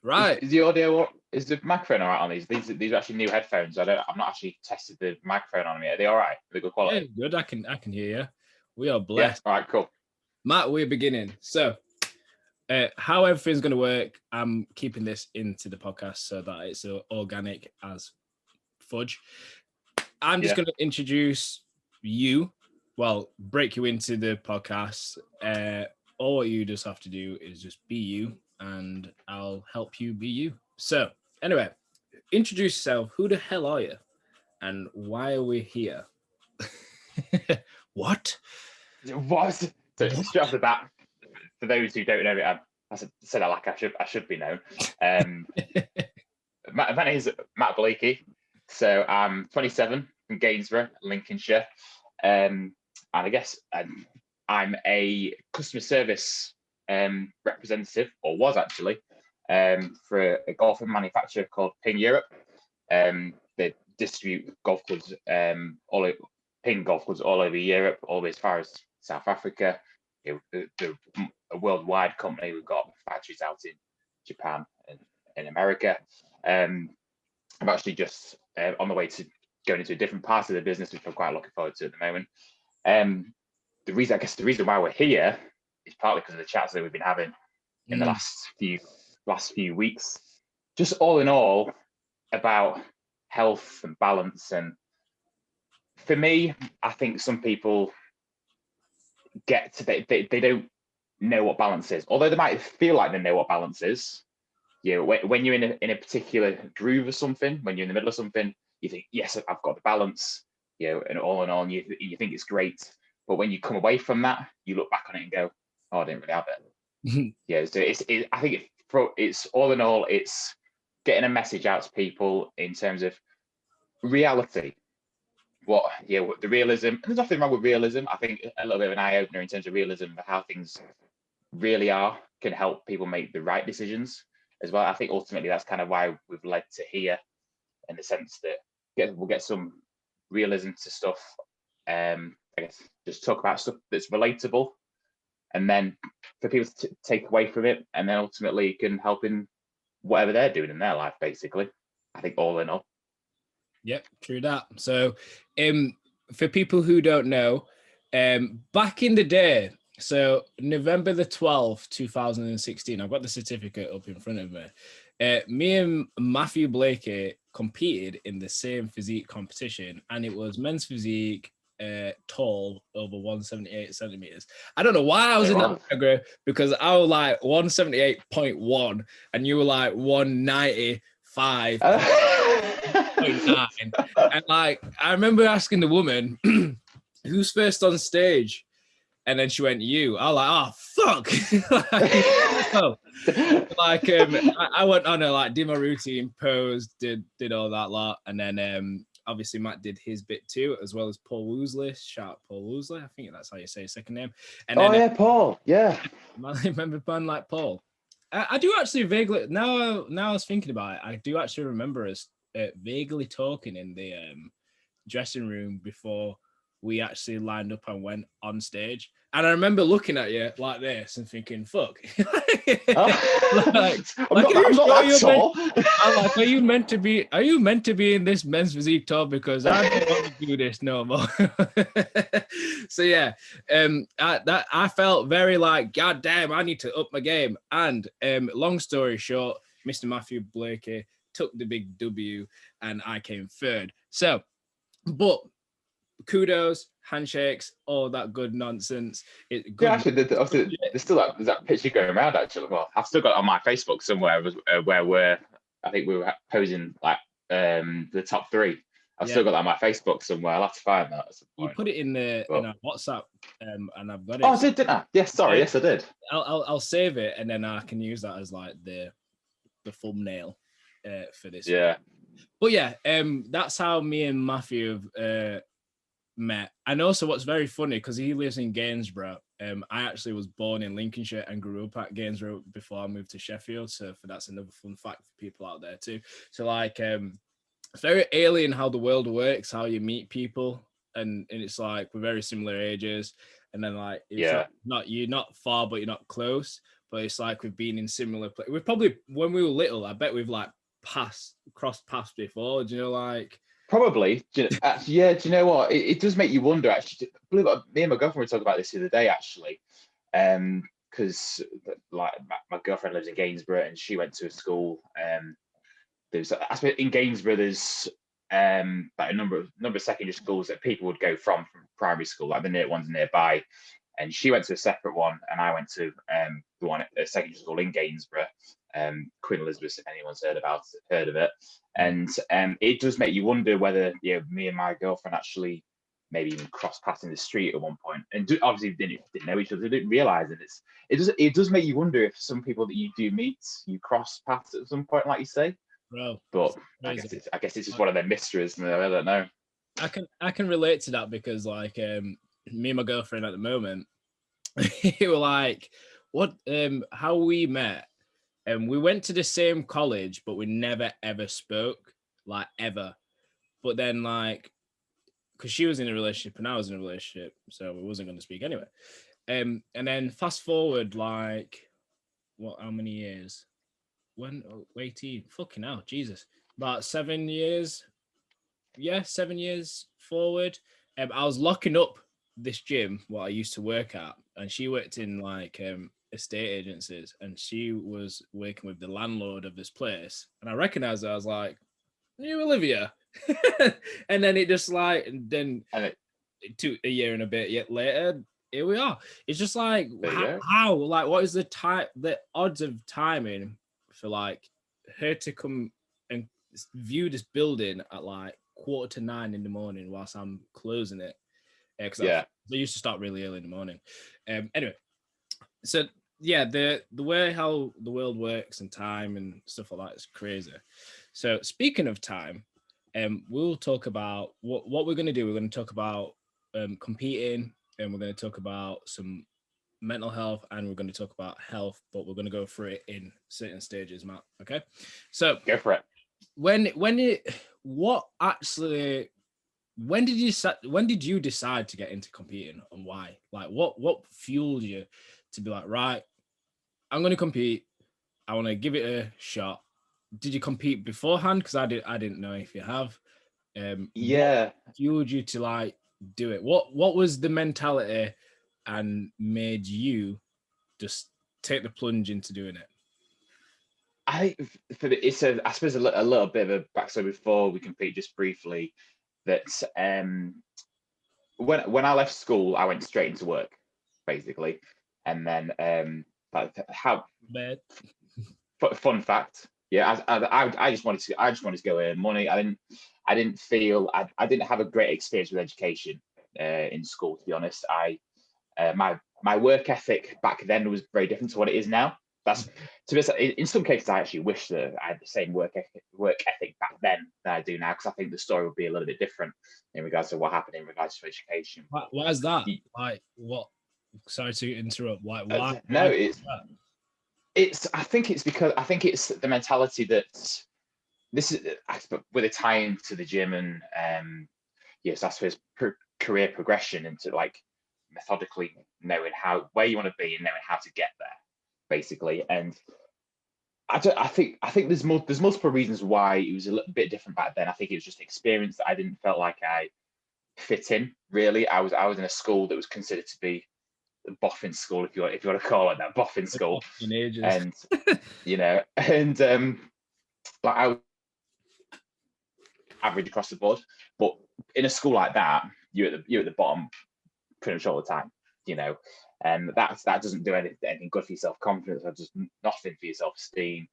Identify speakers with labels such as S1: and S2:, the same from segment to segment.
S1: Right.
S2: Is the audio? Is the microphone all right on these? These are actually new headphones. I've not actually tested the microphone on them yet. Are they all right? Are they good quality?
S1: Yeah, good. I can hear you. We are
S2: Yeah.
S1: blessed.
S2: All right. Cool.
S1: Matt, we're beginning. So, how everything's going to work, I'm keeping this into the podcast so that it's organic as fudge. I'm just going to introduce you. Well, break you into the podcast. All you just have to do is just be you, and I'll help you be you. So, anyway, introduce yourself. Who the hell are you? And why are we here? What?
S2: What? So straight off the bat, for those who don't know it, I said that like I should be known. My name is Matt Blakey. So I'm 27 from Gainsborough, Lincolnshire, and I guess I'm a customer service representative, or was actually, for a golf manufacturer called Ping Europe. They distribute golf clubs, Ping golf clubs all over Europe, all the way as far as South Africa. They're a worldwide company. We've got factories out in Japan and in America. I'm actually just on the way to going into a different part of the business, which I'm quite looking forward to at the moment. The reason why we're here is partly because of the chats that we've been having in the last few weeks. Just all in all, about health and balance. And for me, I think some people they don't know what balance is, although they might feel like they know what balance is. When you're in a particular groove or something, when you're in the middle of something, you think, yes, I've got the balance, and all in all, you think it's great. But when you come away from that, you look back on it and go, oh, I didn't really have it. So I think it's all in all, it's getting a message out to people in terms of reality. What the realism, and there's nothing wrong with realism. I think a little bit of an eye-opener in terms of realism of how things really are can help people make the right decisions as well. I think ultimately that's kind of why we've led to here, in the sense that we'll get some realism to stuff. I guess just talk about stuff that's relatable, and then for people to take away from it, and then ultimately can help in whatever they're doing in their life, basically. I think all in all.
S1: Yep, true that. So, for people who don't know, back in the day, so November the 12th, 2016, I've got the certificate up in front of me. Me and Matthew Blakey competed in the same physique competition, and it was men's physique, tall, over 178 centimeters. I don't know why I was in that category, because I was like 178.1 and you were like 195. And like, I remember asking the woman, who's first on stage? And then she went, you. I was like, oh, fuck. I went on a did my routine, posed, did all that lot. And then obviously Matt did his bit too, as well as Paul Woosley. Shout out Paul Woosley. I think that's how you say his second name. And then,
S2: Paul. Yeah.
S1: I remember fun like Paul. I do actually vaguely, now I was thinking about it, I do actually remember us vaguely talking in the dressing room before we actually lined up and went on stage. And I remember looking at you like this and thinking, fuck. I'm not tall. I'm like, are you meant to be in this men's physique tour? Because I don't want to do this no more. So yeah, I felt very like, God damn, I need to up my game. And long story short, Mr. Matthew Blakey took the big W and I came third. So, but kudos, handshakes, all that good nonsense.
S2: Actually, there's still that picture going around. Actually, well, I've still got it on my Facebook somewhere where I think we were posing like the top three. I've still got that on my Facebook somewhere. I'll have to find that.
S1: You put it in our WhatsApp, and I've got it.
S2: Oh, I didn't I? Yes, sorry. Yes, I did.
S1: I'll save it, and then I can use that as like the thumbnail for this.
S2: Yeah.
S1: But yeah, that's how me and Matthew met. And also what's very funny, because he lives in Gainsborough, I actually was born in Lincolnshire and grew up at Gainsborough before I moved to Sheffield, so that's another fun fact for people out there too. So like it's very alien how the world works, how you meet people, and it's like we're very similar ages, and then like you're not far but you're not close. but it's like we've been in similar places. We've probably, when we were little, I bet we've like crossed paths before. Do you know, like
S2: Probably. Yeah, do you know what? It does make you wonder, actually. Believe it, me and my girlfriend were talking about this the other day, actually. Because like my girlfriend lives in Gainsborough and she went to a school. There's, I suppose, in Gainsborough, there's like a number of secondary schools that people would go from primary school, like the near ones nearby. And she went to a separate one, and I went to the one at a secondary school in Gainsborough, Queen Elizabeth, if anyone's heard of it. And it does make you wonder whether, you know, me and my girlfriend actually maybe even crossed paths in the street at one point, and obviously didn't know each other, didn't realize it. It does make you wonder if some people that you do meet, you cross paths at some point, like you say.
S1: bro.
S2: But I guess it's just one of their mysteries. I don't know.
S1: I can relate to that because like me and my girlfriend at the moment, we were like, what how we met, and we went to the same college, but we never ever spoke, like ever. But then like, because she was in a relationship and I was in a relationship, so we wasn't going to speak anyway. And then fast forward like, what? How many years? When? 18. Fucking hell, Jesus! About 7 years. Yeah, 7 years forward. I was locking up this gym what I used to work at, and she worked in like estate agencies, and she was working with the landlord of this place, and I recognized her. I was like, "You Olivia," and then it just like, and then a year and a bit yet later, here we are. It's just like how like what is the odds of timing for like her to come and view this building at like 8:45 in the morning whilst I'm closing it, because I used to start really early in the morning. Anyway, so yeah, the way how the world works and time and stuff like that is crazy. So speaking of time, we'll talk about what we're going to do. We're going to talk about competing, and we're going to talk about some mental health, and we're going to talk about health, but we're going to go through it in certain stages, Matt. Okay, so
S2: go for it.
S1: When did you decide to get into competing, and why? Like what fueled you to be like, right, I'm going to compete, I want to give it a shot? Did you compete beforehand? Because I didn't know if you have. What fueled you to like do it? What was the mentality and made you just take the plunge into doing it?
S2: I suppose a little bit of a backstory before we compete, just briefly. That when I left school, I went straight into work, basically, and then fun fact, yeah, I just wanted to go earn money. I didn't feel I didn't have a great experience with education in school, to be honest. My work ethic back then was very different to what it is now. That's, to be honest, in some cases, I actually wish that I had the same work ethic back then that I do now, because I think the story would be a little bit different in regards to what happened in regards to education.
S1: Why is that? Like, what? Sorry to interrupt. Why?
S2: No, it's. I think it's the mentality that this is with a tie into the gym and yes, I suppose career progression into like methodically knowing where you want to be and knowing how to get there, basically. And I think there's multiple reasons why it was a little bit different back then. I think it was just experience that I didn't felt like I fit in, really. I was in a school that was considered to be a boffin school, if you want to call it that, boffin school. And you know, and like I was average across the board, but in a school like that, you're at the bottom pretty much all the time, you know. And that doesn't do anything good for your self-confidence, or just nothing for your self-esteem.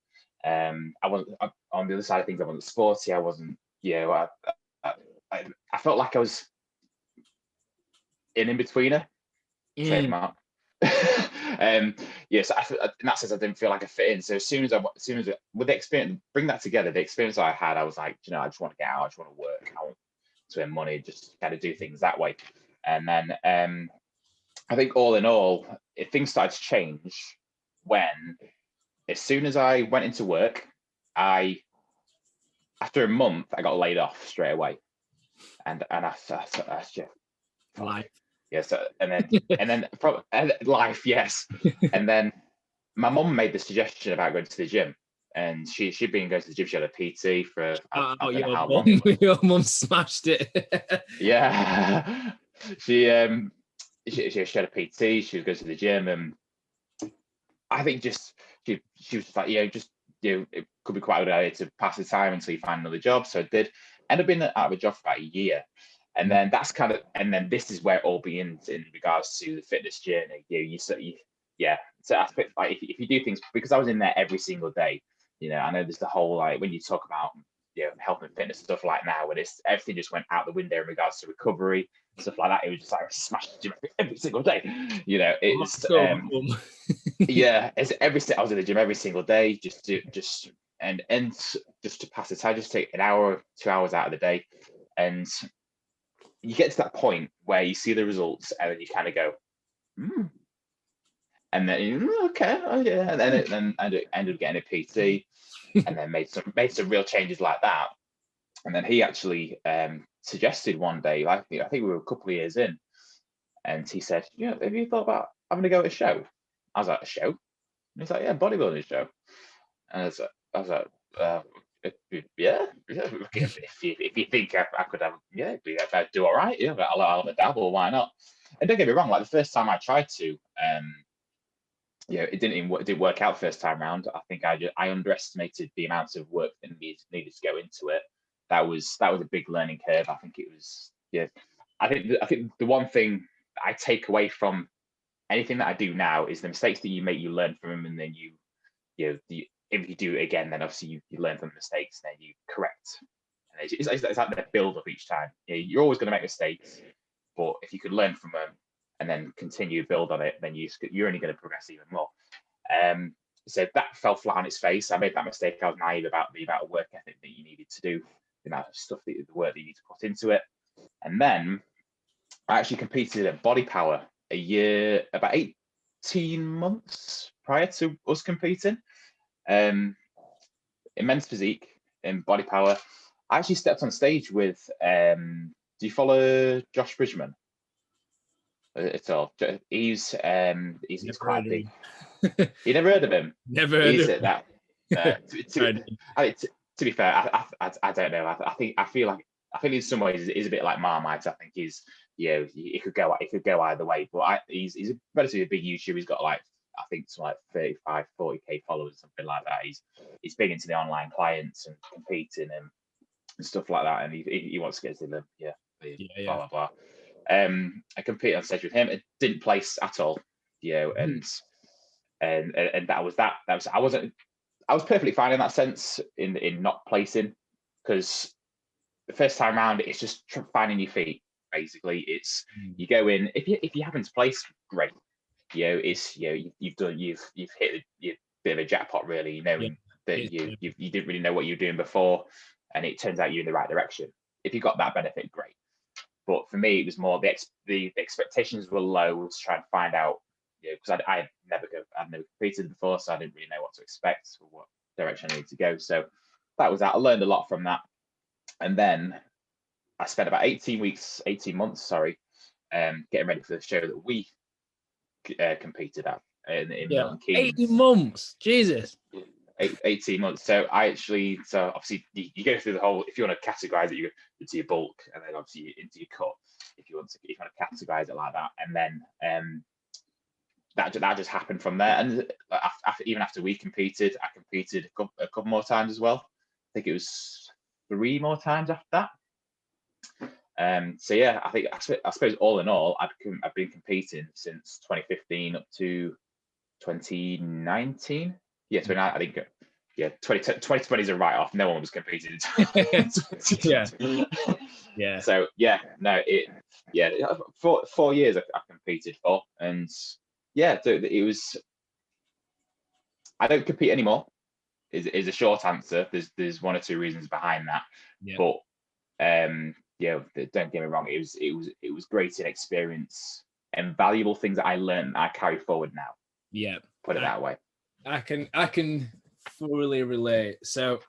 S2: I wasn't, on the other side of things, I wasn't sporty. I wasn't, you know, I felt like I was an in-betweener, trademark. Yes, in that sense, I didn't feel like I fit in. So as soon as with the experience, bring that together, the experience I had, I was like, you know, I just want to get out, I just want to work, I want to earn money, just kind of do things that way. And then I think all in all, things started to change when, as soon as I went into work, after a month, I got laid off straight away, and I just
S1: life.
S2: Yes, and then life, yes, and then my mum made the suggestion about going to the gym, and she'd been going to the gym. She had a PT for I don't know
S1: Your
S2: how
S1: mum,
S2: long.
S1: your mum smashed it.
S2: Yeah, she had a PT. She was going to the gym, and I think just she was just like, just it could be quite a good idea to pass the time until you find another job. So I did. End up being out of a job for about a year, and then this is where it all begins in regards to the fitness journey. Yeah. So I think like if you do things, because I was in there every single day. I know there's the whole like when you talk about health and fitness and stuff like now, when everything just went out the window in regards to recovery stuff like that. It was just like smashed the gym every single day. It's yeah, I was in the gym every single day, just just to pass the time, just take an hour, 2 hours out of the day, and you get to that point where you see the results, and then you kind of go, and then okay, oh yeah, and then I ended up getting a PT, and then made some real changes like that, and then he actually suggested one day, I think we were a couple of years in, and he said, have you thought about having to go to a show? I was like, a show? And he's like, yeah, bodybuilding show. And I was like, yeah. If you think I could have, I'd do all right. Yeah, I'll have a dabble. Why not? And don't get me wrong. Like the first time I tried to, it didn't work out first time round. I think I underestimated the amount of work that needed to go into it. That was a big learning curve. I think it was. Yeah. I think the one thing I take away from anything that I do now is the mistakes that you make, you learn from them, and then if you do it again, then obviously you learn from the mistakes, and then you correct. And it's like the build up each time. You're always going to make mistakes, but if you could learn from them and then continue to build on it, then you're only going to progress even more. So that fell flat on its face. I made that mistake. I was naive about the amount of work ethic that you needed to do, the amount of stuff, the work that you need to put into it. And then I actually competed at Body Power about 18 months prior to us competing. In men's physique, in Body Power, I actually stepped on stage with. Do you follow Josh Bridgman at all? He's quite big. You never heard of him?
S1: Never heard of
S2: that. To be fair, I don't know. I think in some ways he's a bit like Marmite. I think it could go either way. But he's a relatively big YouTuber. He's got like I think it's like 35, 40k followers, something like that. He's big into the online clients and competing and stuff like that. And he wants to get to them. Blah blah blah. I competed on stage with him. It didn't place at all. And that was that. I was perfectly fine in that sense in not placing, because the first time around it's just finding your feet. Basically, it's you go in, if you happen to place, great. It's you've hit a bit of a jackpot, really. That you didn't really know what you were doing before, and it turns out you're in the right direction. If you got that benefit, great. But for me, it was more the expectations were low to try and find out, because I'd never competed before, so I didn't really know what to expect or what direction I needed to go. So that was that. I learned a lot from that, and then I spent about 18 months, getting ready for the show that we competed at in Milton Keynes.
S1: 18 months, Jesus.
S2: 18 months. So obviously you go through the whole. If you want to categorize it, you go into your bulk, and then obviously into your cut. If you want to categorize it like that, and then that just happened from there. And even after we competed, I competed a couple more times as well. I think it was 3 more times after that. So yeah, I suppose all in all, I've been competing since 2015 up to 2019. Yeah, 29. I think 2020 is a write-off. No one was competing.
S1: Yeah.
S2: So yeah, no, 4 years I competed for, and yeah, it was. I don't compete anymore. Is a short answer. There's one or two reasons behind that, but don't get me wrong. It was great in experience and valuable things that I learned that I carry forward now.
S1: Yeah,
S2: put it that way.
S1: I can thoroughly relate. So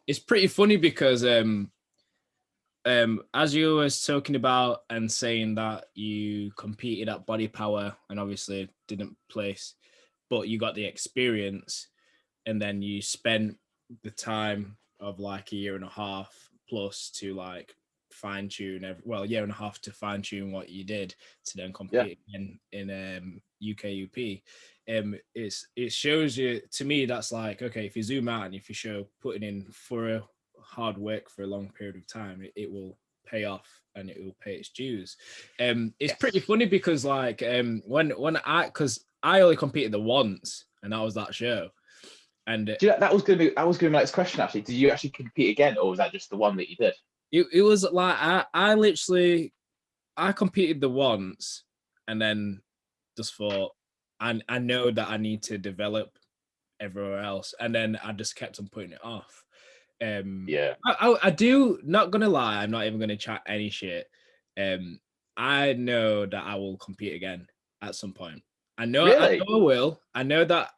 S1: it's pretty funny because as you were talking about and saying that you competed at Body Power and obviously didn't place, but you got the experience, and then you spent the time of like a year and a half plus to like fine tune year and a half to fine tune what you did to then compete in UKUP. It shows you, to me, that's like, okay, if you zoom out and if you show putting in for a hard work for a long period of time, it will pay off and it will pay its dues. It's pretty funny because like because I only competed the once, and that was that show. And
S2: that was gonna be my next question actually. Did you actually compete again, or was that just the one that you did?
S1: It was like I literally competed the once, and then just thought I know that I need to develop everywhere else, and then I just kept on putting it off. I do, not gonna lie, I'm not even gonna chat any shit. I know that I will compete again at some point. I know I will. I know that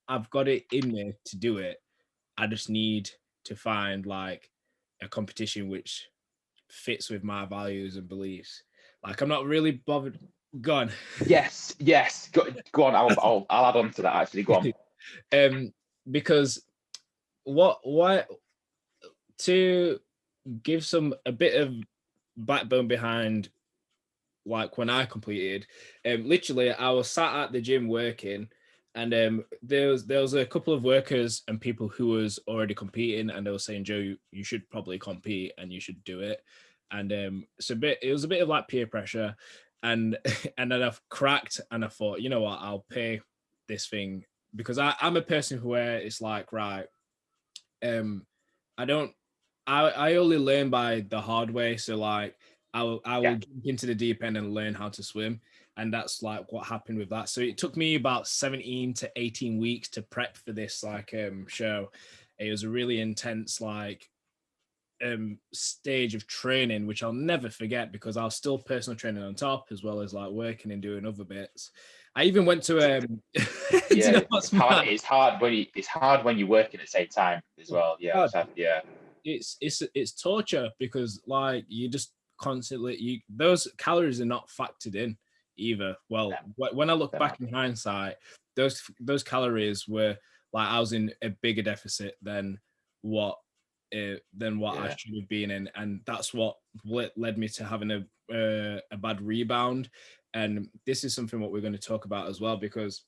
S1: I've got it in me to do it. I just need to find like a competition which fits with my values and beliefs. Like, I'm not really bothered. Go on.
S2: Yes. Go on. I'll add on to that actually. Go
S1: on. Because why to give a bit of backbone behind, like when I completed, literally I was sat at the gym working, and there was a couple of workers and people who was already competing, and they were saying, Joe, you should probably compete and you should do it. And it was a bit of like peer pressure, and and then I've cracked, and I thought, you know what, I'll pay this thing, because I'm a person where it's like, right, I only learn by the hard way. So like I will jump into the deep end and learn how to swim. And that's like what happened with that. So it took me about 17 to 18 weeks to prep for this like show. It was a really intense like stage of training, which I'll never forget, because I was still personal training on top, as well as like working and doing other bits. I even went to
S2: you know it's hard when you work at the same time as well.
S1: It's torture, because like you just constantly those calories are not factored in either. Well, when I look back in hindsight, those calories were like, I was in a bigger deficit than what I should have been in, and that's what led me to having a bad rebound. And this is something what we're going to talk about as well, because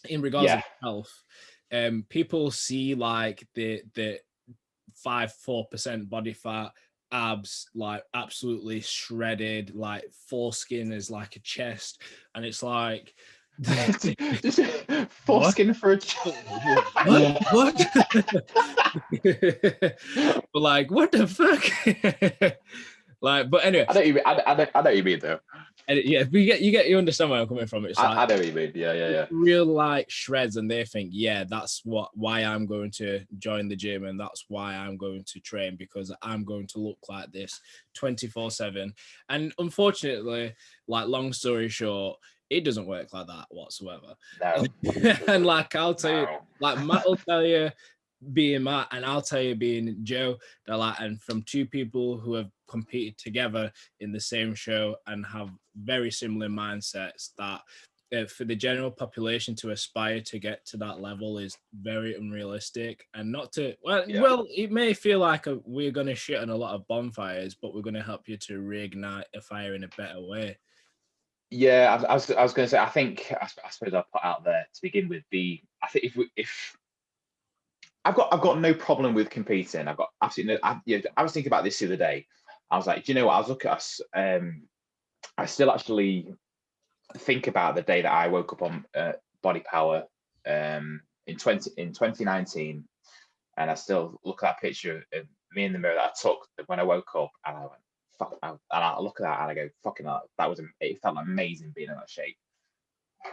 S1: in regards to health, people see like the 4% body fat, abs like absolutely shredded, like foreskin is like a chest, and it's like
S2: foreskin for a chest.
S1: What? But like, what the fuck? Like, but anyway,
S2: I know what you mean though.
S1: And you understand where I'm coming from. It's like,
S2: I know what you mean. Yeah.
S1: Real like shreds, and they think, that's why I'm going to join the gym, and that's why I'm going to train, because I'm going to look like this 24/7. And unfortunately, like, long story short, it doesn't work like that whatsoever.
S2: No.
S1: And like, I'll tell you, like, Matt will tell you, being Matt, and I'll tell you, being Joe, that like, and from two people who have competed together in the same show and have very similar mindsets, that for the general population to aspire to get to that level is very unrealistic. And not to, well, it may feel like we're going to shit on a lot of bonfires, but we're going to help you to reignite a fire in a better way.
S2: Yeah, I was going to say, I suppose I'll put out there to begin with, I think if I've got no problem with competing. I've got absolutely no. I was thinking about this the other day. I was like, do you know what? I was looking at us. I still actually think about the day that I woke up on Body Power in 2019, and I still look at that picture of me in the mirror that I took when I woke up, and I went, fuck. And I look at that and I go, fucking hell, it felt amazing being in that shape.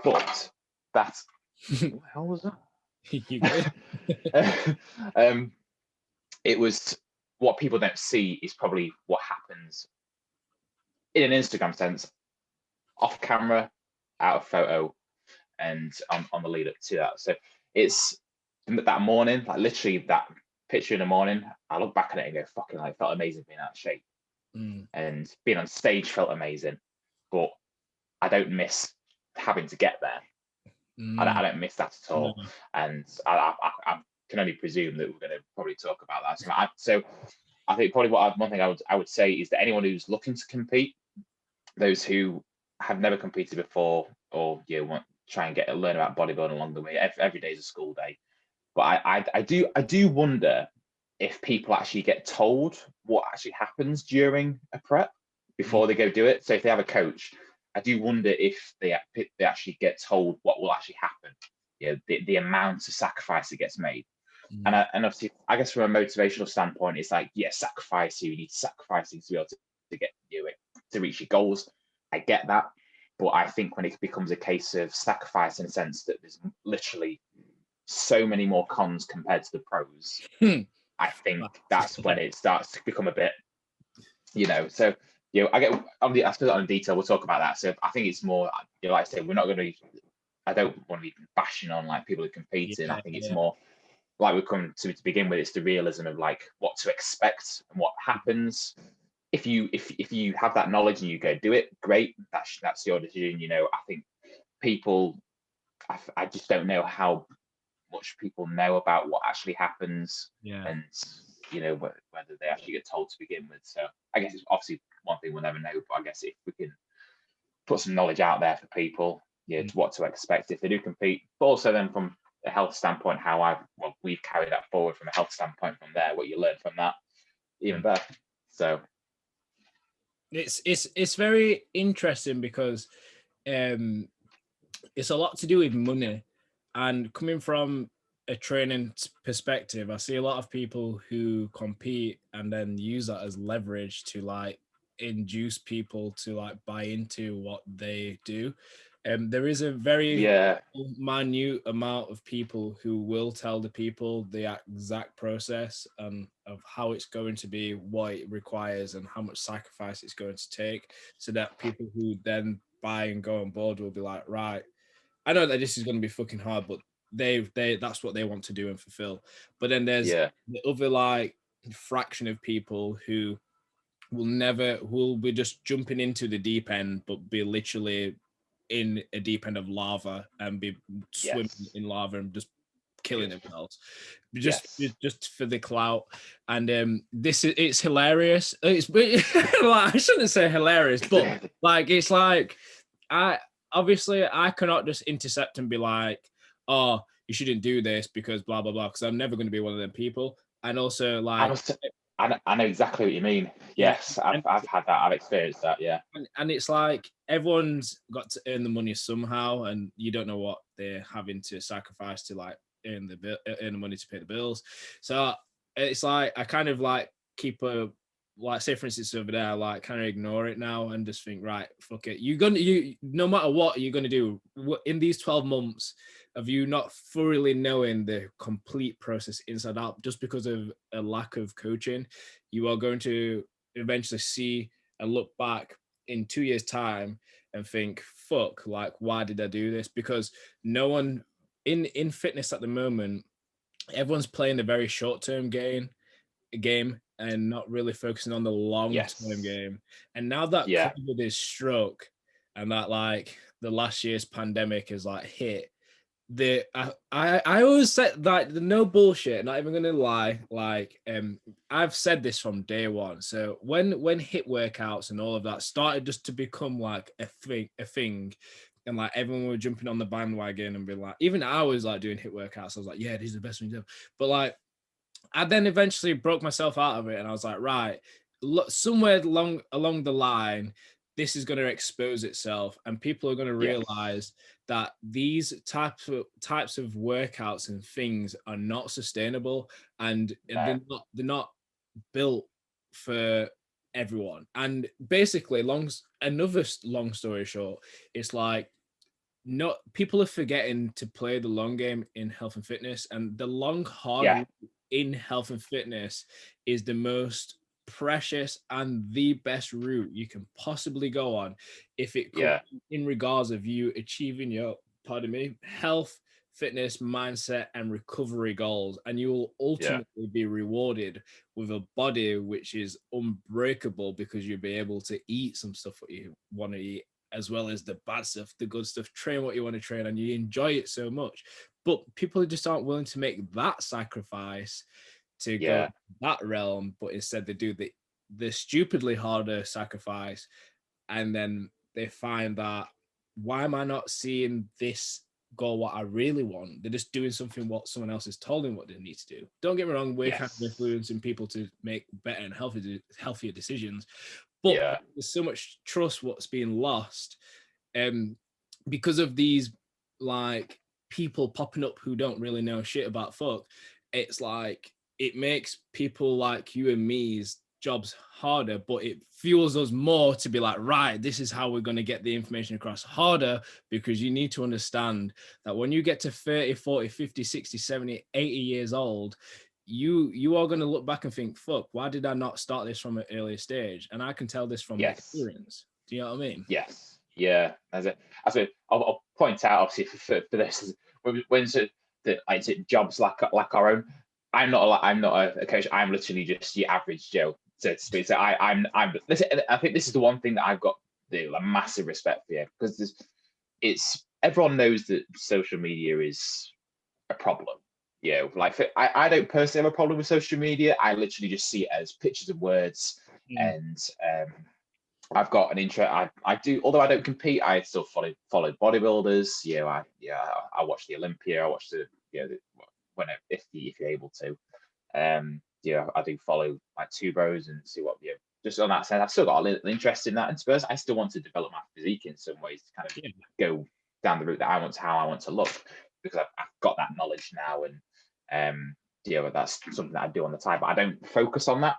S2: But that's what the hell was that? It was, what people don't see is probably what happens in an Instagram sense, off camera, out of photo, and on the lead up to that. So it's that morning, like literally that picture in the morning, I look back at it and go, fucking hell, it felt amazing being out of shape. And being on stage felt amazing, but I don't miss having to get there. I don't miss that at
S1: No.
S2: all. And I can only presume that we're going to probably talk about that. So I think probably one thing I would say is that anyone who's looking to compete, those who have never competed before, or want try and learn about bodybuilding along the way. Every day is a school day, but I do wonder if people actually get told what actually happens during a prep before they go do it. So if they have a coach, I do wonder if they actually get told what will actually happen. The amount of sacrifice that gets made. And obviously, I guess from a motivational standpoint, it's like, sacrifice. You need to sacrifice things to be able to get it to reach your goals. I get that, but I think when it becomes a case of sacrifice in a sense that there's literally so many more cons compared to the pros, I think that's when it starts to become a bit, So I suppose on detail we'll talk about that. So I think it's more, like I said, we're not going to. I don't want to be bashing on like people who compete, and I think it's more like we come to begin with. It's the realism of like what to expect and what happens. If you have that knowledge and you go do it, great. That's your decision. I think people, I just don't know how much people know about what actually happens, and whether they actually get told to begin with. So I guess it's obviously one thing we'll never know, but I guess if we can put some knowledge out there for people, to what to expect if they do compete, but also then from a health standpoint, we've carried that forward from a health standpoint from there, what you learn from that, even better. So
S1: it's very interesting because it's a lot to do with money, and coming from a training perspective, I see a lot of people who compete and then use that as leverage to like induce people to like buy into what they do. There is a very minute amount of people who will tell the people the exact process of how it's going to be, what it requires, and how much sacrifice it's going to take, so that people who then buy and go on board will be like, right, I know that this is going to be fucking hard, but they that's what they want to do and fulfill. But then there's the other like fraction of people who will be just jumping into the deep end, but be literally in a deep end of lava and be swimming in lava and just killing themselves just for the clout. And it's hilarious. It's like, I shouldn't say hilarious, but like it's like I cannot just intercept and be like, oh, you shouldn't do this because blah blah blah, because I'm never going to be one of them people. And also like
S2: I know exactly what you mean. Yes, I've had that. I've experienced that. Yeah.
S1: And it's like everyone's got to earn the money somehow, and you don't know what they're having to sacrifice to like earn the money to pay the bills. So it's like I kind of like keep a like, say for instance over there, like kind of ignore it now and just think, right, fuck it. You no matter what you're gonna do in these 12 months of you not thoroughly knowing the complete process inside out, just because of a lack of coaching, you are going to eventually see and look back in 2 years' time and think, fuck, like, why did I do this? Because no one in fitness at the moment, everyone's playing a very short-term game and not really focusing on the long-term game. And now that COVID is struck and that like the last year's pandemic is like hit, I always said like the no bullshit, not even gonna lie, like I've said this from day one. So when HIIT workouts and all of that started just to become like a thing, and like everyone were jumping on the bandwagon and be like, even I was like doing HIIT workouts, I was like, yeah, these are the best things ever. But like I then eventually broke myself out of it, and I was like, right, look, somewhere along the line, this is going to expose itself, and people are going to realize that these types of workouts and things are not sustainable, and they're not built for everyone. And basically, another long story short, it's like people are forgetting to play the long game in health and fitness, and the long hard route in health and fitness is the most precious and the best route you can possibly go on if it comes in regards of you achieving your health, fitness, mindset, and recovery goals. And you will ultimately be rewarded with a body which is unbreakable, because you'll be able to eat some stuff that you want to eat as well as the bad stuff, the good stuff. Train what you want to train, and you enjoy it so much. But people just aren't willing to make that sacrifice to go that realm, but instead they do the stupidly harder sacrifice, and then they find that, why am I not seeing this goal what I really want? They're just doing something what someone else has told them what they need to do. Don't get me wrong, we're kind of influencing people to make better and healthier decisions, but there's so much trust what's being lost because of these like people popping up who don't really know shit about fuck. It's like it makes people like you and me's jobs harder, but it fuels us more to be like, right, this is how we're going to get the information across harder, because you need to understand that when you get to 30, 40, 50, 60, 70, 80 years old, you are going to look back and think, fuck, why did I not start this from an earlier stage? And I can tell this from experience. Do you know what I mean?
S2: Yes. Yeah. I'll point out, obviously, for this, when jobs like our own, I'm not a coach. I'm literally just your average Joe, so to speak. So I think this is the one thing that I've got a massive respect for, because everyone knows that social media is a problem. I don't personally have a problem with social media. I literally just see it as pictures and words, and I've got an interest. I do, although I don't compete, I still follow bodybuilders. I watch the Olympia. I watch if you're able to. I do follow like Two Bros and see what just on that sense. I've still got a little interest in that, and suppose I still want to develop my physique in some ways to kind of go down the route that I want to, how I want to look, because I've got that knowledge now, and that's something that I do on the side, but I don't focus on that.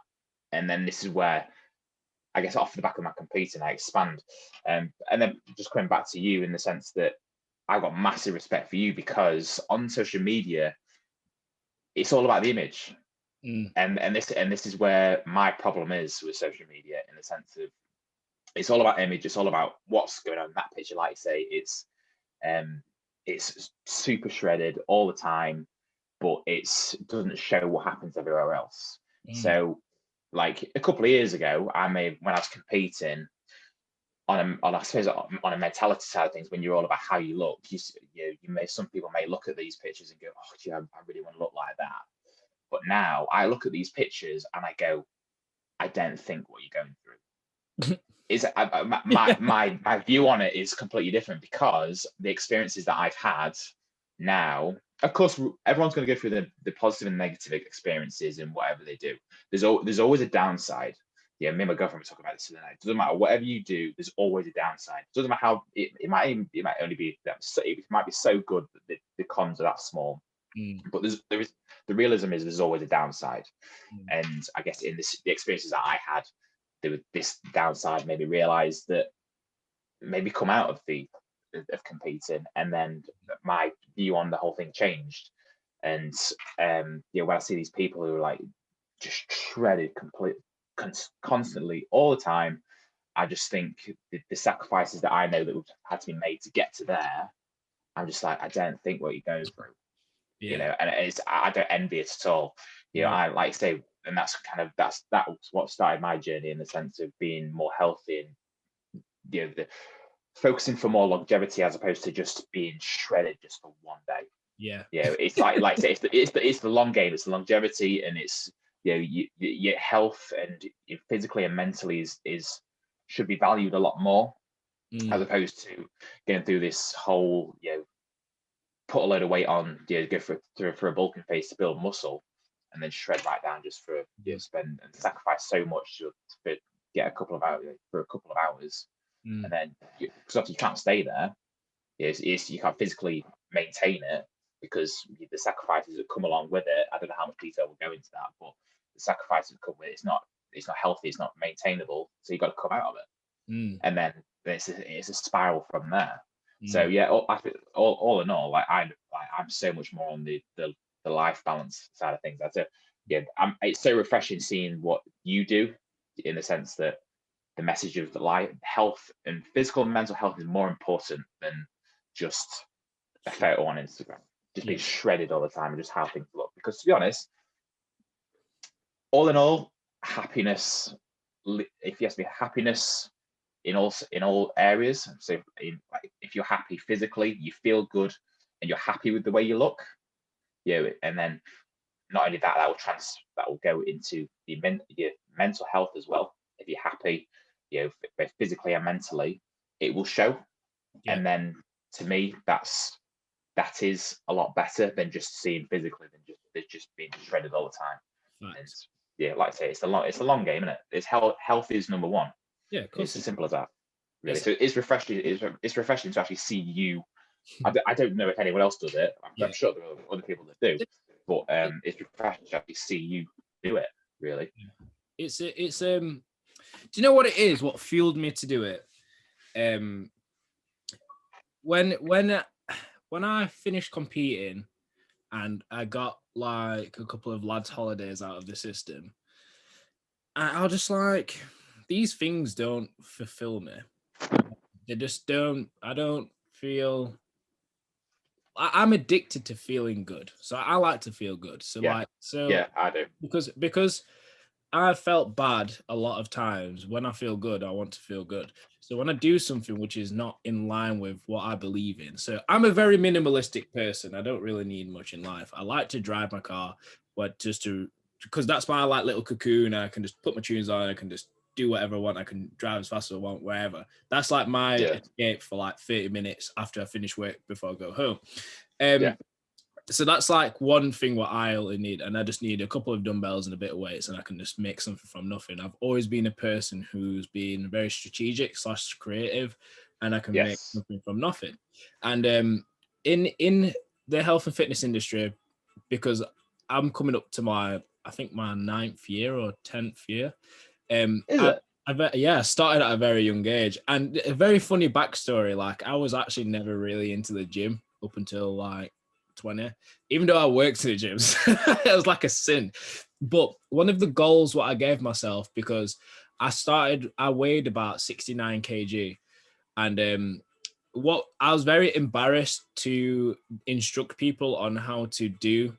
S2: And then this is where, I guess, off the back of my competing, I expand. And then just coming back to you in the sense that I've got massive respect for you, because on social media, it's all about the image. And this is where my problem is with social media, in the sense of it's all about image. It's all about what's going on in that picture. Like you say, it's super shredded all the time, but it doesn't show what happens everywhere else. So, like a couple of years ago, when I was competing on a mentality side of things, when you're all about how you look, some people may look at these pictures and go, oh, gee, I really want to look like that. But now I look at these pictures and I go, I don't think what you're going through. My view on it is completely different, because the experiences that I've had now, of course, everyone's going to go through the positive and negative experiences in whatever they do. There's always a downside. Me and my girlfriend were talking about this today. It doesn't matter whatever you do, there's always a downside. It doesn't matter how it might only be that, it might be so good that the cons are that small. But the realism is there's always a downside. And I guess in the experiences that I had, this downside made me realize that, maybe come out of competing, and then my view on the whole thing changed. And when I see these people who are like just shredded constantly all the time, I just think the sacrifices that I know that had to be made to get to there, I'm just like, I don't think what you're going through. And I don't envy it at all. I like to say, and that was what started my journey, in the sense of being more healthy, and focusing for more longevity, as opposed to just being shredded just for one day. It's like I say, it's the long game. It's the longevity, and it's your health, and physically and mentally should be valued a lot more, as opposed to going through this whole put a load of weight on, go for a bulking phase to build muscle, and then shred right down just for spend and sacrifice so much to get a couple of hours, and then because obviously you can't stay there. You can't physically maintain it, because the sacrifices that come along with it. I don't know how much detail we'll go into that, but the sacrifices that come with it, it's not healthy, it's not maintainable, so you got to come out of it. And then it's a spiral from there. So I think all in all, I'm so much more on the life balance side of things. It's so refreshing seeing what you do, in the sense that the message of the life, health, and physical and mental health is more important than just a photo on Instagram, just being shredded all the time, and just how things look. Because to be honest, all in all, happiness, if you ask me, happiness in all areas. So if you're happy physically, you feel good, and you're happy with the way you look, and then not only that, that will go into your mental health as well. If you're happy, both physically and mentally, it will show.
S1: Yeah.
S2: And then to me, that is a lot better than just seeing physically than just being shredded all the time.
S1: Nice.
S2: And like I say, it's a long game, isn't it? It's health is number one.
S1: Yeah, of course.
S2: It's as simple as that. Really. So it's refreshing. It's refreshing to actually see you. I don't know if anyone else does it. I'm sure there are other people that do, but it's refreshing to actually see you do it. Really.
S1: It's do you know what it is? What fueled me to do it? When I finished competing and I got like a couple of lads' holidays out of the system, I was just like, these things don't fulfill me. They just don't. I don't feel. I'm addicted to feeling good, so I like to feel good. So
S2: yeah, I do
S1: because I felt bad a lot of times. When I feel good, I want to feel good. So when I do something which is not in line with what I believe in, so I'm a very minimalistic person. I don't really need much in life. I like to drive my car, but because that's my like little cocoon. I can just put my tunes on. I can just do whatever I want. I can drive as fast as I want, wherever. That's like my escape for like 30 minutes after I finish work before I go home. So that's like one thing what I only need, and I just need a couple of dumbbells and a bit of weights, and I can just make something from nothing. I've always been a person who's been very strategic / creative, and I can make something from nothing. And in the health and fitness industry, because I'm coming up to my 9th year or 10th year. I started at a very young age, and a very funny backstory. Like I was actually never really into the gym up until like 20, even though I worked in the gyms. It was like a sin. But one of the goals what I gave myself, because I weighed about 69 kg, and what I was very embarrassed to instruct people on how to do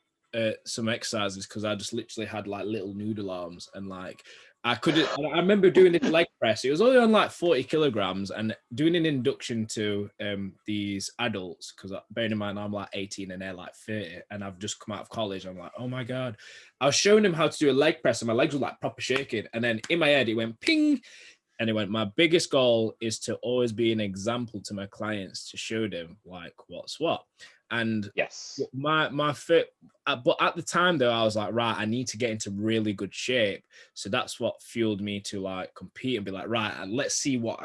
S1: some exercises, because I just literally had like little noodle arms, and like I remember doing this leg press. It was only on like 40 kilograms, and doing an induction to these adults, because bearing in mind I'm like 18 and they're like 30, and I've just come out of college. I'm like, oh my God. I was showing them how to do a leg press, and my legs were like proper shaking. And then in my head, it went ping. And it went, my biggest goal is to always be an example to my clients, to show them like what's what. And my fit, but at the time though, I was like, right, I need to get into really good shape. So that's what fueled me to like compete and be like, right, let's see what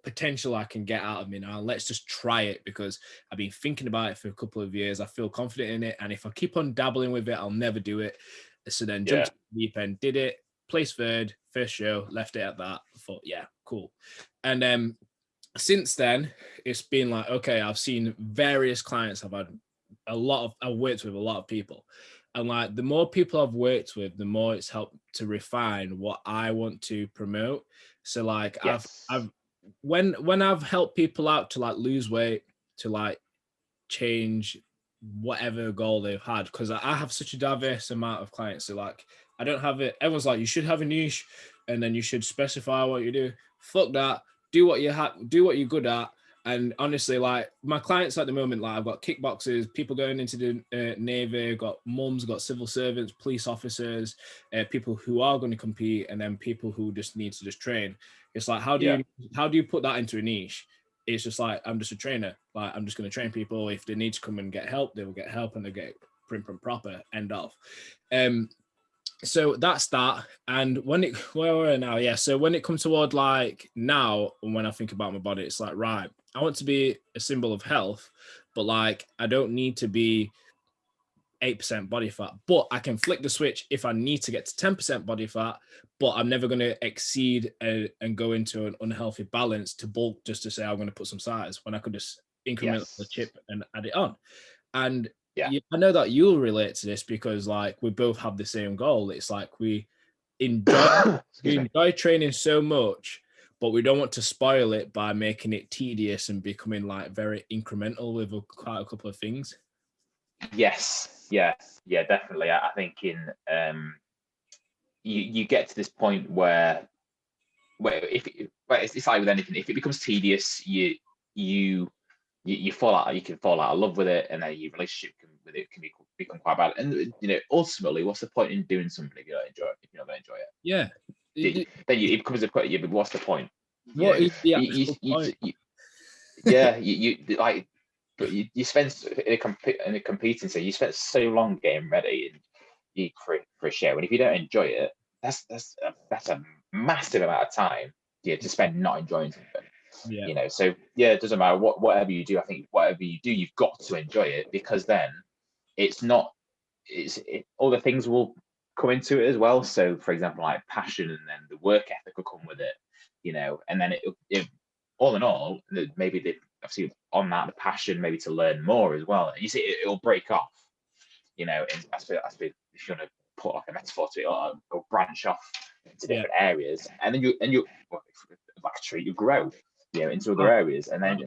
S1: potential I can get out of me now. Let's just try it, because I've been thinking about it for a couple of years. I feel confident in it. And if I keep on dabbling with it, I'll never do it. So then jumped to the deep end, did it, placed third, first show, left it at that. I thought, yeah, cool. And since then, it's been like, okay, I've seen various clients. I've worked with a lot of people. And like the more people I've worked with, the more it's helped to refine what I want to promote. So like when I've helped people out to like lose weight, to like change whatever goal they've had, because I have such a diverse amount of clients. So like I don't have it. Everyone's like, you should have a niche, and then you should specify what you do. Fuck that. Do what you're good at. And honestly, like my clients at the moment, like I've got kickboxers, people going into the Navy, got mums, got civil servants, police officers, people who are going to compete, and then people who just need to just train. It's like, how do you put that into a niche? It's just like, I'm just a trainer. Like I'm just going to train people. If they need to come and get help, they will get help, and they get prim and proper, end of. So that's that. And where we're now, so when it comes toward like now, when I think about my body, it's like, right, I want to be a symbol of health, but like I don't need to be 8% body fat, but I can flick the switch if I need to get to 10% body fat, but I'm never going to exceed and go into an unhealthy balance to bulk just to say I'm going to put some size, when I could just increment the chip and add it on. And I know that you'll relate to this, because like we both have the same goal. It's like we enjoy training so much, but we don't want to spoil it by making it tedious and becoming like very incremental with quite a couple of things.
S2: Yes, definitely. I think in you get to this point where it's like with anything. If it becomes tedious, you fall out. You can fall out of love with it, and then your relationship with it can become quite bad. And ultimately, what's the point in doing something if you don't enjoy it? If you're not going to enjoy it,
S1: Yeah.
S2: then it becomes a point. Yeah, but what's the point?
S1: What is the actual point?
S2: Yeah, you like, but you spend in a competing scene. You spend so long getting ready and for a show, and if you don't enjoy it, that's a massive amount of time, to spend not enjoying something.
S1: Yeah.
S2: So it doesn't matter whatever you do. I think whatever you do, you've got to enjoy it, because then all the things will come into it as well. So, for example, like passion, and then the work ethic will come with it, and then it all in all, maybe they obviously on that the passion maybe to learn more as well. And you see, it'll break off, and I suppose if you want to put like a metaphor to it, or branch off into different areas, and then you like a tree, you grow, into other areas, and then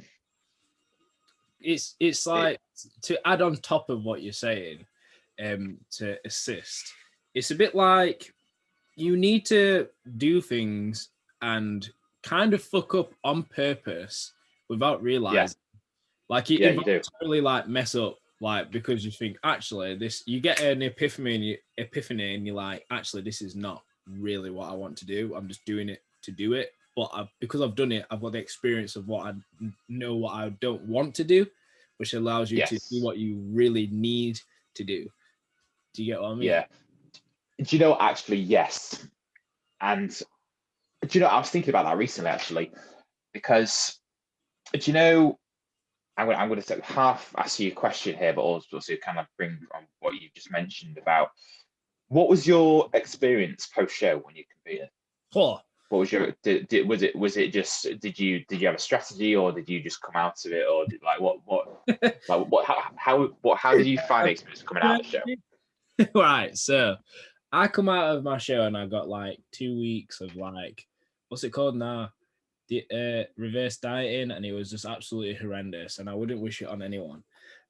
S1: it's like, to add on top of what you're saying, to assist, it's a bit like you need to do things and kind of fuck up on purpose without realizing. Like you involuntarily like mess up, like because you think actually this, you get an epiphany and you're like, actually this is not really what I want to do. I'm just doing it to do it. But because I've done it, I've got the experience of what I know what I don't want to do, which allows you to do what you really need to do. Do you get what I mean?
S2: Yeah. Do you know, actually, yes. And do you know, I was thinking about that recently, actually, because do you know, I'm going to half ask you a question here, but also kind of bring on what you just mentioned about what was your experience post show when you competed?
S1: What
S2: was your was it just did you have a strategy, or did you just come out of it, or how did you find the experience coming out of the show?
S1: Right, so I come out of my show and I got like 2 weeks of like, what's it called now? The reverse dieting, and it was just absolutely horrendous, and I wouldn't wish it on anyone.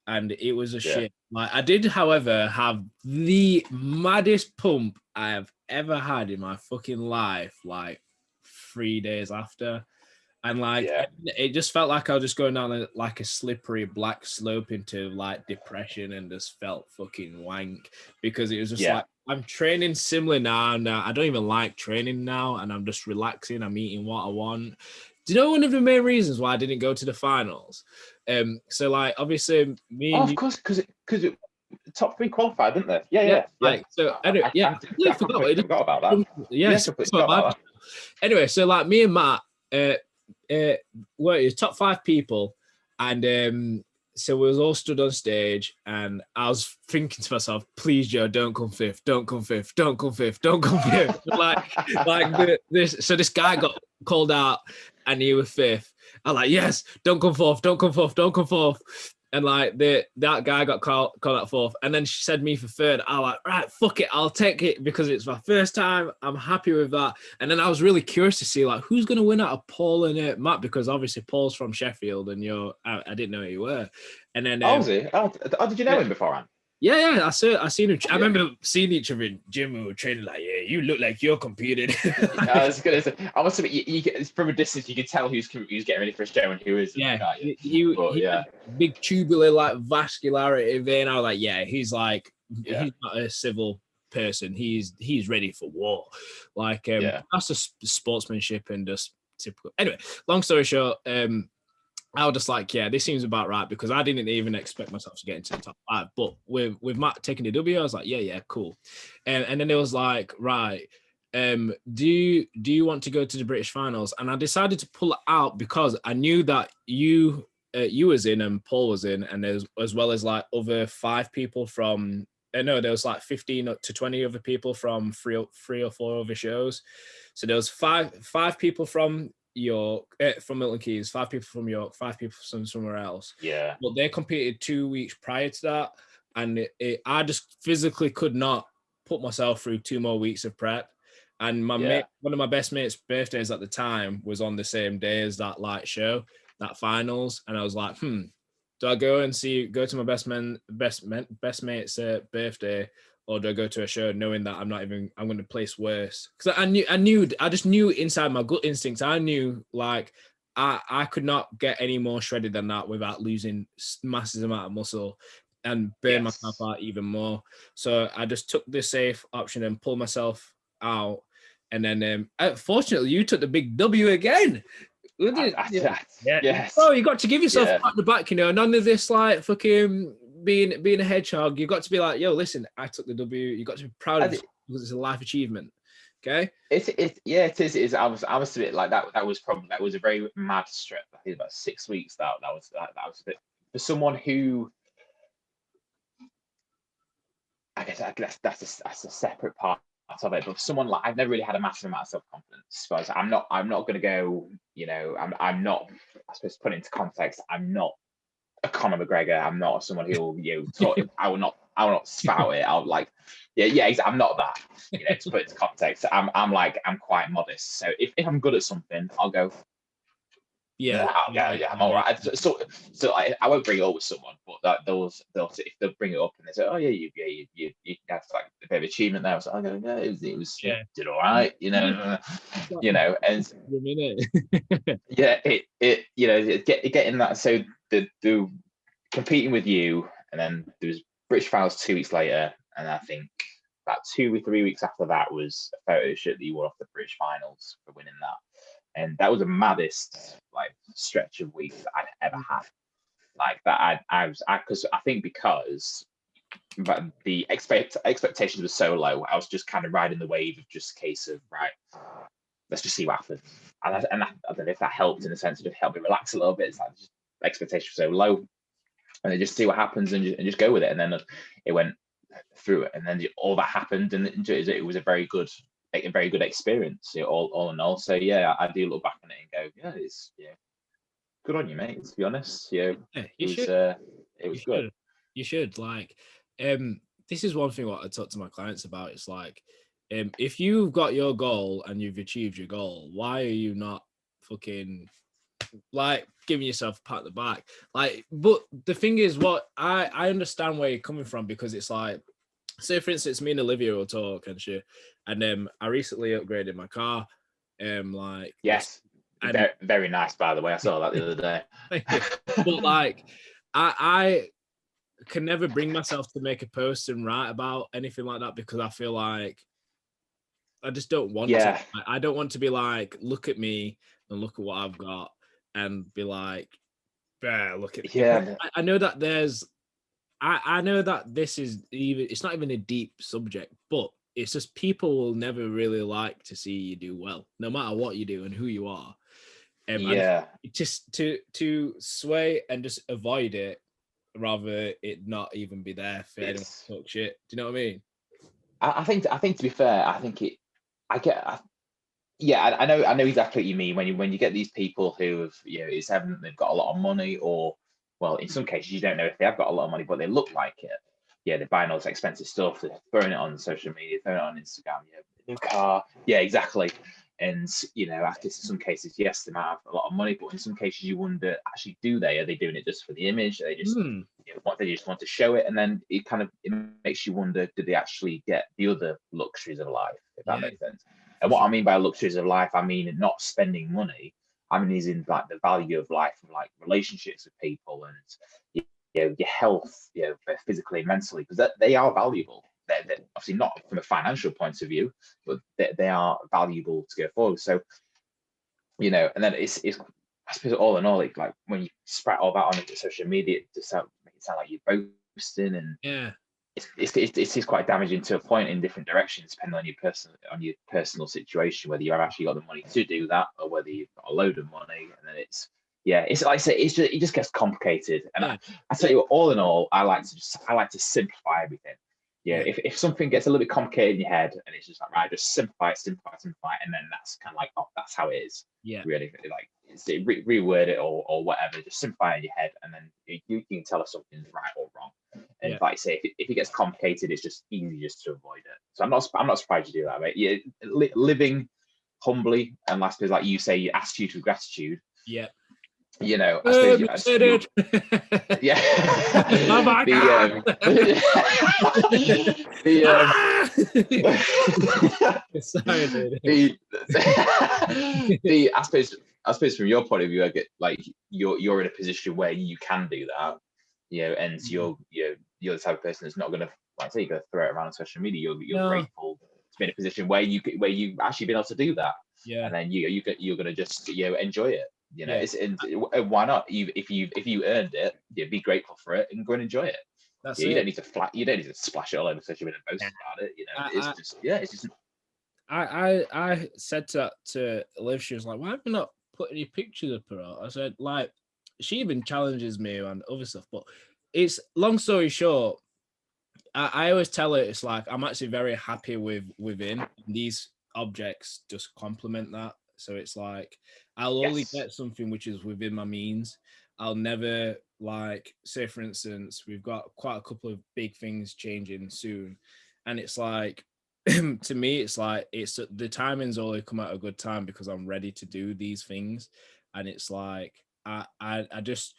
S1: And it was a shit. Like I did, however, have the maddest pump I have ever had in my fucking life, like 3 days after. And like it just felt like I was just going down like a slippery black slope into like depression, and just felt fucking wank, because it was just like, I'm training similar now. I don't even like training now, and I'm just relaxing. I'm eating what I want. Do you know one of the main reasons why I didn't go to the finals? So like obviously me and
S2: of course, because top 3 qualified, didn't they? Yeah.
S1: Like, so anyway,
S2: I forgot about that.
S1: Yes, anyway, so like me and Matt were top 5 people, and so we was all stood on stage, and I was thinking to myself, please Joe, don't come fifth, don't come fifth, don't come fifth, don't come fifth. So this guy got called out and he was 5th. I'm like, yes, don't come fourth, don't come fourth, don't come fourth. And like that guy got called out 4th, and then she said me for 3rd. I was like, right, fuck it, I'll take it because it's my first time. I'm happy with that. And then I was really curious to see like who's gonna win out of Paul and Matt, because obviously Paul's from Sheffield, and I didn't know who you were. And then
S2: was he? Did you know him beforehand?
S1: Yeah, I seen him. I remember seeing each other in gym. We were training like, yeah, you look like you're competing.
S2: I was gonna say, I must admit, you from a distance, you could tell who's getting ready for a show and who isn't.
S1: Yeah, he big tubular like vascularity vein. I was like, yeah, he's like, he's not a civil person. He's ready for war. Like, that's just sportsmanship and just typical. Anyway, long story short, I was just like, yeah, this seems about right, because I didn't even expect myself to get into the top 5. But with Matt taking the W, I was like, yeah, cool. And then it was like, right, do you want to go to the British finals? And I decided to pull it out because I knew that you was in and Paul was in, and there's as well as like other 5 people from. No, there was like 15 to 20 other people from 3 or 4 other shows. So there was five people from York, from Milton Keynes, 5 people from York, 5 people from somewhere else.
S2: Yeah.
S1: But they competed 2 weeks prior to that, and I just physically could not put myself through 2 more weeks of prep. And mate, one of my best mates' birthdays at the time was on the same day as that light show, that finals, and I was like, do I go to my best mate's birthday, or do I go to a show knowing that I'm going to place worse? Because I just knew inside my gut instincts, I knew like I could not get any more shredded than that without losing massive amount of muscle and burn myself out even more. So I just took the safe option and pulled myself out. And then, fortunately, you took the big W again.
S2: Yes.
S1: Oh, you got to give yourself a pat on the back, you know. None of this like fucking being a hedgehog. You got to be like, yo, listen, I took the W. You got to be proud of it because it's a life achievement. Okay.
S2: It is. I was a bit like that. That was a very mad stretch. I think about 6 weeks. That was a bit for someone who. I guess that's a separate part of it. But for someone like I've never really had a massive amount of self-confidence. So I'm not going to go. You know, I'm not. I suppose put it into context. I'm not a Conor McGregor. I'm not someone who'll talk. I will not spout it. I'll like, exactly. I'm not that. You know, to put it into context. I'm quite modest. So if I'm good at something, I'll go. I'm all right. So I won't bring it up with someone, but they'll if they'll bring it up and they say, oh yeah, you that's like a bit of achievement there. I was like, oh, yeah, it was did all right, you know, and getting that. So the competing with you, and then there was British finals 2 weeks later, and I think about 2 or 3 weeks after that was a photo shoot that you won off the British finals for winning that. And that was the maddest like stretch of weeks that I'd ever had. Like that, but the expectations were so low. I was just kind of riding the wave of just a case of right, let's just see what happens. And I don't know if that helped in the sense of just help me relax a little bit. It's like just expectations were so low, and then just see what happens and just go with it. And then it went through it, and then all that happened, and it was a very good experience, all in all. So I do look back on it and go, it's good on you, mate. To be honest, it was good.
S1: You should like, this is one thing what I talk to my clients about. It's like, if you've got your goal and you've achieved your goal, why are you not fucking like giving yourself a pat on the back? Like, but the thing is, what I understand where you're coming from, because it's like, say for instance, me and Olivia will talk and shit, and I recently upgraded my car. Like,
S2: yes, and very nice, by the way. I saw that the other day.
S1: But like, I can never bring myself to make a post and write about anything like that, because I feel like I just don't want to. I don't want to be like, look at me and look at what I've got and be like, look at I know that there's I know that this is it's not even a deep subject, but it's just people will never really like to see you do well, no matter what you do and who you are. Just to sway and just avoid it, rather it not even be there for anyone to talk shit. Do you know what I mean?
S2: I think to be fair, I think I know exactly what you mean when you get these people who have it's evident they've got a lot of money, or well, in some cases you don't know if they have got a lot of money, but they look like it. They're buying all this expensive stuff, they're throwing it on social media, throwing it on Instagram, new car, exactly. And I guess in some cases, yes, they might have a lot of money, but in some cases you wonder, actually, are they doing it just for the image? Are they just they just want to show it? And then it makes you wonder, do they actually get the other luxuries of life, if that makes sense? And what I mean by luxuries of life, I mean not spending money. I mean is in like the value of life, and like relationships with people, and your health, physically and mentally, because they are valuable. They're obviously not from a financial point of view, but they are valuable to go forward. So, and then it's I suppose all in all, like when you spread all that on social media, it just make it sound like you're boasting, and it's quite damaging to a point in different directions, depending on your personal situation, whether you've actually got the money to do that, or whether you've got a load of money, and then it's like I say, it just gets complicated. And I tell you what, all in all, I like to simplify everything. If something gets a little bit complicated in your head, and it's just like, right, just simplify it, and then that's kind of like, oh, that's how it is. Really, like reword it or whatever, just simplify it in your head, and then you can tell if something's right or wrong. And like I say, if it gets complicated, it's just easy just to avoid it. So I'm not surprised you do that, mate. Living humbly, and last bit, like you say, attitude with gratitude. you know, I suppose yeah.
S1: Oh my God. Sorry, dude.
S2: I suppose from your point of view, I get like you're in a position where you can do that, you know, and you're the type of person that's not gonna, like I say, you're gonna throw it around on social media. You're
S1: No.
S2: grateful to be in a position where you've actually been able to do that,
S1: Yeah.
S2: and then you're gonna just enjoy it. You know,
S1: Yeah.
S2: it's and why not? If you earned it, be grateful for it and go and enjoy it.
S1: That's
S2: You
S1: it.
S2: don't need to you don't need to splash it all over social media and post about it. You know, it's just.
S1: I said to Liv, she was like, why have you not put any pictures of her out? I said, like, she even challenges me and other stuff, but it's, long story short, I always tell her, it's like, I'm actually very happy with within. These objects just complement that. So it's like, I'll only get something which is within my means. I'll never, like, say for instance, we've got quite a couple of big things changing soon. And it's like, to me, it's like, it's the timing's only come at a good time because I'm ready to do these things. And it's like, I just,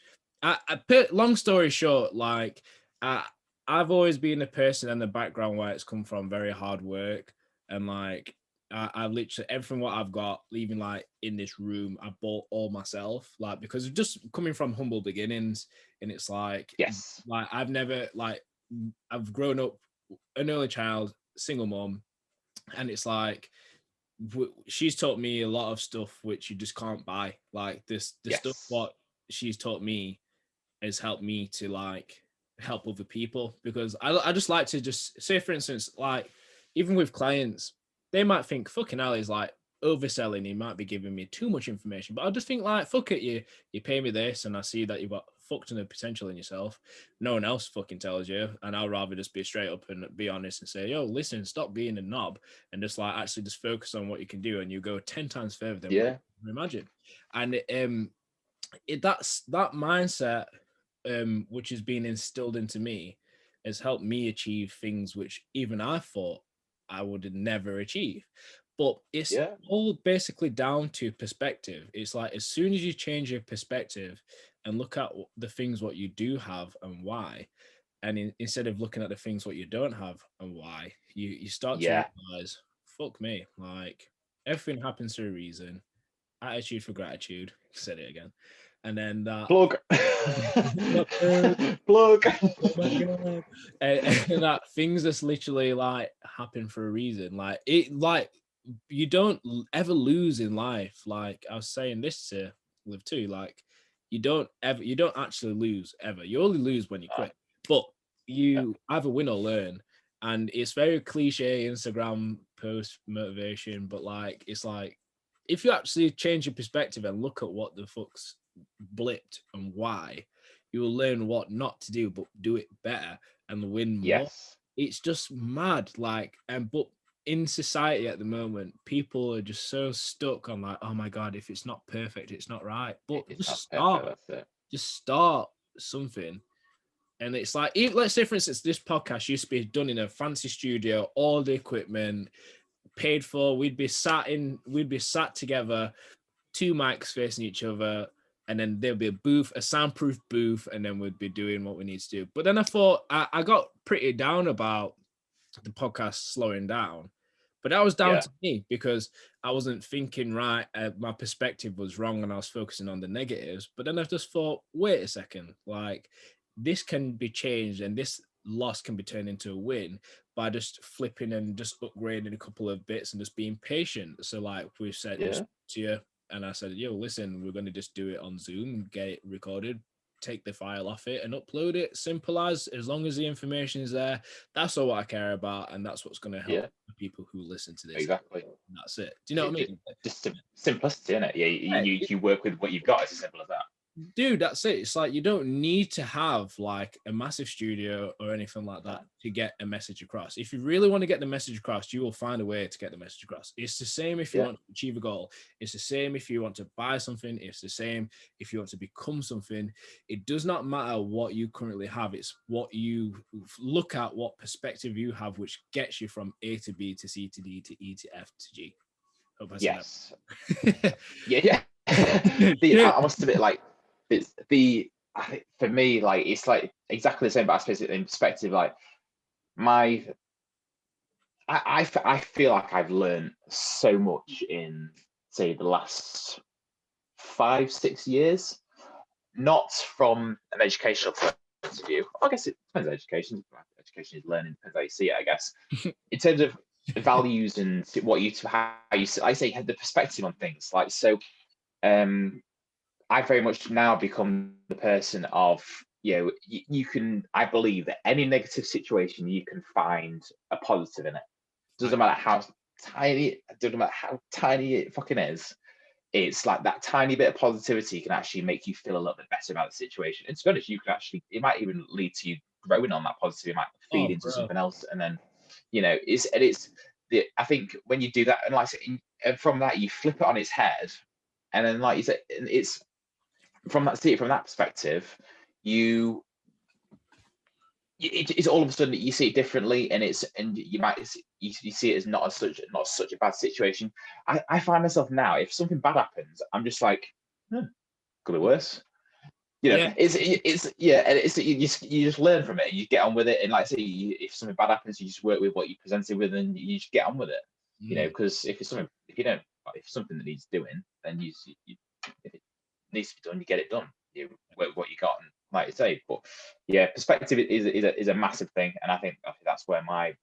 S1: long story short, like, I've always been a person in the background where it's come from very hard work, and like I literally, everything what I've got, even like in this room, I bought all myself, like, because of just coming from humble beginnings. And it's like I've never, like, I've grown up an early child, single mom, and it's like she's taught me a lot of stuff which you just can't buy. Like the stuff what she's taught me has helped me to, like, help other people, because I just like to just say, for instance, like, even with clients, they might think fucking hell is like overselling, he might be giving me too much information, but I just think, like, fuck it, you pay me this and I see that you've got fucked ton of potential in yourself, no one else fucking tells you, and I'll rather just be straight up and be honest and say, yo, listen, stop being a knob and just, like, actually just focus on what you can do, and you go 10 times further than what you imagine. And that's that mindset, which has been instilled into me, has helped me achieve things which even I thought I would never achieve. But it's all basically down to perspective. It's like, as soon as you change your perspective and look at the things what you do have and why, and instead of looking at the things what you don't have and why, you start to realize, fuck me, like, everything happens for a reason. Attitude for gratitude. Said it again. And then that
S2: plug.
S1: Oh my God. And that things just literally, like, happen for a reason. Like, it, like, you don't ever lose in life. Like, I was saying this to Liv too, like, you don't actually lose ever. You only lose when you quit, but you either win or learn. And it's very cliche Instagram post motivation, but, like, it's like, if you actually change your perspective and look at what the fuck's blipped and why, you will learn what not to do, but do it better and win more. It's just mad. Like, but in society at the moment, people are just so stuck on, like, oh my God, if it's not perfect, it's not right. But just start something. And it's like, let's say, for instance, this podcast used to be done in a fancy studio, all the equipment paid for. We'd be sat together, two mics facing each other, and then there'll be a booth, a soundproof booth, and then we'd be doing what we need to do. But then I thought, I got pretty down about the podcast slowing down, but that was down to me because I wasn't thinking right. My perspective was wrong and I was focusing on the negatives. But then I just thought, wait a second, like, this can be changed and this loss can be turned into a win by just flipping and just upgrading a couple of bits and just being patient. So, like we've said to you, and I said, yo, listen, we're going to just do it on Zoom, get it recorded, take the file off it and upload it. Simple as long as the information is there. That's all I care about, and that's what's going to help the people who listen to this.
S2: Exactly.
S1: And that's it. Do you know what I mean?
S2: Just simplicity, isn't it? Yeah, you work with what you've got. It's as simple as that.
S1: Dude, that's it. It's like, you don't need to have like a massive studio or anything like that to get a message across. If you really want to get the message across, you will find a way to get the message across. It's the same if you want to achieve a goal. It's the same if you want to buy something. It's the same if you want to become something. It does not matter what you currently have. It's what you look at, what perspective you have, which gets you from A to B to C to D to E to F to G. Hope I said that.
S2: Yeah. I must admit, like, it's I think for me, like it's like exactly the same, but I suppose in perspective, like my I feel like I've learned so much in say the last 5-6 years, not from an educational point of view. I guess it depends on education. Education is learning, depends how you see it, I guess. In terms of values and what you how you I say had the perspective on things like so. I very much now become the person of you can. I believe that any negative situation you can find a positive in it. Doesn't matter how tiny. Doesn't matter how tiny it fucking is. It's like that tiny bit of positivity can actually make you feel a little bit better about the situation. And to be honest, you can actually, it might even lead to you growing on that positivity. It might feed into something else, and then it's I think when you do that, and like and from that you flip it on its head, and then like you said, it's from that perspective, it's all of a sudden you see it differently, and you see it as not such a bad situation. I find myself now, if something bad happens, I'm just like, could be worse. It's yeah, and it's you just learn from it. You get on with it, and like say, if something bad happens, you just work with what you presented with, and you just get on with it. Because if something that needs doing, then if it needs to be done, you get it done. You work what you got, and like you say. But yeah, perspective is a massive thing, and I think that's where my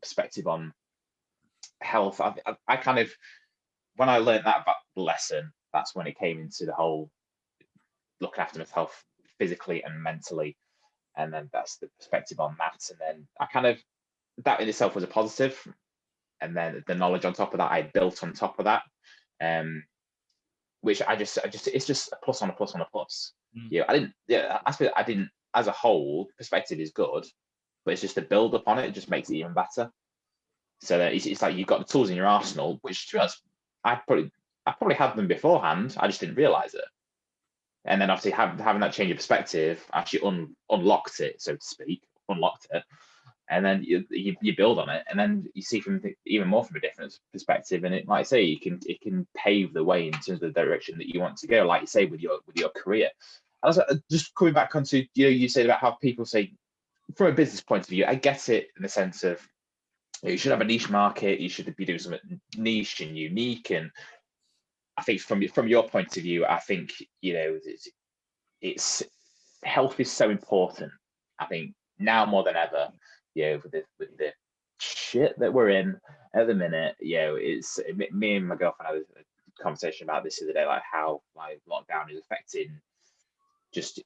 S2: perspective on health. I kind of, when I learned that lesson, that's when it came into the whole looking after myself physically and mentally, and then that's the perspective on that. And then I kind of, that in itself was a positive, and then the knowledge on top of that I built on top of that, which I just it's just a plus on a plus on a plus. I suppose I didn't, as a whole perspective is good, but it's just the build up on it just makes it even better. So that it's like you've got the tools in your arsenal, which to us I probably had them beforehand, I just didn't realize it. And then obviously having that change of perspective actually unlocked it, so to speak, and then you build on it, and then you see even more from a different perspective, and it, like I say, it can pave the way in terms of the direction that you want to go, like you say, with your career. And also, just coming back onto you said about how people say from a business point of view, I get it in the sense of you should have a niche market, you should be doing something niche and unique, and I think from your point of view, I think it's health is so important. I think now more than ever, with the shit that we're in at the minute, it's me and my girlfriend had a conversation about this the other day, like how like lockdown is affecting just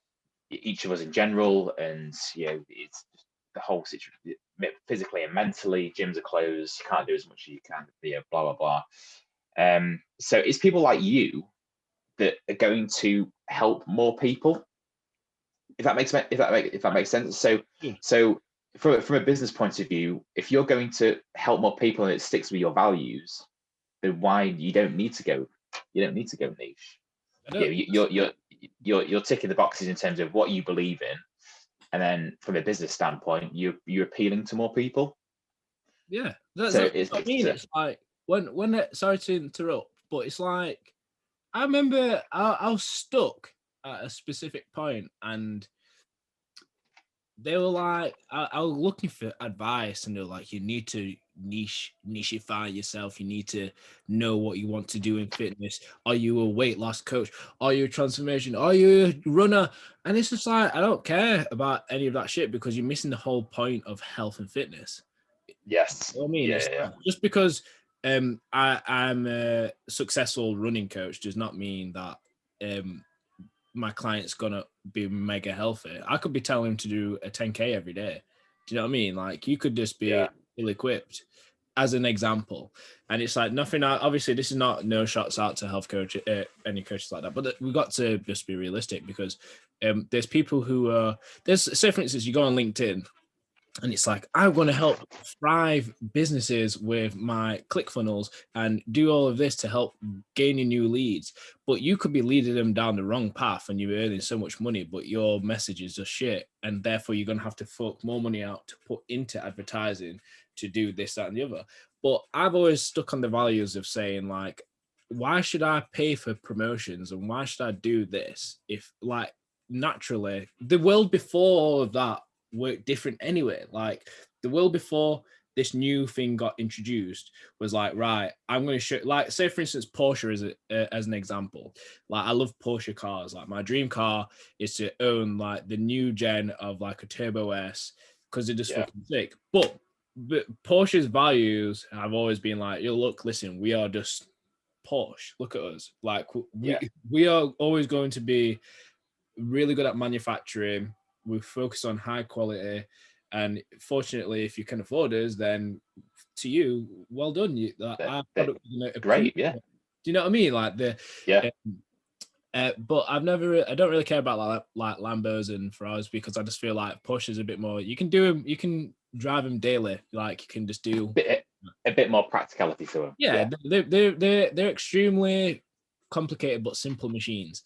S2: each of us in general, and it's just the whole situation physically and mentally. Gyms are closed, you can't do as much as you can, blah blah blah. So it's people like you that are going to help more people. If that makes sense. So from a business point of view, if you're going to help more people and it sticks with your values, then why you don't need to go niche. You're ticking the boxes in terms of what you believe in, and then from a business standpoint, you're appealing to more people.
S1: Yeah, that's what I mean. It's like when sorry to interrupt, but it's like I remember I was stuck at a specific point, and they were like, I was looking for advice, and they're like, you need to nicheify yourself. You need to know what you want to do in fitness. Are you a weight loss coach? Are you a transformation? Are you a runner? And it's just like, I don't care about any of that shit, because you're missing the whole point of health and fitness.
S2: Yes.
S1: You know what I mean? Like, just because I'm a successful running coach does not mean that my client's gonna be mega healthy. I could be telling him to do a 10K every day. Do you know what I mean? Like, you could just be ill-equipped, as an example. And it's like nothing. Obviously, this is not no shots out to health coach, any coaches like that. But we've got to just be realistic, because there's people who are say for instance, you go on LinkedIn, and it's like, I want to help thrive businesses with my ClickFunnels and do all of this to help gaining new leads. But you could be leading them down the wrong path, and you're earning so much money, but your message is just shit. And therefore, you're going to have to fork more money out to put into advertising to do this, that, and the other. But I've always stuck on the values of saying, like, why should I pay for promotions and why should I do this if like naturally the world before all of that worked different anyway. Like the world before this new thing got introduced was like, right, I'm going to show, like, say for instance, Porsche as an example. Like I love Porsche cars. Like my dream car is to own like the new gen of like a Turbo S because they're just fucking sick. But Porsche's values have always been like, yo, look, listen, we are just Porsche. Look at us. Like we are always going to be really good at manufacturing. We focus on high quality, and fortunately, if you can afford us, then to you, well done. Our product is
S2: great, yeah.
S1: Do you know what I mean? Like but I don't really care about like Lambos and Ferraris because I just feel like Porsche is a bit more. You can do them. You can drive them daily. Like you can just do
S2: a bit more practicality to them.
S1: Yeah, they're extremely complicated but simple machines.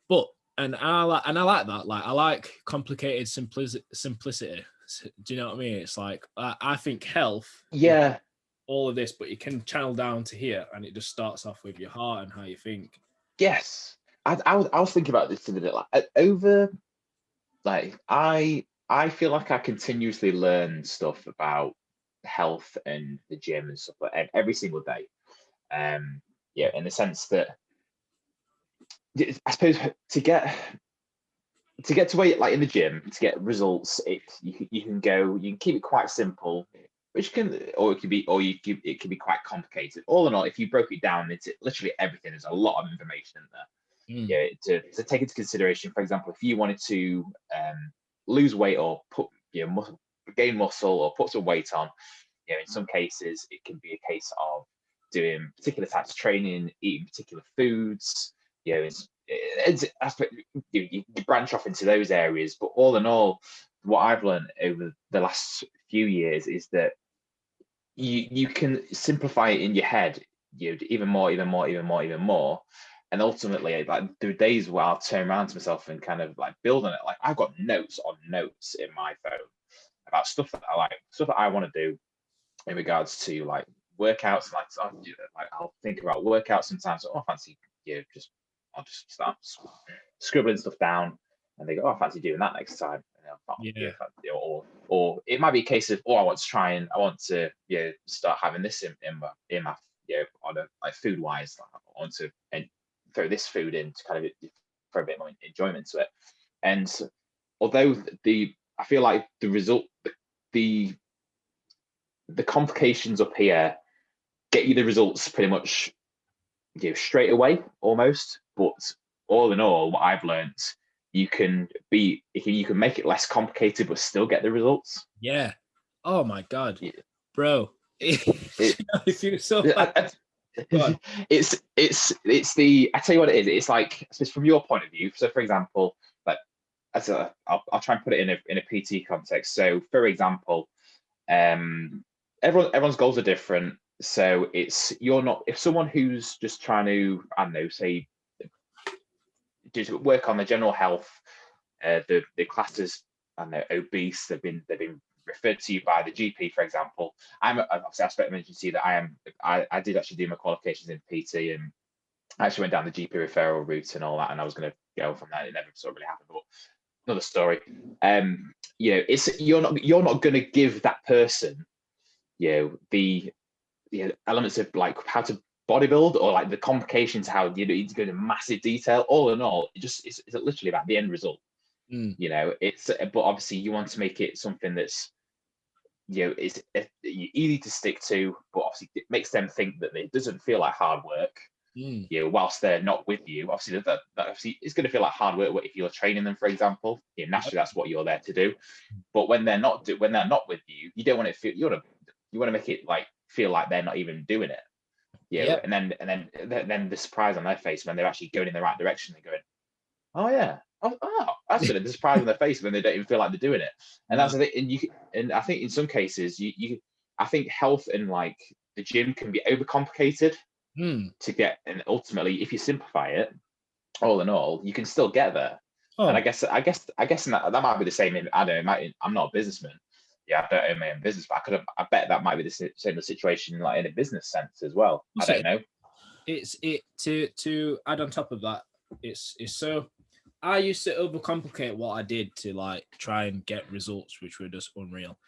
S1: But I like that. Like I like complicated simplicity. Do you know what I mean? It's like I think health.
S2: Yeah.
S1: All of this, but you can channel down to here, and it just starts off with your heart and how you think.
S2: Yes, I was thinking about this today. Like over, like I feel like I continuously learn stuff about health and the gym and stuff like every single day. Yeah, in the sense that I suppose to get to where like in the gym to get results, you can keep it quite simple, which can it can be quite complicated. All in all, if you broke it down into literally everything, there's a lot of information in there. Yeah, to take into consideration, for example, if you wanted to lose weight or gain muscle or put some weight on, in some cases it can be a case of doing particular types of training, eating particular foods. You branch off into those areas, but all in all, what I've learned over the last few years is that you can simplify it in your head, even more, and ultimately, like there are days where I'll turn around to myself and kind of like build on it. Like I've got notes on notes in my phone about stuff that I like, stuff that I want to do in regards to like workouts. Like I'll think about workouts sometimes. Oh, I fancy I'll just start scribbling stuff down, and they go, "Oh, I fancy doing that next time." Or it might be a case of, "Oh, I want to start having this in my on a like food wise. I want to throw this food in to kind of throw a bit more enjoyment to it." And although I feel like the result, the complications up here get you the results pretty much straight away almost, but all in all, what I've learned, you can make it less complicated but still get the results.
S1: Yeah. Oh my god, bro.
S2: It's the I tell you what it is. It's like, I suppose from your point of view. So, for example, like I'll try and put it in a PT context. So, for example, everyone's goals are different. So if someone who's just trying to, I don't know, say, just work on their general health, the classed as, I don't know, obese, they've been referred to you by the GP, for example. Obviously, I expect to mention to you that I did actually do my qualifications in PT, and I actually went down the GP referral route and all that, and I was going to go from that. It never sort of really happened, but another story. It's you're not going to give that person, the elements of like how to bodybuild or like the complications, how you need to go into massive detail. All in all, it's literally about the end result. But obviously you want to make it something that's is easy to stick to, but obviously it makes them think that it doesn't feel like hard work. Whilst they're not with you, obviously that obviously it's going to feel like hard work if you're training them, for example. Naturally, that's what you're there to do. But when they're not with you, you don't want to feel, you want to make it like feel like they're not even doing it. And then the surprise on their face when they're actually going in the right direction, they're going, "Oh yeah, that's the surprise on their face when they don't even feel like they're doing it." And that's the thing. And I think in some cases, I think health and like the gym can be overcomplicated to get, and ultimately, if you simplify it, all in all, you can still get there. And I guess that might be the same. I don't know. I'm not a businessman. I don't own my own business, but I bet that might be the same situation like in a business sense as well. I don't know.
S1: it's it to add on top of that. It's so I used to overcomplicate what I did to like try and get results which were just unreal.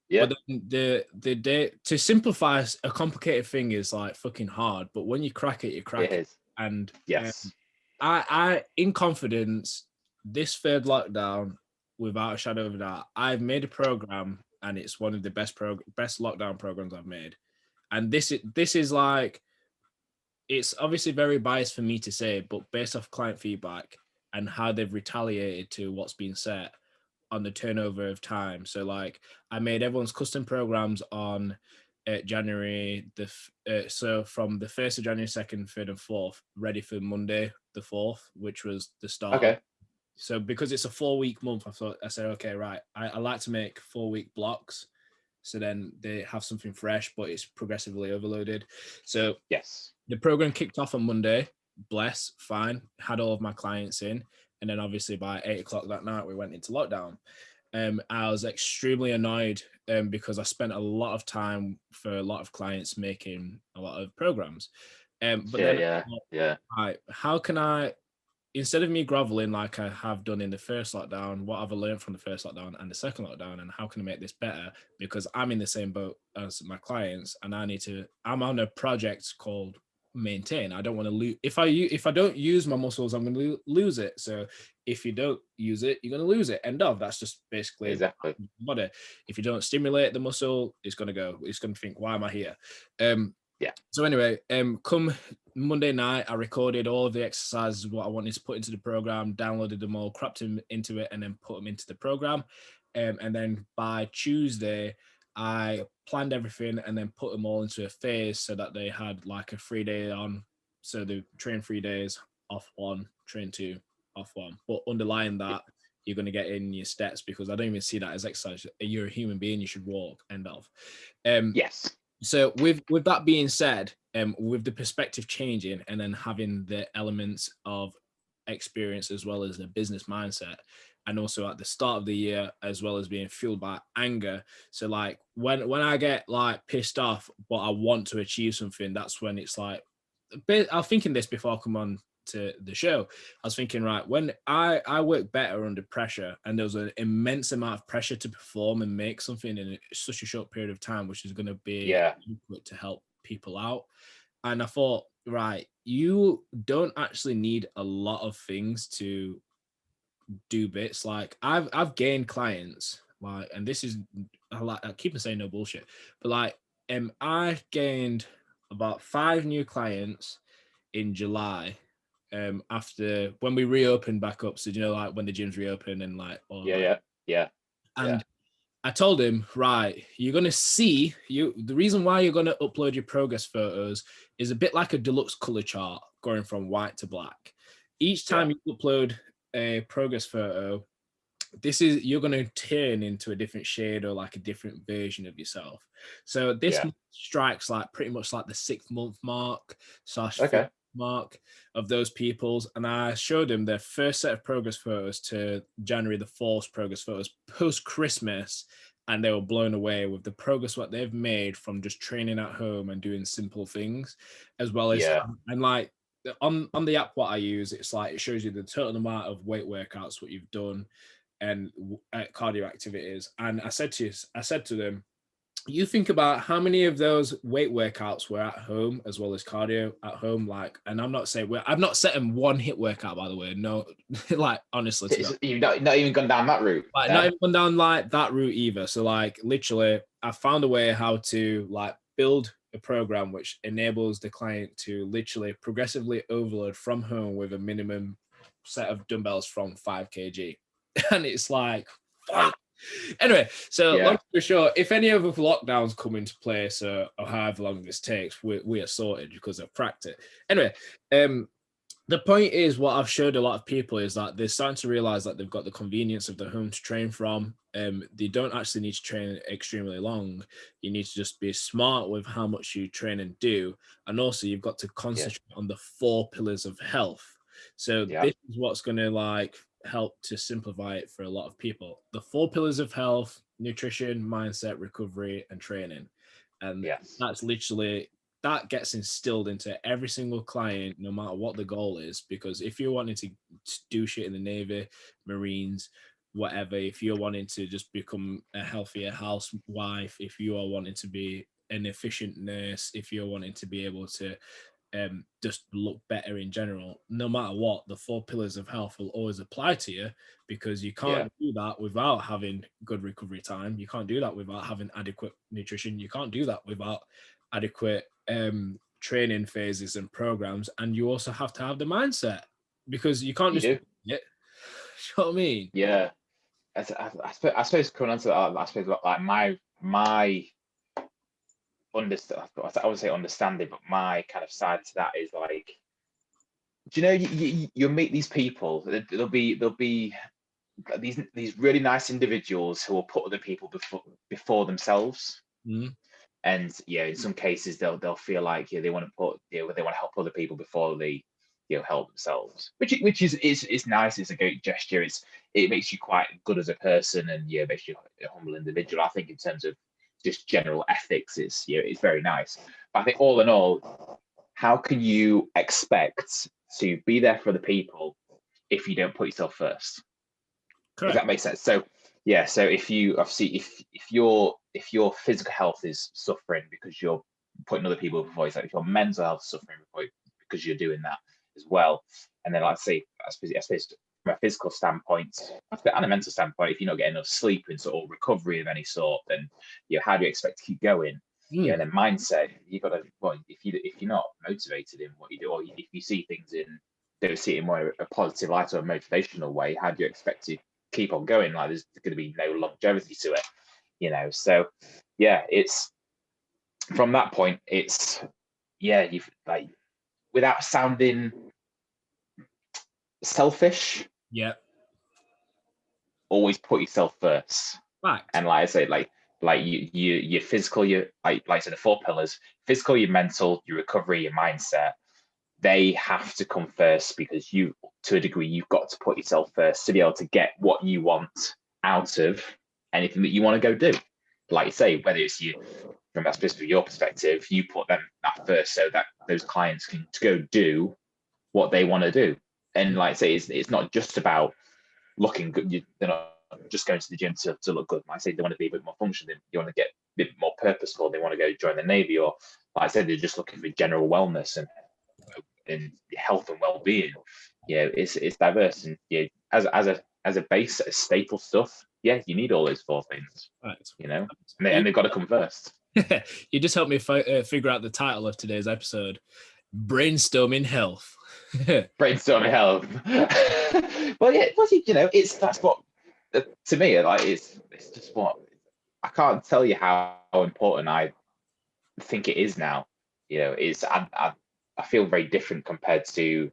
S2: Yeah,
S1: But then the day to simplify a complicated thing is like fucking hard. But when you crack it, you
S2: it
S1: crack it.
S2: is.
S1: And
S2: Yes.
S1: I, in confidence, this third lockdown, without a shadow of a doubt, I've made a program, and it's one of the best lockdown programs I've made. And this is like, it's obviously very biased for me to say, but based off client feedback and how they've retaliated to what's been set on the turnover of time. So like I made everyone's custom programs on January so from the 1st of January, 2nd, 3rd and 4th, ready for Monday the 4th, which was the start of.
S2: Okay.
S1: So because it's a 4-week month, I said, okay, right, I like to make 4-week blocks. So then they have something fresh, but it's progressively overloaded. So
S2: Yes.
S1: the program kicked off on Monday. Bless, fine. Had all of my clients in. And then obviously by 8 o'clock that night, we went into lockdown. I was extremely annoyed because I spent a lot of time for a lot of clients making a lot of programs. But
S2: Yeah,
S1: then,
S2: yeah, yeah.
S1: right, how can I, instead of me groveling like I have done in the first lockdown, what have I learned from the first lockdown and the second lockdown, and how can I make this better? Because I'm in the same boat as my clients, and I'm on a project called maintain. I don't want to lose. If I don't use my muscles, I'm going to lose it. So if you don't use it, you're going to lose it. End of. That's just basically
S2: Exactly.
S1: body. If you don't stimulate the muscle, it's going to go. It's going to think, why am I here?
S2: Yeah.
S1: So anyway, come Monday night, I recorded all of the exercises, what I wanted to put into the program, downloaded them all, cropped them into it, and then put them into the program. And then by Tuesday, I planned everything and then put them all into a phase so that they had like a 3-day on. So they train 3 days, off one, train 2, off one. But underlying that, you're going to get in your steps, because I don't even see that as exercise. You're a human being, you should walk, end of.
S2: Yes.
S1: So with that being said, with the perspective changing and then having the elements of experience as well as the business mindset, and also at the start of the year as well as being fueled by anger. So like when I get like pissed off but I want to achieve something, that's when it's like, I was thinking this before I come on to the show. I was thinking, right, when I work better under pressure, and there was an immense amount of pressure to perform and make something in such a short period of time, which is going to be input to help people out. And I thought, right, you don't actually need a lot of things to do bits. Like I've gained clients, like, and this is, I keep on saying no bullshit, but like I gained about 5 new clients in July, after when we reopened back up. So like when the gyms reopen and like all of that.
S2: Yeah.
S1: And I told him, right, you're gonna see the reason why you're gonna upload your progress photos is a bit like a deluxe color chart going from white to black. Each time you upload a progress photo, you're going to turn into a different shade or like a different version of yourself. So this strikes like pretty much like the 6-month mark / mark of those people's. And I showed them their first set of progress photos to January the 4th progress photos post Christmas, and they were blown away with the progress what they've made from just training at home and doing simple things, as well as and like on the app what I use, it's like it shows you the total amount of weight workouts what you've done and cardio activities. And I said to them, you think about how many of those weight workouts were at home as well as cardio at home. Like, and I'm not saying I've not set them one hit workout, by the way. No, like honestly,
S2: You've not even gone down that route.
S1: Like, not even gone down like that route either. So like literally, I found a way how to like build a program which enables the client to literally progressively overload from home with a minimum set of dumbbells from 5 kg. And it's like, fuck. Anyway, so long story short, if any other lockdowns come into place or however long this takes, we are sorted because I've cracked it. Anyway, the point is, what I've showed a lot of people is that they're starting to realize that they've got the convenience of the home to train from. They don't actually need to train extremely long. You need to just be smart with how much you train and do. And also you've got to concentrate on the 4 pillars of health. So this is what's going to like help to simplify it for a lot of people. The 4 pillars of health: nutrition, mindset, recovery, and training. And that's literally that gets instilled into every single client, no matter what the goal is. Because if you're wanting to do shit in the Navy, Marines, whatever, if you're wanting to just become a healthier housewife, if you are wanting to be an efficient nurse, if you're wanting to be able to just look better in general, no matter what, the 4 pillars of health will always apply to you, because you can't do that without having good recovery time. You can't do that without having adequate nutrition. You can't do that without adequate training phases and programs. And you also have to have the mindset, because you can't just do it. You know what I mean?
S2: Yeah. I suppose coming on to that, I suppose like my understand, I would say understanding, but my kind of side to that is like, do you know, you'll meet these people. There'll be these really nice individuals who will put other people before themselves.
S1: Mm.
S2: And in some cases they'll feel like they want to they want to help other people before they help themselves, which is nice. It's a great gesture. It makes you quite good as a person, and makes you a humble individual. I think in terms of just general ethics, it's very nice. But I think all in all, how can you expect to be there for the people if you don't put yourself first?
S1: Correct.
S2: If that makes sense. So so if you obviously if your physical health is suffering because you're putting other people before yourself, if your mental health is suffering because you're doing that as well, and then I suppose from a physical standpoint and a mental standpoint, if you're not getting enough sleep and sort of recovery of any sort, then how do you expect to keep going? And then mindset, you've got to, if you're not motivated in what you do, or if you see things don't see it in more a positive light or a motivational way, how do you expect to keep on going? Like, there's going to be no longevity to it, so it's from that point, it's you've like, without sounding selfish, always put yourself first.
S1: Fact.
S2: And like I say, like your physical, like I said, the 4 pillars: physical, your mental, your recovery, your mindset. They have to come first, because to a degree, you've got to put yourself first to be able to get what you want out of anything that you want to go do. Like you say, whether it's from your perspective, you put them that first so that those clients can go do what they want to do. And like I say, it's not just about looking good. They're not just going to the gym to look good. Like I say, they want to be a bit more functional. They want to get a bit more purposeful. They want to go join the Navy, or like I said, they're just looking for general wellness and health and well-being. It's diverse, and as a base, as staple stuff, you need all those 4 things.
S1: Right.
S2: And they've got to come first.
S1: You just helped me figure out the title of today's episode: Brainstorming Health.
S2: Brainstorming Health. Well, that's what, to me, like, it's just what, I can't tell you how important I think it is now. I feel very different compared to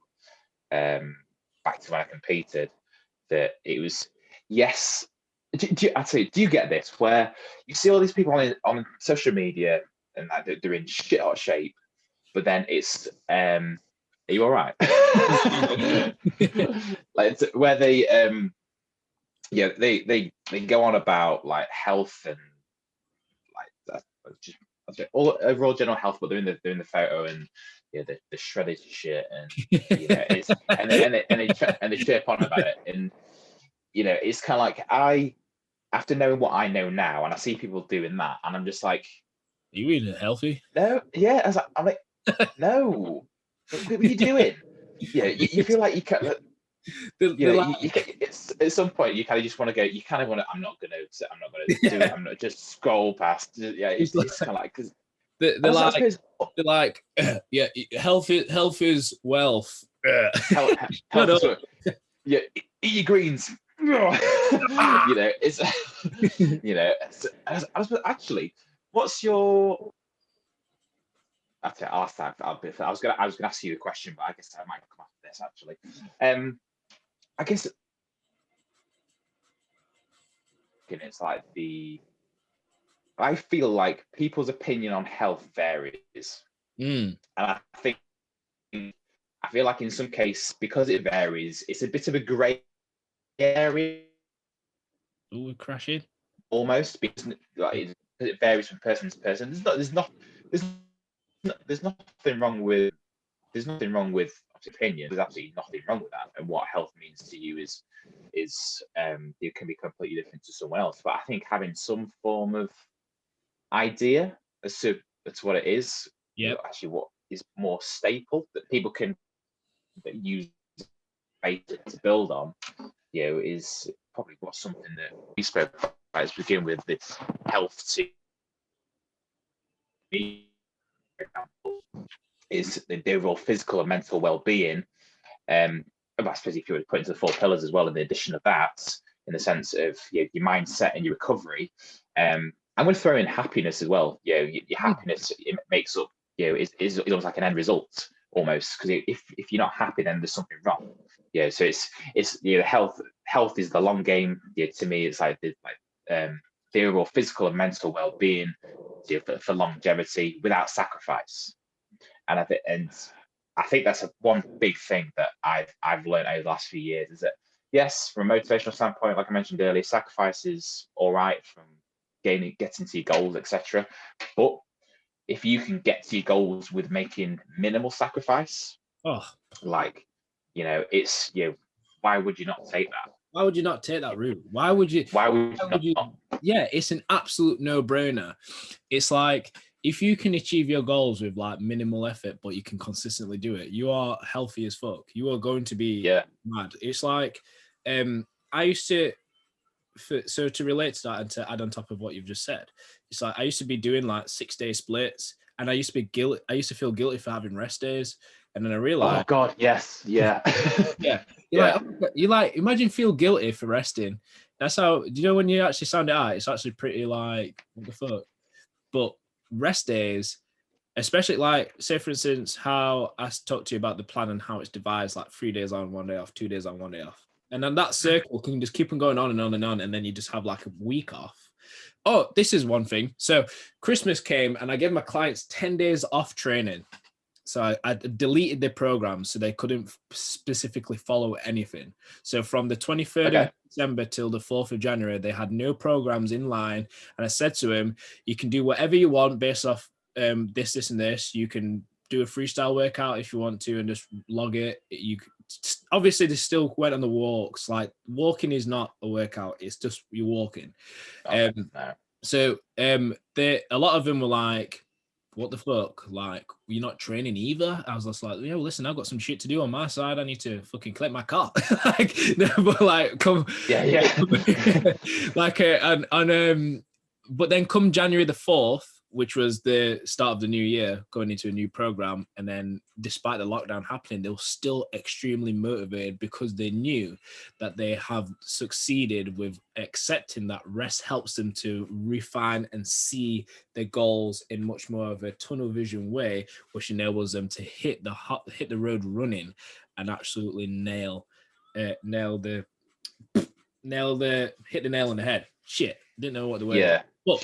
S2: back to when I competed. That it was, yes. Do you get this, where you see all these people on social media and they're in shit hot shape, but then it's are you all right? Like, where they they go on about like health and like just all overall general health, but they're in the photo and the shredded shit, and it's and they chirp on about it, and it's kind of like, after knowing what I know now, and I see people doing that, and I'm just like,
S1: are you eating healthy?
S2: No, I'm like, no, what are you doing? You feel like you can't. At some point you kind of just want to go. You kind of want to. I'm not gonna do it. I'm not just scroll past. It's kind of like, because
S1: they're like, health is wealth.
S2: health is wealth. Eat your greens. It's actually, what's your? Okay, I'll ask that. I was gonna ask you a question, but I guess I might come after this actually. I guess it's like I feel like people's opinion on health varies, and I feel like in some case, because it varies, it's a bit of a grey area.
S1: Oh, we're crashing.
S2: Almost, because it varies from person to person. There's there's nothing wrong with opinion. There's absolutely nothing wrong with that. And what health means to you is it can be completely different to someone else. But I think having some form of idea as to what it is, actually what is more staple that people can use to build on, is probably what's something that we spoke about to begin with. This health to me, for example, is the overall physical and mental well-being. I suppose if you were to put into the 4 pillars as well, in the addition of that, in the sense of your mindset and your recovery, I'm going to throw in happiness as well. Your happiness, it makes up, is almost like an end result almost, because if you're not happy, then there's something wrong. So it's health is the long game. To me, it's like the overall physical and mental well-being, for longevity without sacrifice. And I think that's one big thing that I've learned over the last few years, is that yes, from a motivational standpoint, like I mentioned earlier, sacrifice is all right from getting to your goals, etc. But if you can get to your goals with making minimal sacrifice, it's why would you not take that?
S1: Why would you not take that route? Why would you? Yeah, it's an absolute no-brainer. It's like, if you can achieve your goals with like minimal effort, but you can consistently do it, you are healthy as fuck. You are going to be mad. It's like, I used to, so to relate to that and to add on top of what you've just said, it's like I used to be doing like 6-day splits, and I used to feel guilty for having rest days. And then I realized,
S2: oh God, yes, yeah.
S1: You imagine feel guilty for resting. That's how, do you know, when you actually sound it out, it's actually pretty like, what the fuck? But rest days, especially like, say for instance, how I talked to you about the plan and how it's divides, like 3 days on, 1 day off, 2 days on, 1 day off. And then that circle can just keep on going on and on and on. And then you just have like a week off. Oh, this is one thing. So Christmas came and I gave my clients 10 days off training. So I deleted their programs so they couldn't specifically follow anything. So from the 23rd of December till the 4th of January, they had no programs in line. And I said to him, you can do whatever you want based off this, and this. You can do a freestyle workout if you want to and just log it. Obviously, they still went on the walks. Like, walking is not a workout. It's just you're walking. So a lot of them were like, what the fuck? Like, you're not training either? I was just like, listen, I've got some shit to do on my side. I need to fucking collect my car. Like, no, but like, come. Yeah. Like, but then come January the 4th, which was the start of the new year, going into a new program. And then despite the lockdown happening, they were still extremely motivated because they knew that they have succeeded with accepting that rest helps them to refine and see their goals in much more of a tunnel vision way, which enables them to hit the road running and absolutely hit the nail on the head. Shit, didn't know what the word was. But,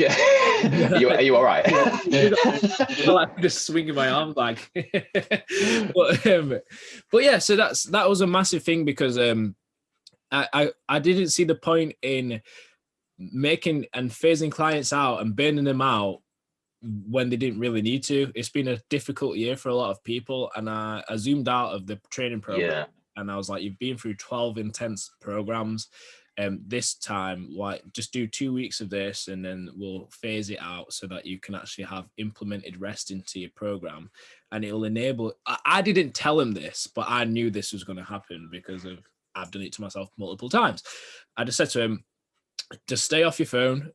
S2: are you all right?
S1: I like just swinging my arms like. but yeah, so that was a massive thing because I didn't see the point in making and phasing clients out and burning them out when they didn't really need to. It's been a difficult year for a lot of people, and I zoomed out of the training program and I was like, you've been through 12 intense programs. This time, like, just do 2 weeks of this and then we'll phase it out so that you can actually have implemented rest into your program, and it'll enable. I didn't tell him this, but I knew this was going to happen because I've done it to myself multiple times. I just said to him, just stay off your phone.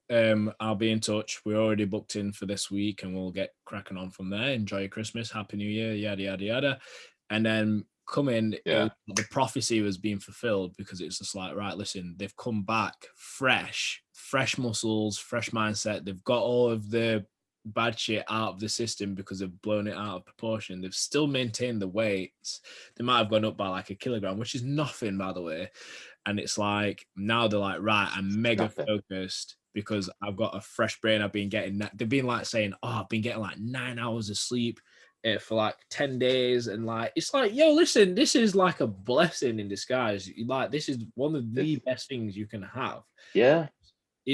S1: I'll be in touch. We're already booked in for this week and we'll get cracking on from there. Enjoy your Christmas, Happy New Year, yada, yada, yada. And then come in, the prophecy was being fulfilled because it's just like, right, listen, they've come back fresh muscles, fresh mindset. They've got all of the bad shit out of the system because they've blown it out of proportion. They've still maintained the weights. They might have gone up by like a kilogram, which is nothing, by the way. And it's like, now they're like, right, I'm mega focused because I've got a fresh brain. They've been like saying, I've been getting like 9 hours of sleep for like 10 days. And like, it's like, yo, listen, this is like a blessing in disguise. Like, this is one of the best things you can have.
S2: Yeah.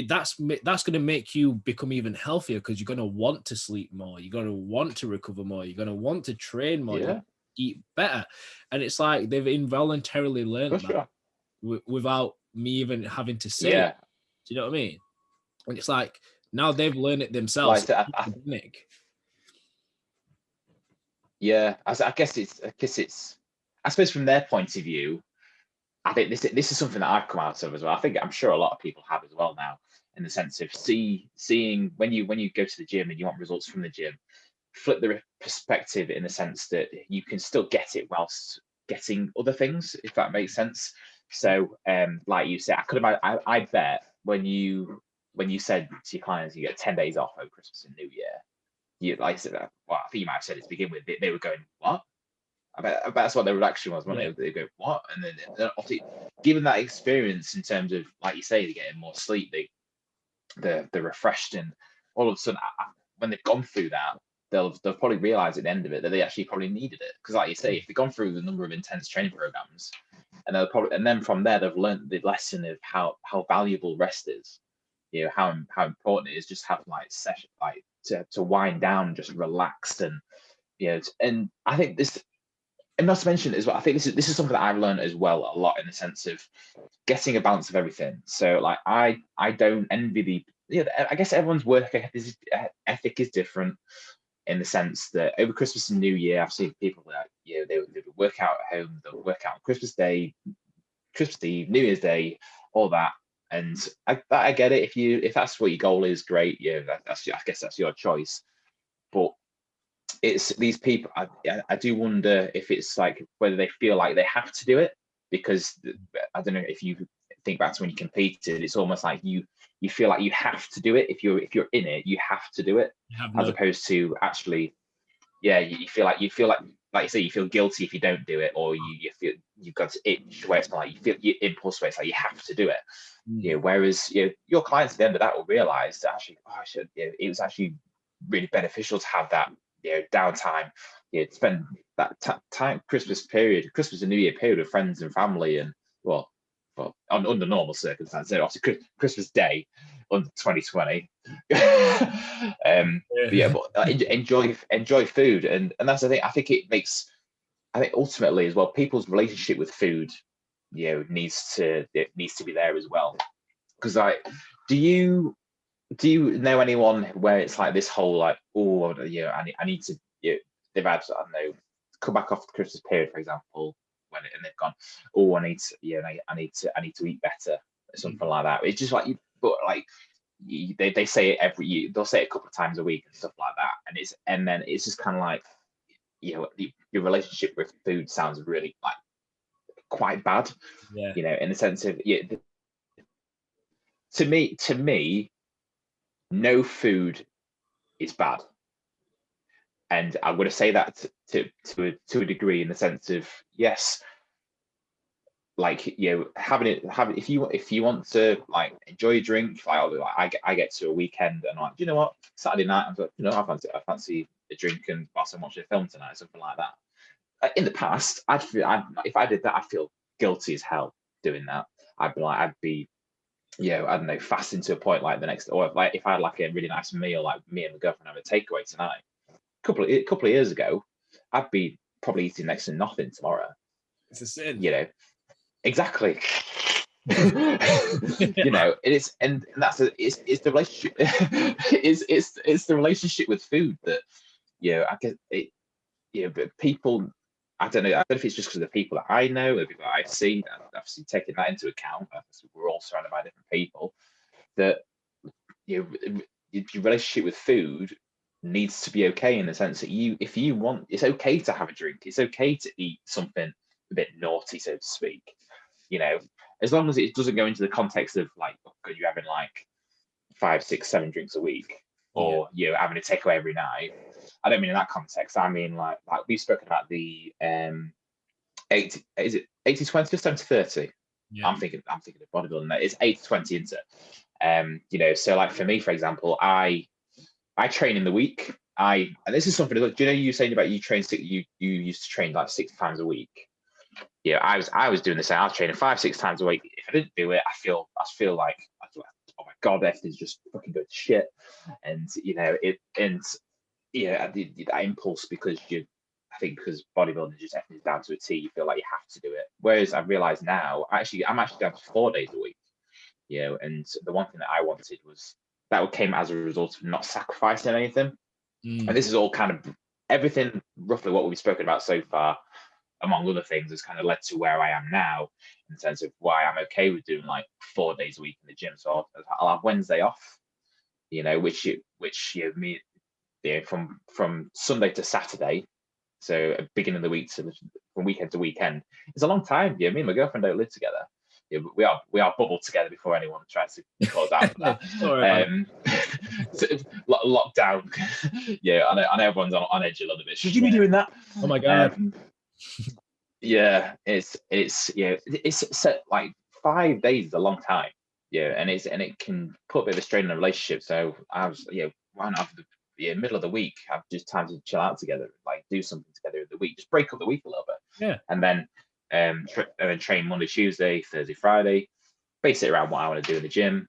S1: that's going to make you become even healthier, because you're going to want to sleep more, you're going to want to recover more, you're going to want to train more,
S2: Yeah,
S1: eat better. And it's like they've involuntarily learned
S2: for
S1: that
S2: sure.
S1: without me even having to say it.
S2: Yeah,
S1: Do you know what I mean? And it's like now they've learned it themselves.
S2: like yeah, I guess it's I suppose from their point of view, I think this is something that I've come out of as well. I'm sure a lot of people have as well now, in the sense of seeing when you go to the gym and you want results from the gym, flip the perspective in the sense that you can still get it whilst getting other things, if that makes sense. So, like you said, I bet when you said to your clients you get 10 days off over Christmas and New Year, you, like I said, well, I think you might have said it to begin with, they were going, what? I bet that's what their reaction was, when they go, what? And then obviously, given that experience in terms of, like you say, they're getting more sleep, they're refreshed, and all of a sudden, when they've gone through that, they'll probably realize at the end of it that they actually probably needed it. Because, like you say, if they've gone through the number of intense training programs, and then from there they've learned the lesson of how valuable rest is. You know, how important it is just having like session, like to wind down, and just relax, and and I think this. And not to mention as well, I think this is something that I've learned as well a lot, in the sense of getting a balance of everything. So like I don't envy I guess everyone's work ethic is different, in the sense that over Christmas and New Year, I've seen people that they would work out at home, they'll work out on Christmas Day, Christmas Eve, New Year's Day, all that. And I get it. If that's what your goal is, great. I guess that's your choice. But it's these people, I do wonder if it's like whether they feel like they have to do it, because I don't know if you think back to when you competed, it's almost like you feel like you have to do it. If you're in it, you have to do it, as opposed to actually, you feel like you say, you feel guilty if you don't do it, or you feel you've got to itch, where it's like you feel your impulse, where it's like you have to do it. Whereas your clients at the end of that will realize that actually, it was actually really beneficial to have that downtime, spend that time, Christmas and New Year period with friends and family, and well under normal circumstances, obviously Christmas Day under 2020. But enjoy food, and that's the thing. I think ultimately as well, people's relationship with food needs to be there as well. Because do you know anyone where it's like this whole like, I need to, they've had, I don't know, come back off the Christmas period, for example, and they've gone, I need to eat better, or something like that. It's just like they say it every year, they'll say it a couple of times a week and stuff like that, and then it's just kind of like, your relationship with food sounds really like quite bad, in the sense of, to me no food is bad, and I'm going to say that to a degree, in the sense of, yes, like having it if you want to like enjoy a drink, like I get to a weekend and I'm like, do you know what, Saturday night, I'm like, I fancy a drink, and whilst I'm watching a film tonight, something like that. In the past, if I did that, I'd feel guilty as hell doing that. I'd be I don't know, fasting to a point, like the next, or like if I had like a really nice meal, like me and my girlfriend have a takeaway tonight. A couple of years ago, I'd be probably eating next to nothing tomorrow.
S1: It's a sin.
S2: Exactly. It is, and that's it's the relationship. it's the relationship with food that I guess it. But people, I don't know if it's just because of the people that I know, the people that I've seen, and obviously taking that into account, we're all surrounded by different people, that your relationship with food needs to be okay, in the sense that if you want, it's okay to have a drink, it's okay to eat something a bit naughty, so to speak, as long as it doesn't go into the context of like, you're having like 5, 6, 7 drinks a week, or having a takeaway every night. I don't mean in that context. I mean like we've spoken about the 80, is it 80-20 or 70-30? I'm thinking of bodybuilding. It's 80-20, isn't it? So like for me, for example, I train in the week. And this is something. Do you know, you saying about you used to train like 6 times a week? I was doing the same. I was training 5, 6 times a week. If I didn't do it, I feel like, oh my God, everything's just fucking going to shit. And that impulse, because I think because bodybuilding just everything's down to a T, you feel like you have to do it. Whereas I realize now, I'm actually down to 4 days a week. And the one thing that I wanted was that came as a result of not sacrificing anything. And this is all kind of everything, roughly what we've spoken about so far, among other things, has kind of led to where I am now, in terms of why I'm okay with doing like 4 days a week in the gym. So I'll have Wednesday off, which me, from Sunday to Saturday. So beginning of the week from weekend to weekend, it's a long time. Me and my girlfriend don't live together. We are bubbled together before anyone tries to call us out for that. Lockdown. I know everyone's on edge a little bit. Should you be doing that?
S1: Oh my God.
S2: It's set like 5 days is a long time. And it can put a bit of a strain on a relationship. So I was why not have the middle of the week, have just time to chill out together, like do something together in the week, just break up the week a little bit. And then train Monday, Tuesday, Thursday, Friday, base it around what I want to do in the gym.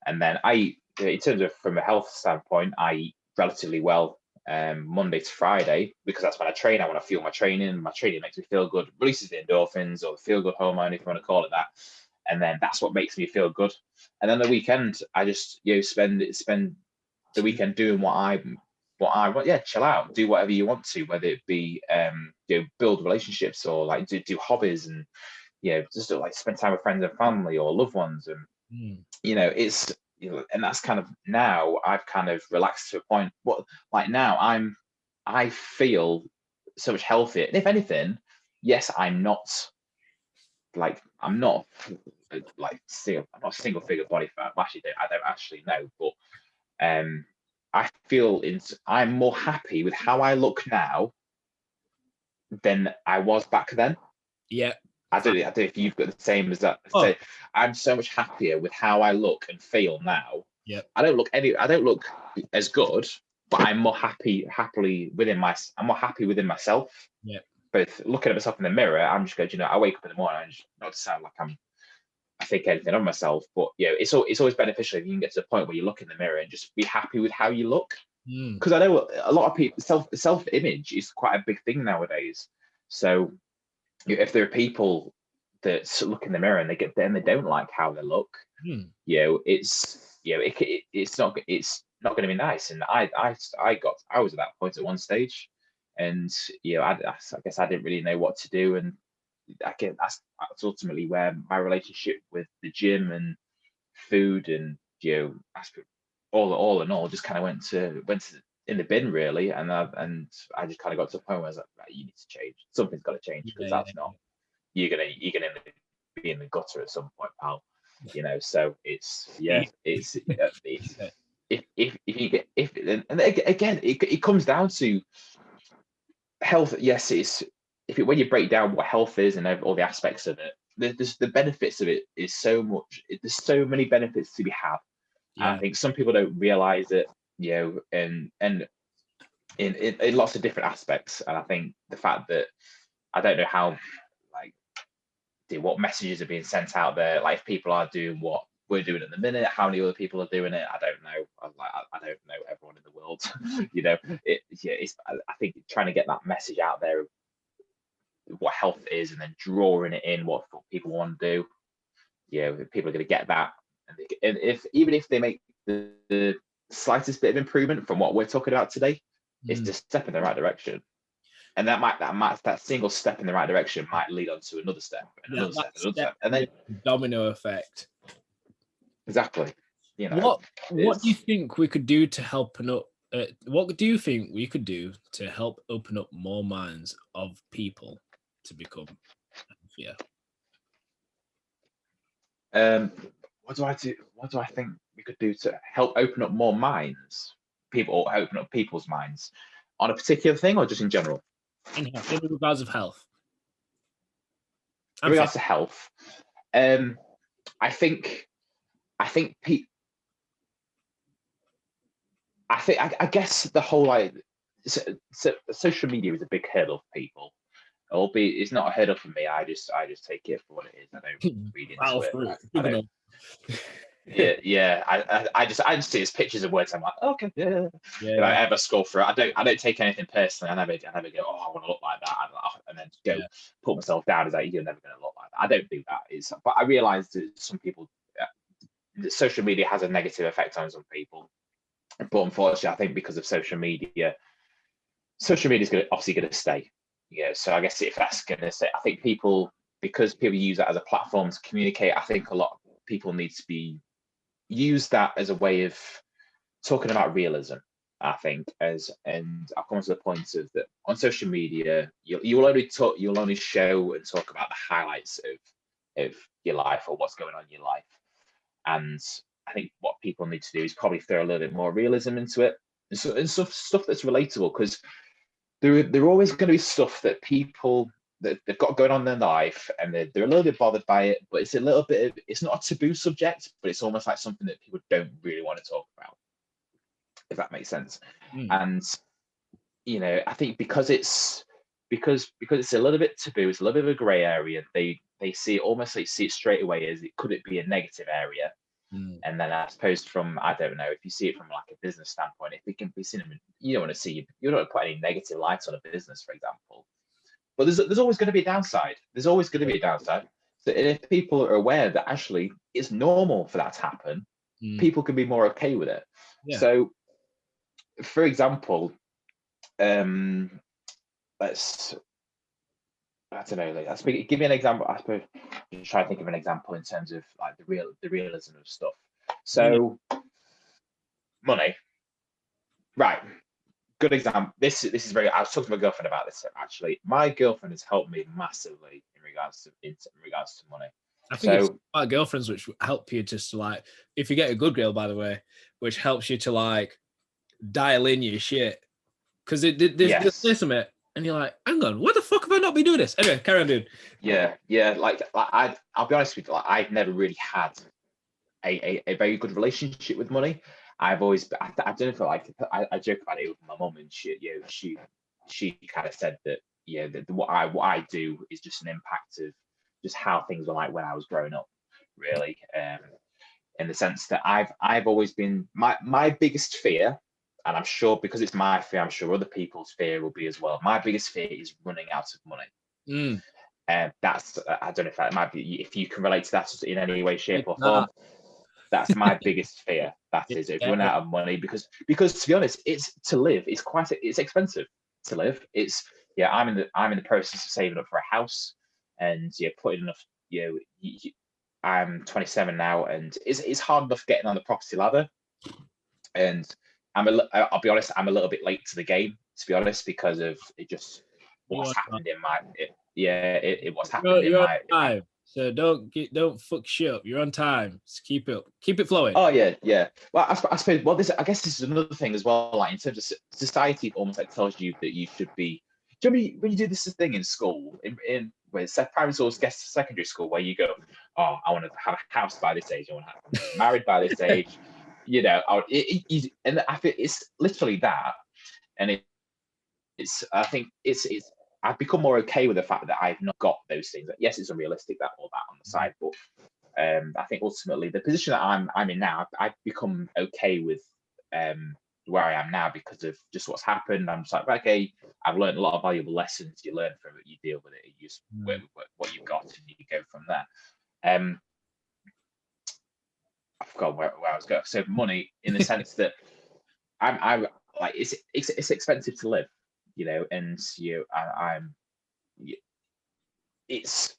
S2: And then in terms of from a health standpoint, I eat relatively well Monday to Friday, because that's when I train. I want to fuel my training. My training makes me feel good, releases the endorphins or the feel good hormone, if you want to call it that. And then that's what makes me feel good. And then the weekend, I just spend the weekend doing what I want. Chill out, do whatever you want to, whether it be build relationships or like do hobbies, and just like spend time with friends and family or loved ones. And it's and that's kind of, now I've kind of relaxed to a point. Now I feel so much healthier. And if anything, yes, I'm not like a single figure body fat. I don't actually know, but I feel I'm more happy with how I look now than I was back then. I don't know if you've got the same as that. So I'm so much happier with how I look and feel now. I don't look as good, but I'm more happily within I'm more happy within myself. Both looking at myself in the mirror, I'm just going, I wake up in the morning and just, not to sound like I think anything of myself, but it's always beneficial if you can get to the point where you look in the mirror and just be happy with how you look. Because I know a lot of people, self-image is quite a big thing nowadays. So if there are people that look in the mirror and they don't like how they look, it's not going to be nice. And I was at that point at one stage, and I guess I didn't really know what to do. And I guess that's ultimately where my relationship with the gym and food and all in all just kind of went to in the bin, really. And I just kind of got to a point where I was like, right, you need to change. Something's got to change, because that's not, you're gonna be in the gutter at some point, pal. So it's if you get and again it comes down to health. Yes, when you break down what health is and all the aspects of it, the benefits of it is so much. There's so many benefits to be had. And I think some people don't realize it, and in lots of different aspects. And I think the fact that I don't know how, what messages are being sent out there, like if people are doing what we're doing at the minute, how many other people are doing it, I don't know. I don't know everyone in the world. I think trying to get that message out there of what health is, and then drawing it in what people want to do. People are going to get that, and even if they make the slightest bit of improvement from what we're talking about today, it's just a step in the right direction. And that single step in the right direction might lead on to another step, and another step, and then
S1: domino effect.
S2: Exactly.
S1: What do you think we could do to help what do you think we could do to help open up more minds of people to become healthier?
S2: What do I think we could do to help open up more minds, or open up people's minds on a particular thing, or just in general?
S1: In regards of health.
S2: In regards to health, I guess the whole social media is a big hurdle for people. Albeit it's not a hurdle for me. I just take it for what it is. I don't read into it. yeah. I just see his pictures and words. I'm like, okay, yeah. If I
S1: Yeah,
S2: ever scroll through it, I don't take anything personally. I never go, oh, I want to look like that, and then go
S1: yeah,
S2: put myself down. It's like, you're never going to look like that. I don't do that. But I realise that some people, social media has a negative effect on some people. But unfortunately, I think because of social media is obviously going to stay. Yeah, so I guess if that's going to stay, I think because people use that as a platform to communicate, I think a lot of people need to be use that as a way of talking about realism. I think and I've come to the point of that on social media, you'll only show and talk about the highlights of your life or what's going on in your life. And I think what people need to do is probably throw a little bit more realism into it and stuff that's relatable, because there are always going to be stuff that people that they've got going on in their life and they're a little bit bothered by it, but it's a little bit of, it's not a taboo subject, but it's almost like something that people don't really want to talk about, if that makes sense.
S1: mm,
S2: And I think because it's a little bit taboo, it's a little bit of a gray area, they see it almost like see it straight away as could it be a negative area.
S1: mm.
S2: And then I suppose from, I don't know, if you see it from like a business standpoint, if it can be seen, you don't want to you don't want to put any negative light on a business, for example. But there's always going to be a downside. There's always going to be a downside. So if people are aware that actually it's normal for that to happen,
S1: Mm.
S2: people can be more okay with it.
S1: Yeah.
S2: So, for example, let's I don't know. Give me an example. I suppose just try to think of an example in terms of like the realism of stuff.
S1: Yeah.
S2: So, money, right? Good example. This is very. I was talking to my girlfriend about this actually. My girlfriend has helped me massively in regards to money.
S1: I think it's
S2: So
S1: about girlfriends which help you just to like, if you get a good girl, by the way, which helps you to like dial in your shit. Because they say
S2: yes,
S1: something and you're like, hang on, what the fuck have I not been doing this? Anyway, carry on, dude.
S2: yeah. I'll be honest with you. Like, I've never really had a very good relationship with money. I've always, I don't know if I joke about it with my mum, and she kind of said that that what I do is just an impact of just how things were like when I was growing up, really. In the sense that I've always been my biggest fear, and I'm sure because it's my fear, I'm sure other people's fear will be as well. My biggest fear is running out of money.
S1: Mm.
S2: And that's I don't know if that might be if you can relate to that in any way, shape,
S1: It's
S2: or form.
S1: not.
S2: That's my biggest fear. That is it, run
S1: Yeah.
S2: out of money because to be honest, it's to live. It's expensive to live. I'm in the process of saving up for a house, and putting enough. I'm 27 now, and it's hard enough getting on the property ladder. And I'll be honest, I'm a little bit late to the game, to be honest, because of it just
S1: You
S2: what's
S1: are
S2: happened in my what's happened in
S1: you're on
S2: my
S1: time. So don't fuck shit up. You're on time. Just keep it flowing.
S2: Oh yeah. Well, I suppose. Well, I guess this is another thing as well. Like in terms of society, almost like tells you that you should be. Do you remember when you do this thing in school, in where primary school, secondary school, where you go, oh, I want to have a house by this age, I want to have married by this age, and I feel it's literally that, and I think it's I've become more okay with the fact that I've not got those things. Yes, it's unrealistic that all that on the side, but I think ultimately the position that I'm in now, I've become okay with where I am now because of just what's happened. I'm just like, okay, I've learned a lot of valuable lessons. You learn from it, you deal with it, you just work with what you've got, and you go from there. I forgot where I was going. So money, in the sense that I like it's expensive to live, and I'm it's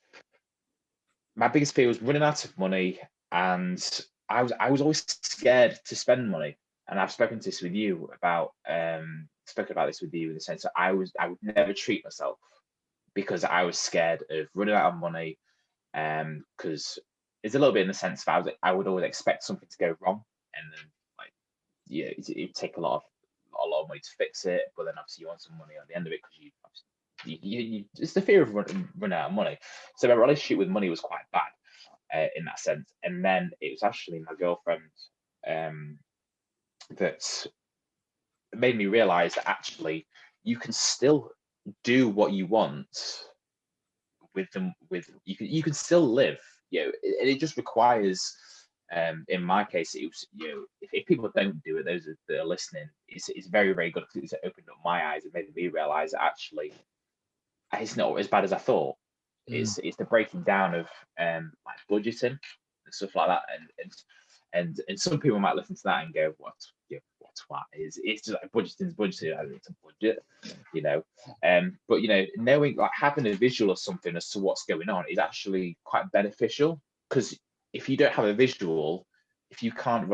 S2: my biggest fear was running out of money, and I was always scared to spend money. And I've spoken this with you about spoken about this with you in the sense that I would never treat myself because I was scared of running out of money. Because it's a little bit in the sense that I would always expect something to go wrong, and then like it'd take a lot of money to fix it. But then obviously you want some money at the end of it because it's the fear of running out of money. So my relationship with money was quite bad in that sense. And then it was actually my girlfriend that made me realize that actually you can still do what you want with them. You can still live. And it just requires In my case, it was, if people don't do it, those that are listening, it's very, very good because it's opened up my eyes and made me realize that actually it's not as bad as I thought. It's the breaking down of like budgeting and stuff like that, and some people might listen to that and go, what's what is it's just like budgeting's budgeting, I need to budget, but knowing, like, having a visual of something as to what's going on is actually quite beneficial, because if you don't have a visual, if you can't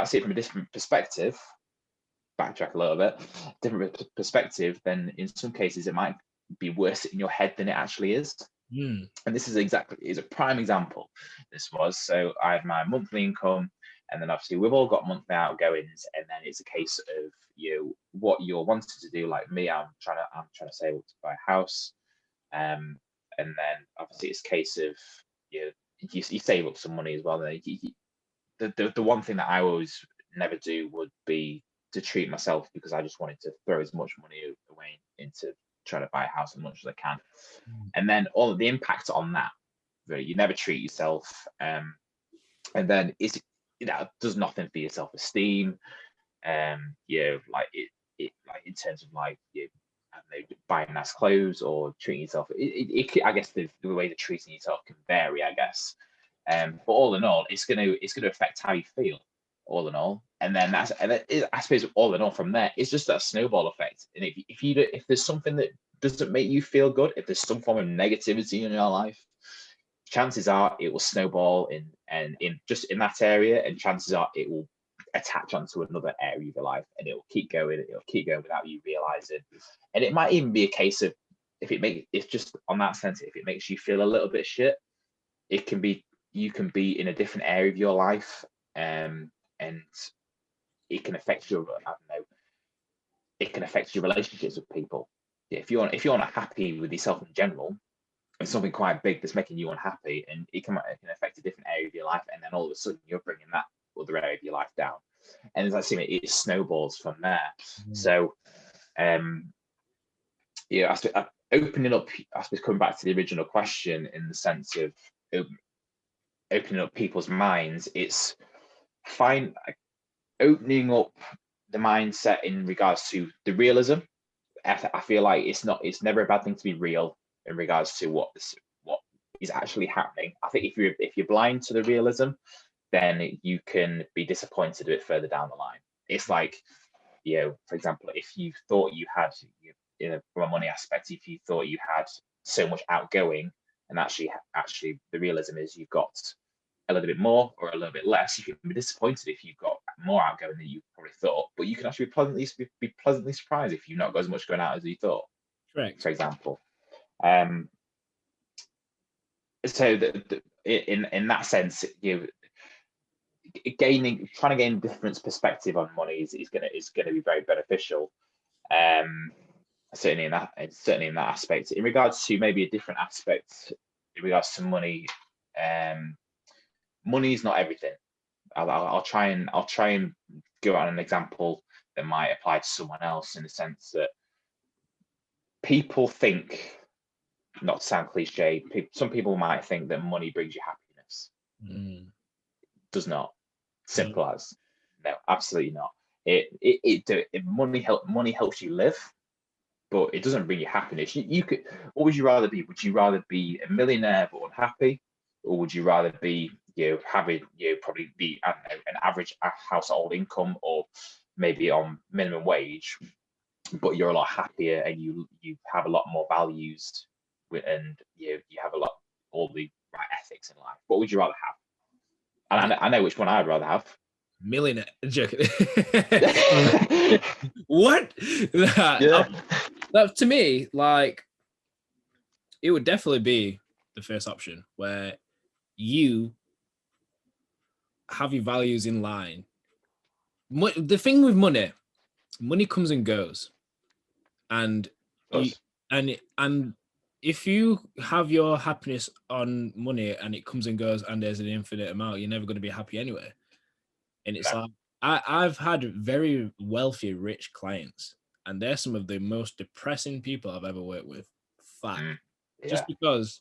S2: see it from a different perspective, backtrack a little bit, different perspective, then in some cases it might be worse in your head than it actually is. And this is a prime example. So I had my monthly income, and then obviously we've all got monthly outgoings, and then it's a case of what you're wanting to do. Like me, I'm trying to save up to buy a house, and then obviously it's a case of you save up some money as well. The one thing that I always never do would be to treat myself, because I just wanted to throw as much money away into trying to buy a house as much as I can. And then all of the impact on that, you never treat yourself, and then that does nothing for your self-esteem. Like in terms of like I don't know, buying nice clothes or treating yourself. I guess the way that treating yourself can vary, I guess. But all in all, it's gonna affect how you feel, all in all. And then I suppose all in all from there, it's just that snowball effect. And if there's something that doesn't make you feel good, if there's some form of negativity in your life, chances are it will snowball in that area, and chances are it will attach onto another area of your life, and it will keep going without you realizing. And it might even be a case of, it's just on that sense, if it makes you feel a little bit shit, you can be in a different area of your life, and it can affect your, I don't know, it can affect your relationships with people. If you're unhappy with yourself in general, it's something quite big that's making you unhappy, and it can affect a different area of your life, and then all of a sudden you're bringing that other area of your life down, and as I see it snowballs from there. So opening up, I suppose, coming back to the original question, in the sense of opening up people's minds, it's fine, opening up the mindset in regards to the realism. I feel like it's never a bad thing to be real in regards to what is actually happening. I think if you're blind to the realism, then you can be disappointed a bit further down the line. It's like, for example, if you thought you had, from a money aspect, if you thought you had so much outgoing, and actually the realism is you've got a little bit more or a little bit less, you can be disappointed if you've got more outgoing than you probably thought, but you can actually be pleasantly surprised if you've not got as much going out as you thought.
S1: Correct.
S2: For example. So in that sense, trying to gain different perspective on money is going to be very beneficial. Certainly in that aspect. In regards to maybe a different aspect, in regards to money, money is not everything. I'll try and go on an example that might apply to someone else, in the sense that people think, not to sound cliche, some people might think that money brings you happiness. It does not. Simple as. No, absolutely not. Money helps you live, but it doesn't bring you happiness. You could. What would you rather be? Would you rather be a millionaire but unhappy, or would you rather be having probably be, I don't know, an average household income, or maybe on minimum wage, but you're a lot happier and you have a lot more values, and you have all the right ethics in life? What would you rather have? And I know which one I'd rather have.
S1: Millionaire. Joking. What? That, to me, like, it would definitely be the first option, where you have your values in line. The thing with money comes and goes, and if you have your happiness on money and it comes and goes and there's an infinite amount, you're never going to be happy anyway. And it's like, I've had very wealthy, rich clients, and they're some of the most depressing people I've ever worked with. Fact. Just because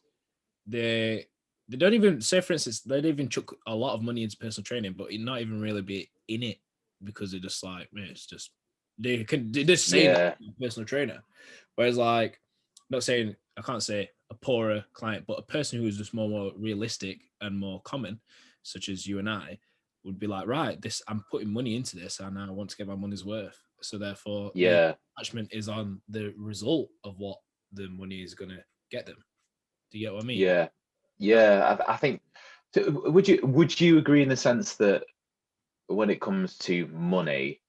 S1: they they don't even say, for instance, they'd even chuck a lot of money into personal training, but not even really be in it because they're just like, man, it's just they just say that personal trainer. Whereas like, not saying I can't say a poorer client, but a person who is just more realistic and more common, such as you and I, would be like, right, this I'm putting money into this and I want to get my money's worth. So therefore, the attachment is on the result of what the money is gonna get them. Do you get what I mean?
S2: Yeah. I think. Would you agree in the sense that when it comes to money,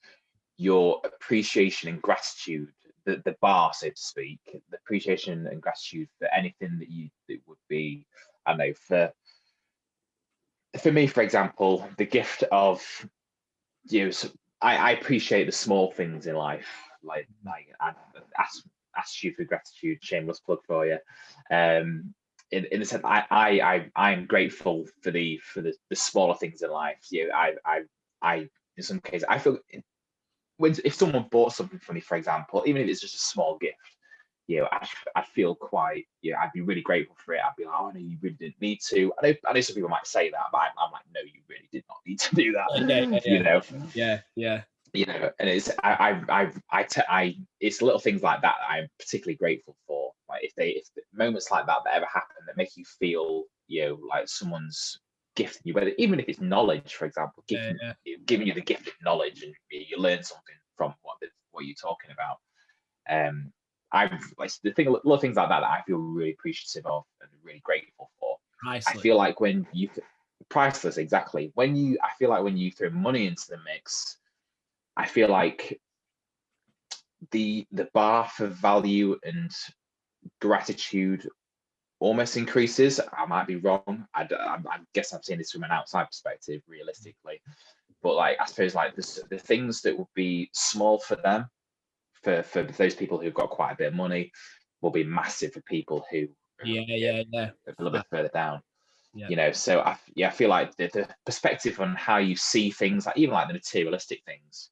S2: your appreciation and gratitude, the bar, so to speak, the appreciation and gratitude for anything that would be, I don't know, for me, for example, the gift of, so I appreciate the small things in life, like attitude for gratitude, shameless plug for you. In the sense, I am grateful for the smaller things in life. I in some cases I feel if someone bought something for me, for example, even if it's just a small gift, I'd feel quite, I'd be really grateful for it. I'd be like, oh no, you really didn't need to. I know some people might say that, but I'm like, no, you really did not need to do that.
S1: Yeah.
S2: And it's it's little things like that I'm particularly grateful for. Like if moments like that ever happen that make you feel, like someone's gifting you, whether even if it's knowledge, for example, giving you the gift of knowledge, and you learn something from what you're talking about. Little things like that I feel really appreciative of and really grateful for.
S1: Priceless.
S2: I feel like when you priceless, exactly. I feel like when you throw money into the mix, I feel like the bar for value and gratitude almost increases. I might be wrong. I guess I'm seeing this from an outside perspective, realistically. But like, I suppose like the things that would be small for them, for those people who've got quite a bit of money, will be massive for people who are a little bit further down. So I feel like the perspective on how you see things, like even like the materialistic things,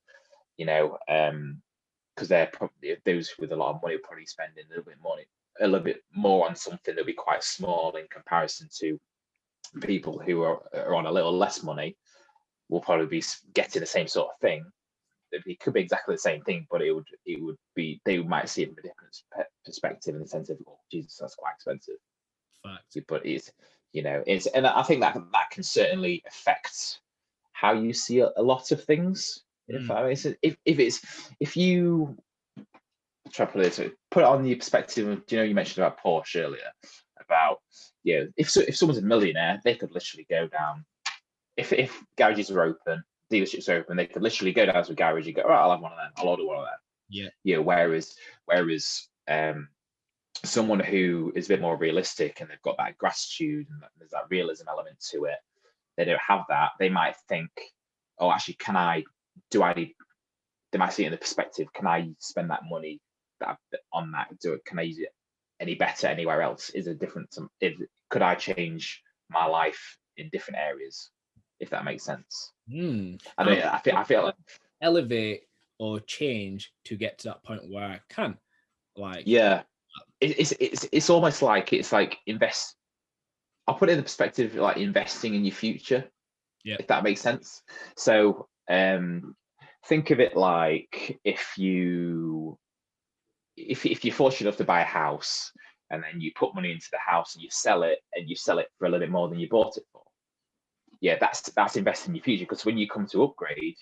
S2: because they're probably, those with a lot of money will probably spending a little bit more on something that'll be quite small in comparison to people who are on a little less money, will probably be getting the same sort of thing. It could be exactly the same thing, but it would be, they might see it from a different perspective, in the sense of, oh Jesus, that's quite expensive.
S1: Fact.
S2: But and I think that can certainly affect how you see a lot of things. If you try to put it on the perspective of, you mentioned about Porsche earlier, about if someone's a millionaire, they could literally go down, if garages are open, dealerships are open, they could literally go down to a garage and go, all right, I'll have one of them, I'll order one of them. Whereas someone who is a bit more realistic and they've got that gratitude and there's that realism element to it, they don't have that. They might think, oh, actually, they might see it in the perspective, can I spend that money on that? Can I use it any better anywhere else? Could I change my life in different areas, if that makes sense? I feel like
S1: elevate or change to get to that point where I can, like,
S2: it's almost like, it's like invest. I'll put it in the perspective like investing in your future, if that makes sense. So think of it like if you're fortunate enough to buy a house, and then you put money into the house and you sell it for a little bit more than you bought it for. That's investing in your future, because when you come to upgrade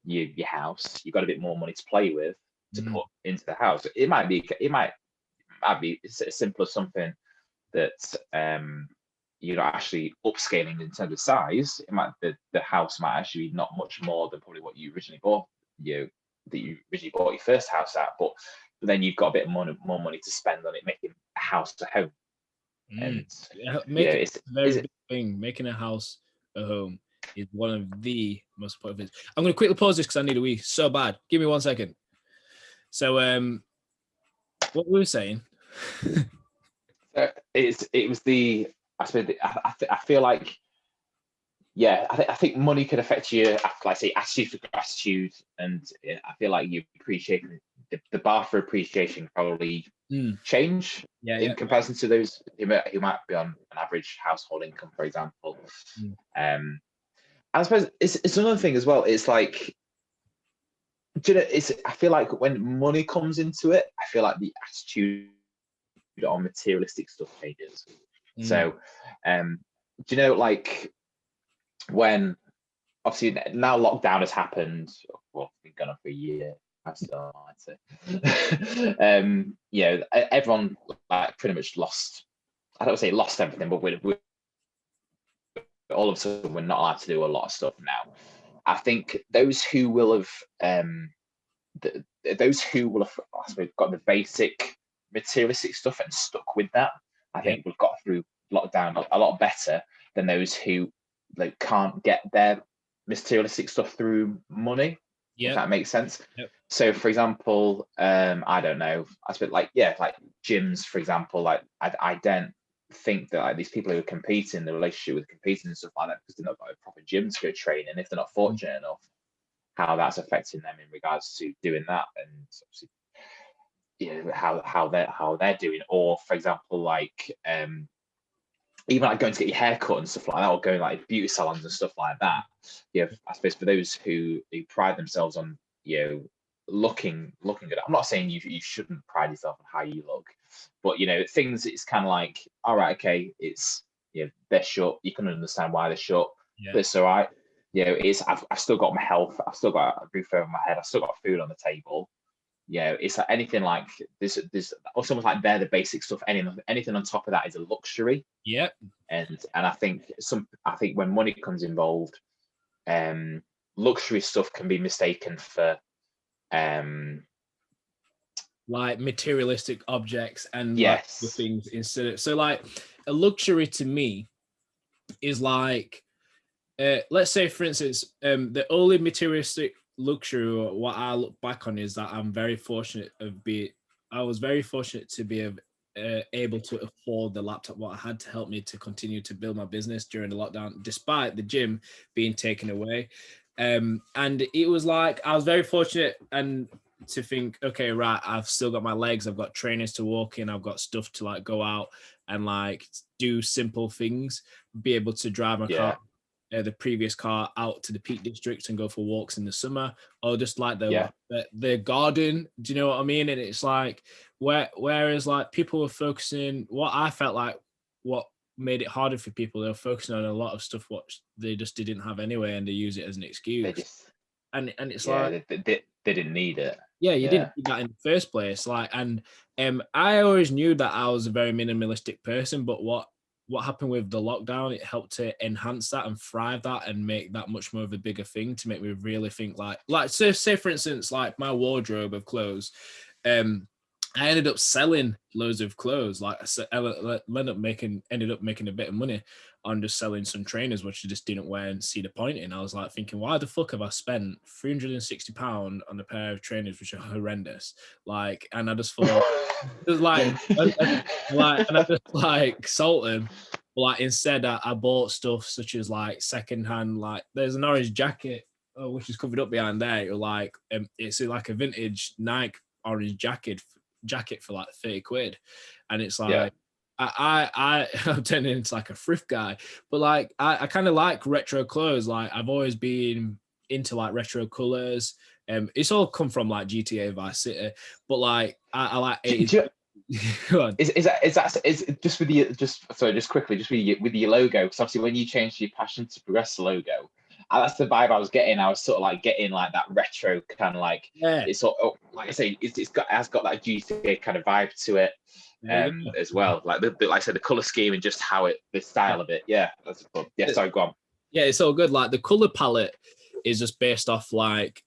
S2: your house, you've got a bit more money to play with to put into the house. It might be as simple as something that you're not actually upscaling in terms of size. The house might actually be not much more than probably what you originally bought. That you originally bought your first house at, but then you've got a bit more money to spend on it, making a house a home. And
S1: it's a very big thing. Making a house a home is one of the most important things. I'm going to quickly pause this because I need a wee so bad. Give me 1 second. So, what we were saying.
S2: It was the, I suppose, I feel like, I think money could affect you, like I say, attitude for gratitude, and I feel like you appreciate the bar for appreciation probably change
S1: Yeah,
S2: in comparison to those who might be on an average household income, for example. I suppose it's another thing as well. It's like, do you know, I feel like when money comes into it, I feel like the attitude on materialistic stuff changes. So, do you know, like when obviously now lockdown has happened, well, it's been going on for a year. I'm still you know, everyone like pretty much lost. I don't say lost everything, but we're all of a sudden we're not allowed to do a lot of stuff now. I think those who will have those who will have, I suppose, got the basic materialistic stuff and stuck with that, I think we've got through lockdown a lot better than those who like can't get their materialistic stuff through money. If that makes sense. So for example, I don't know, I suppose like gyms, for example, like I don't think that like these people who are competing, the relationship with competing and stuff like that, because they're not got a proper gym to go train, and if they're not fortunate enough, how that's affecting them in regards to doing that, and obviously, you know, how they're doing. Or for example, like even like going to get your hair cut and stuff like that, or going like beauty salons and stuff like that. Yeah, I suppose for those who pride themselves on, you know, looking good. I'm not saying you shouldn't pride yourself on how you look, but you know, things, it's kind of like, all right, okay, it's, you know, they're short. You can understand why they're short, but it's all right. You know, I've still got my health. I've still got a roof over my head. I've still got food on the table. You know, it's like anything like this almost like they're the basic stuff. Anything on top of that is a luxury.
S1: Yep.
S2: And I think when money comes involved, luxury stuff can be mistaken for
S1: like materialistic objects and
S2: yes,
S1: like the things instead of, so like a luxury to me is like let's say for instance the only materialistic luxury, or what I look back on, is that I was very fortunate to be able to afford the laptop what I had to help me to continue to build my business during the lockdown, despite the gym being taken away. And it was like I was very fortunate and to think, okay, right, I've still got my legs, I've got trainers to walk in, I've got stuff to like go out and like do simple things, be able to drive my car, the previous car, out to the Peak District and go for walks in the summer, or just like the garden. Do you know what I mean? And it's like whereas like people were focusing, what I felt like what made it harder for people, they were focusing on a lot of stuff what they just didn't have anyway, and they use it as an excuse. And it's like
S2: they didn't need it.
S1: Yeah, you didn't do that in the first place. Like, and I always knew that I was a very minimalistic person, but what happened with the lockdown, it helped to enhance that and thrive that and make that much more of a bigger thing, to make me really think like say for instance, like my wardrobe of clothes, I ended up selling loads of clothes. Like I ended up making a bit of money on just selling some trainers, which I just didn't wear and see the point in. I was like thinking, why the fuck have I spent £360 on a pair of trainers which are horrendous? Like, and I just thought, and I just like sold them. But like instead, I bought stuff such as like secondhand. Like, there's an orange jacket which is covered up behind there. Like, it's like a vintage Nike orange jacket for like 30 quid, and it's like I'm turning into like a thrift guy, but like I kind of like retro clothes. Like, I've always been into like retro colors. It's all come from like GTA Vice City, but like I like 80s.
S2: Is just with the just quickly with your logo, because obviously when you changed your Passion to Progress logo, that's the vibe I was getting. I was sort of like getting like that retro kind of like, it's sort of, like I say, it has got that GTA kind of vibe to it, as well. Like like I said, the color scheme and just how the style of it. Yeah, sorry, go on.
S1: Yeah, it's all good. Like the color palette is just based off like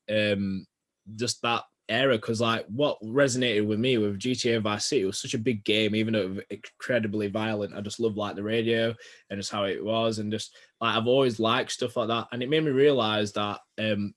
S1: just that era, because like what resonated with me with GTA Vice City, it was such a big game, even though it was incredibly violent. I just love like the radio and just how it was, and just like I've always liked stuff like that. And it made me realize that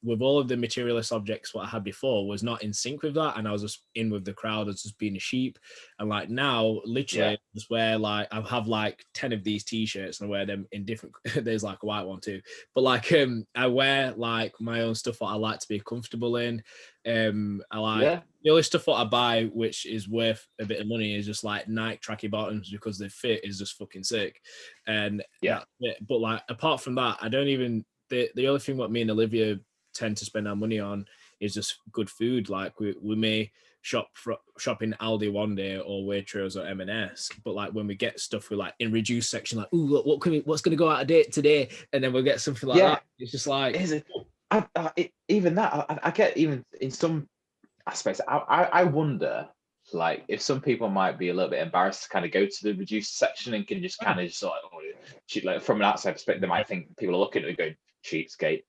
S1: with all of the materialist objects what I had before was not in sync with that, and I was just in with the crowd as just being a sheep. And like now, literally, just wear like I have like 10 of these t-shirts and I wear them in different there's like a white one too, but like I wear like my own stuff that I like to be comfortable in. I like The only stuff what I buy, which is worth a bit of money, is just like Nike tracky bottoms because the fit is just fucking sick. And that's it. But like apart from that, I don't even the only thing what me and Olivia tend to spend our money on is just good food. Like we may shop in Aldi one day or Waitrose or M&S, but like when we get stuff we're like in reduced section, like, ooh, what's gonna go out of date today, and then we'll get something like that. It's just like
S2: even that I get, even in some aspects, I wonder like if some people might be a little bit embarrassed to kind of go to the reduced section and can just kind of just like, like from an outside perspective, they might think people are looking at it going cheapskate,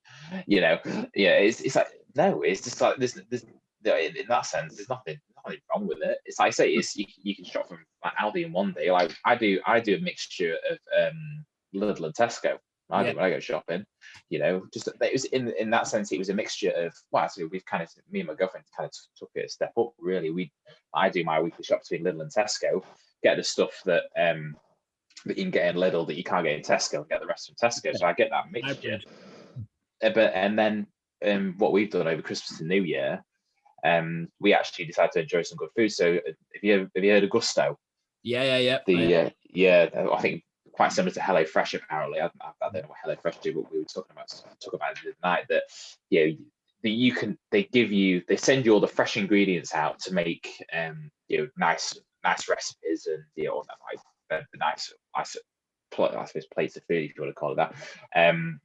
S2: you know. It's like, no, it's just like this in that sense there's nothing wrong with it. It's like I say, it's you can shop from like Aldi in one day. Like I do a mixture of Lidl and Tesco. I do when I go shopping, you know. Just it was in that sense, it was a mixture of, well, actually we've kind of, me and my girlfriend kind of took it a step up really. I do my weekly shop between Lidl and Tesco, get the stuff that that you can get in Lidl that you can't get in Tesco, and get the rest from Tesco. So I get that mixture. And then what we've done over Christmas and New Year, we actually decided to enjoy some good food. So have you heard of Gusto?
S1: Yeah.
S2: I think quite similar to HelloFresh apparently. I don't know what HelloFresh do, but we were talking about it the other night, that they send you all the fresh ingredients out to make nice recipes, and like the nice I suppose plates of food, if you want to call it that. And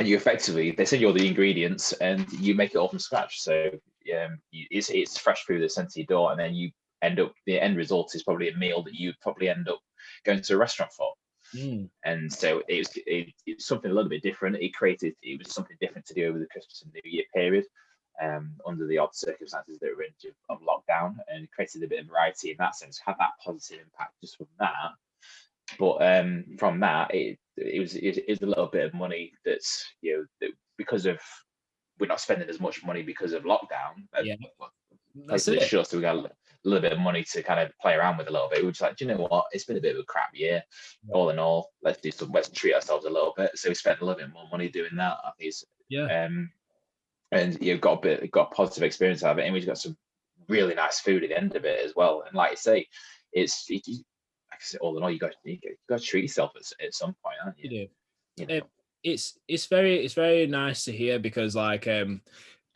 S2: you effectively, they send you all the ingredients and you make it all from scratch. So it's fresh food that's sent to your door, and then you end up, the end result is probably a meal that you probably end up going to a restaurant for. And so it was something a little bit different. It was something different to do over the Christmas and New Year period, under the odd circumstances that were in of lockdown, and it created a bit of variety in that sense. Had that positive impact just from that. But from that, it was a little bit of money that's, that because of, we're not spending as much money because of lockdown.
S1: That's it.
S2: Sure, so we got a little bit of money to kind of play around with a little bit. We're just like, do you know what? It's been a bit of a crap year. All in all, let's treat ourselves a little bit. So we spent a little bit more money doing that. I think and got a positive experience out of it, and we got some really nice food at the end of it as well. And like I say, like I said, all in all, you got to treat yourself at some point, aren't you?
S1: You do. It's very nice to hear, because like me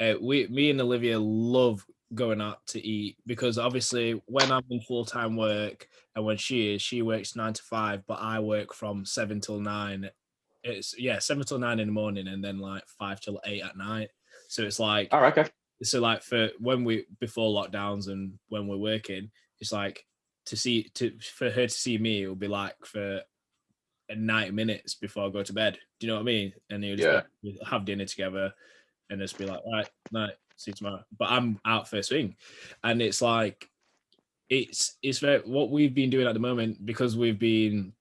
S1: and Olivia love going out to eat, because obviously when I'm in full-time work and when she works 9 to 5, but I work from 7 till 9. It's 7 till 9 in the morning, and then like 5 till 8 at night. So it's like,
S2: all right, okay.
S1: So like for before lockdowns and when we're working, it's like for her to see me, it would be like for 90 minutes before I go to bed. Do you know what I mean? And you just have dinner together and just be like, right, night, see you tomorrow. But I'm out first thing. And it's like, it's very, what we've been doing at the moment, because we've been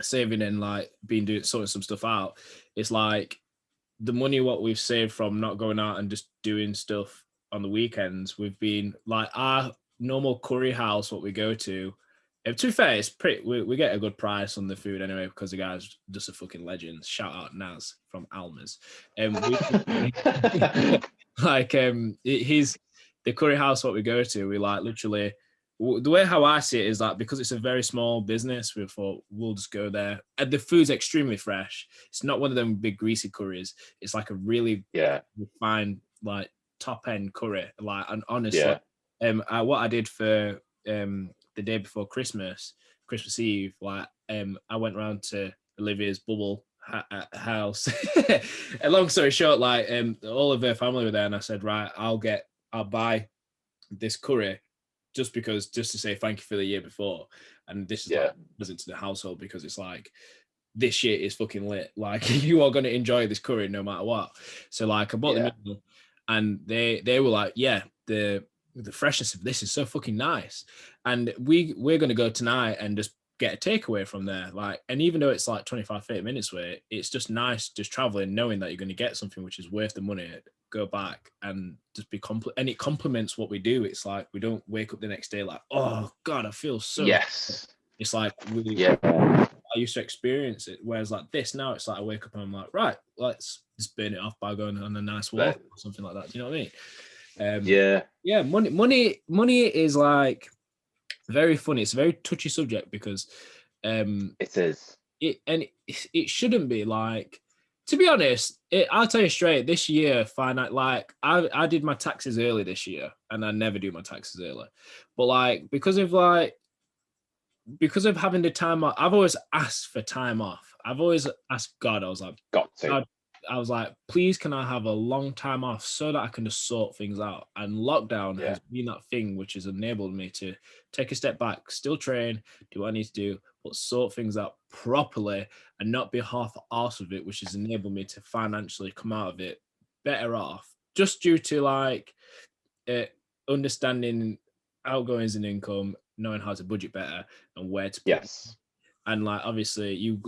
S1: saving and like sorting some stuff out. It's like the money what we've saved from not going out and just doing stuff on the weekends, we've been like, our normal curry house what we go to be fair, it's pretty, we get a good price on the food anyway, because the guy's just a fucking legend. Shout out Naz from Alma's. He's the curry house what we go to, we like literally, the way how I see it is that because it's a very small business, we thought we'll just go there, and the food's extremely fresh. It's not one of them big greasy curries. It's like a really refined, like top end curry. Like, and honestly, what I did for the day before Christmas Eve, like I went round to Olivia's bubble house. And long story short, like all of her family were there, and I said, right, I'll buy this curry just to say thank you for the year before, and this is like present to the household, because it's like, this shit is fucking lit. Like, you are going to enjoy this curry no matter what. So like I bought the meal, and they were like, the freshness of this is so fucking nice. And we're going to go tonight and just get a takeaway from there. Like, and even though it's like 25-30 minutes away, it's just nice just traveling, knowing that you're going to get something which is worth the money, go back and just be and it complements what we do. It's like, we don't wake up the next day like, oh God, I feel so good. It's like, I used to experience it. Whereas like this now, it's like I wake up and I'm like, right, let's just burn it off by going on a nice walk or something like that. Do you know what I mean?
S2: Yeah.
S1: Yeah, money is like very funny. It's a very touchy subject because
S2: It is.
S1: it shouldn't be like, to be honest, I'll tell you straight, this year, like I did my taxes early this year, and I never do my taxes early. But like because of having the time off, I've always asked for time off. I've always asked God, I was like,
S2: Got to.
S1: God, I was like, please, can I have a long time off so that I can just sort things out? And lockdown
S2: Yeah.
S1: has been that thing which has enabled me to take a step back, still train, do what I need to do, but sort things out properly and not be half arse with it, which has enabled me to financially come out of it better off, just due to like understanding outgoings and income, knowing how to budget better and where to put.
S2: Yes.
S1: And like obviously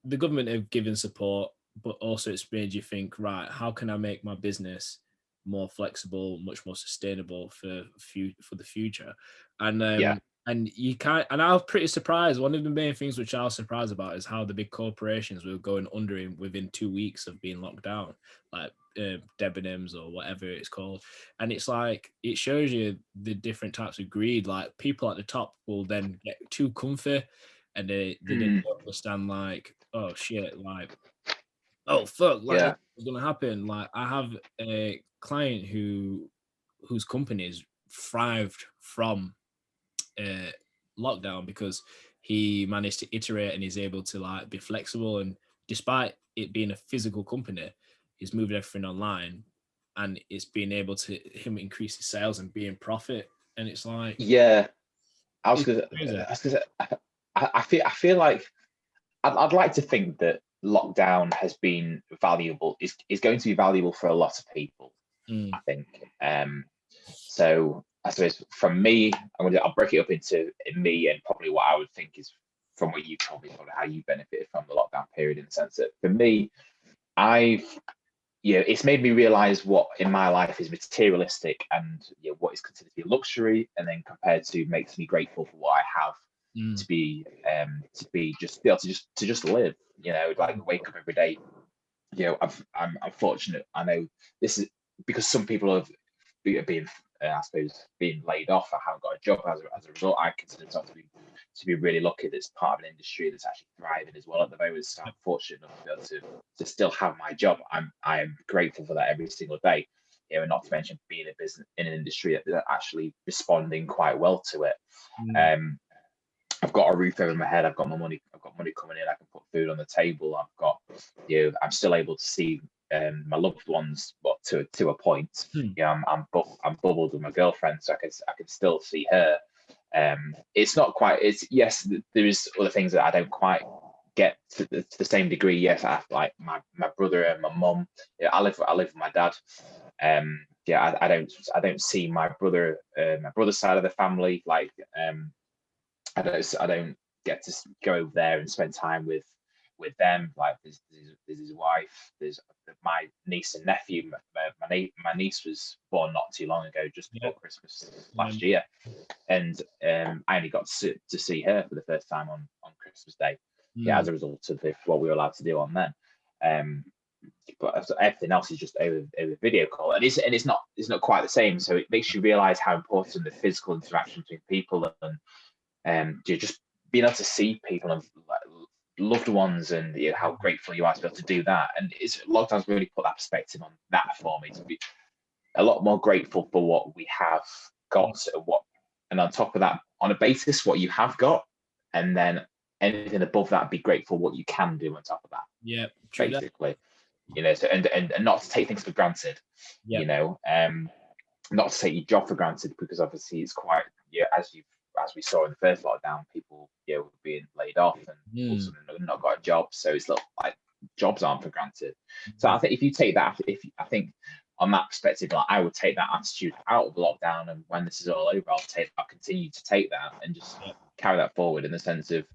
S1: the government have given support, but also it's made you think, right, how can I make my business more flexible, much more sustainable for the future? And
S2: Yeah.
S1: and you can't, and I was pretty surprised. One of the main things which I was surprised about is how the big corporations were going under within 2 weeks of being locked down, like Debenhams or whatever it's called. And it's like, it shows you the different types of greed. Like people at the top will then get too comfy, and they didn't understand, like, oh shit, like, oh fuck, like
S2: Yeah.
S1: what's gonna happen. Like I have a client whose companies thrived from lockdown because he managed to iterate and he's able to like be flexible, and despite it being a physical company, he's moving everything online, and it's being able to him increase his sales and be in profit. And it's like,
S2: Yeah.
S1: it's crazy.
S2: I feel like I'd like to think that lockdown has been valuable, is going to be valuable for a lot of people, I think. So I suppose from me, I'll break it up into me and probably what I would think is from what you told me, probably how you benefited from the lockdown period, in the sense that for me, I've it's made me realize what in my life is materialistic and what is considered to be luxury, and then compared to makes me grateful for what I have, to be just be able to just live, like wake up every day. I'm fortunate. I know this is because some people have been I suppose being laid off. I haven't got a job as a result. I consider myself to be really lucky that's part of an industry that's actually thriving as well at the moment. So I'm fortunate enough to be able to still have my job. I am grateful for that every single day. And not to mention being a business in an industry that actually responding quite well to it. I've got a roof over my head. I've got money coming in. I can put food on the table. I've got, I'm still able to see my loved ones, but to a point. I'm bubbled with my girlfriend, so I can still see her. It's not quite. It's yes, there is other things that I don't quite get to the same degree. Yes, I have, like my brother and my mum. I live with my dad. I don't see my brother's side of the family. Like I don't get to go over there and spend time with them. Like there's his wife, there's my niece and nephew. My niece was born not too long ago, just before Christmas last year, and I only got to see her for the first time on Christmas Day. As a result of what we were allowed to do on then. But everything else is just over video call, and it's not quite the same. So it makes you realize how important the physical interaction between people and just being able to see people and loved ones, and how grateful you are to be able to do that. And lockdown's really put that perspective on that for me, to be a lot more grateful for what we have got, and on top of that, on a basis what you have got, and then anything above that, be grateful what you can do on top of that.
S1: Yeah,
S2: basically. So and not to take things for granted. Not to take your job for granted, because obviously it's quite as we saw in the first lockdown, people were being laid off and all of a sudden not got a job. So it's like jobs aren't for granted. So I think if you take that, I think on that perspective, like, I would take that attitude out of lockdown, and when this is all over, I'll continue to take that and just carry that forward, in the sense of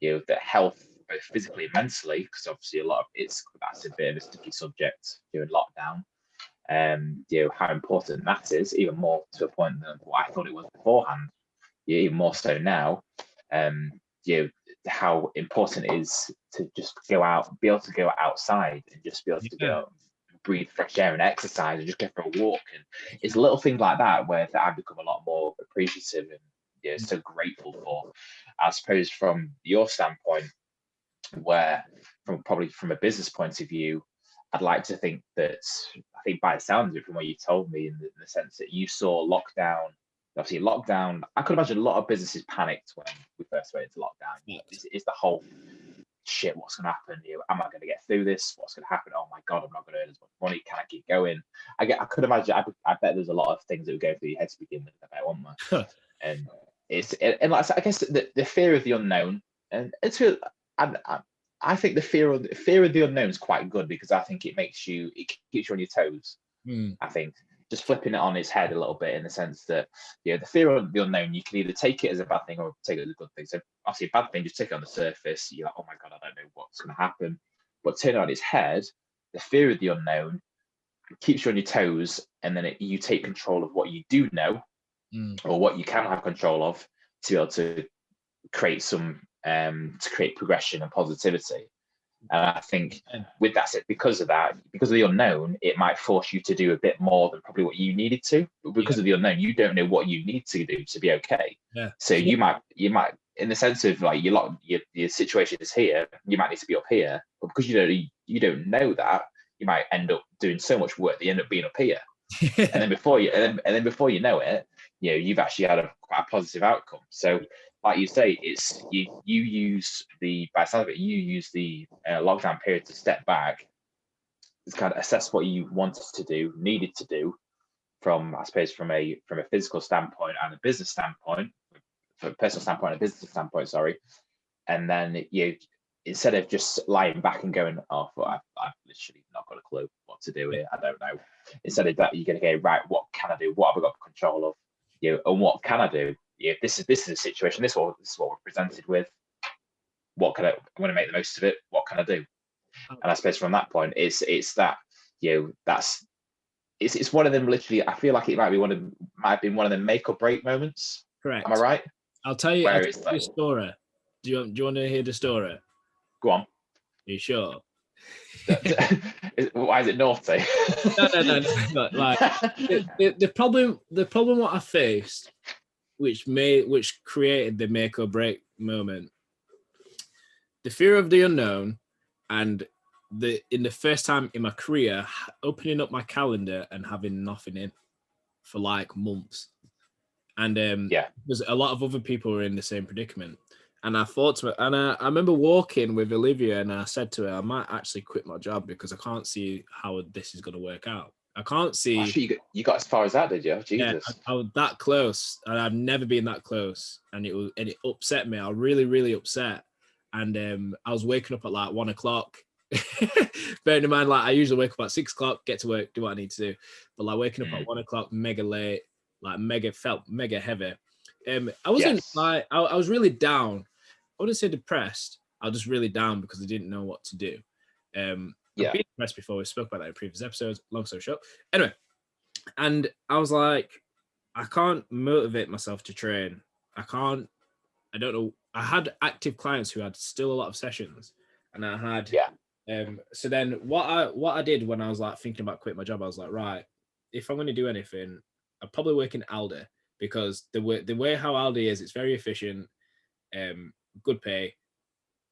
S2: that health, both physically and mentally, because obviously that's a bit of a sticky subject during lockdown. How important that is, even more to a point than what I thought it was beforehand. Even more so now. How important it is to just go out, be able to go outside, and just be able to go breathe fresh air and exercise and just go for a walk. And it's little things like that where I've become a lot more appreciative and so grateful for. I suppose from your standpoint, where from a business point of view, I'd like to think that, I think by the sound of it, from what you told me, in the sense that you saw lockdown, obviously lockdown, I could imagine a lot of businesses panicked when we first went into lockdown. Is the whole shit, what's going to happen? Am I going to get through this? What's going to happen? Oh my God, I'm not going to earn as much money. Can I keep going? I could imagine, I bet there's a lot of things that would go through your head to begin with, I bet, won't there? And and like, I guess the fear of the unknown, and it's really, I think the fear of the unknown is quite good, because I think it keeps you on your toes. I think just flipping it on its head a little bit, in the sense that the fear of the unknown, you can either take it as a bad thing or take it as a good thing. So obviously a bad thing, just take it on the surface. You're like, oh my God, I don't know what's going to happen. But turn it on its head, the fear of the unknown keeps you on your toes, and then you take control of what you do know, or what you can have control of, to be able to create to create progression and positivity. And I think with that said, because of the unknown, it might force you to do a bit more than probably what you needed to. But because of the unknown, you don't know what you need to do to be okay. So you might, in the sense of like, your situation is here, you might need to be up here, but because you don't know that, you might end up doing so much work that you end up being up here. And then before you know it, you've actually had quite a positive outcome. So, like you say, it's you use the lockdown period to step back, to kind of assess what you wanted to do, needed to do, from a physical standpoint and a business standpoint, from a personal standpoint and a business standpoint, sorry. And then instead of just lying back and going, oh, well, I've literally not got a clue what to do here, I don't know. Instead of that, you're going to go, right, what can I do? What have I got control of? And what can I do? This is a situation. This is what we're presented with. What can I want to make the most of it? What can I do? And I suppose from that point, it's that it's one of them. Literally, I feel like it might have been one of the make or break moments.
S1: Correct.
S2: Am I right?
S1: I'll tell you the story. Do you want to hear the story?
S2: Go on.
S1: Are you sure?
S2: Why is it naughty?
S1: No. Like the problem what I faced, which created the make or break moment, the fear of the unknown, and in the first time in my career, opening up my calendar and having nothing in for like months. And because a lot of other people were in the same predicament. And I thought to her, and I remember walking with Olivia, and I said to her, I might actually quit my job, because I can't see how this is going to work out. I can't see.
S2: Actually, you got as far as that, did you? Jesus.
S1: Yeah, I was that close, and I've never been that close, and it upset me. I was really, really upset, and I was waking up at like 1 o'clock. Bearing in mind, like I usually wake up at 6 o'clock, get to work, do what I need to do, but like waking up at 1 o'clock, mega late, like felt mega heavy. I wasn't like I was really down. I wouldn't say depressed. I was just really down because I didn't know what to do. I've been depressed before. We spoke about that in previous episodes. Long story short. Anyway, and I was like, I can't motivate myself to train. I don't know. I had active clients who had still a lot of sessions, and I had so then what I did when I was like thinking about quitting my job, I was like, right, if I'm going to do anything, I'll probably work in Aldi, because the way how Aldi is, it's very efficient, good pay,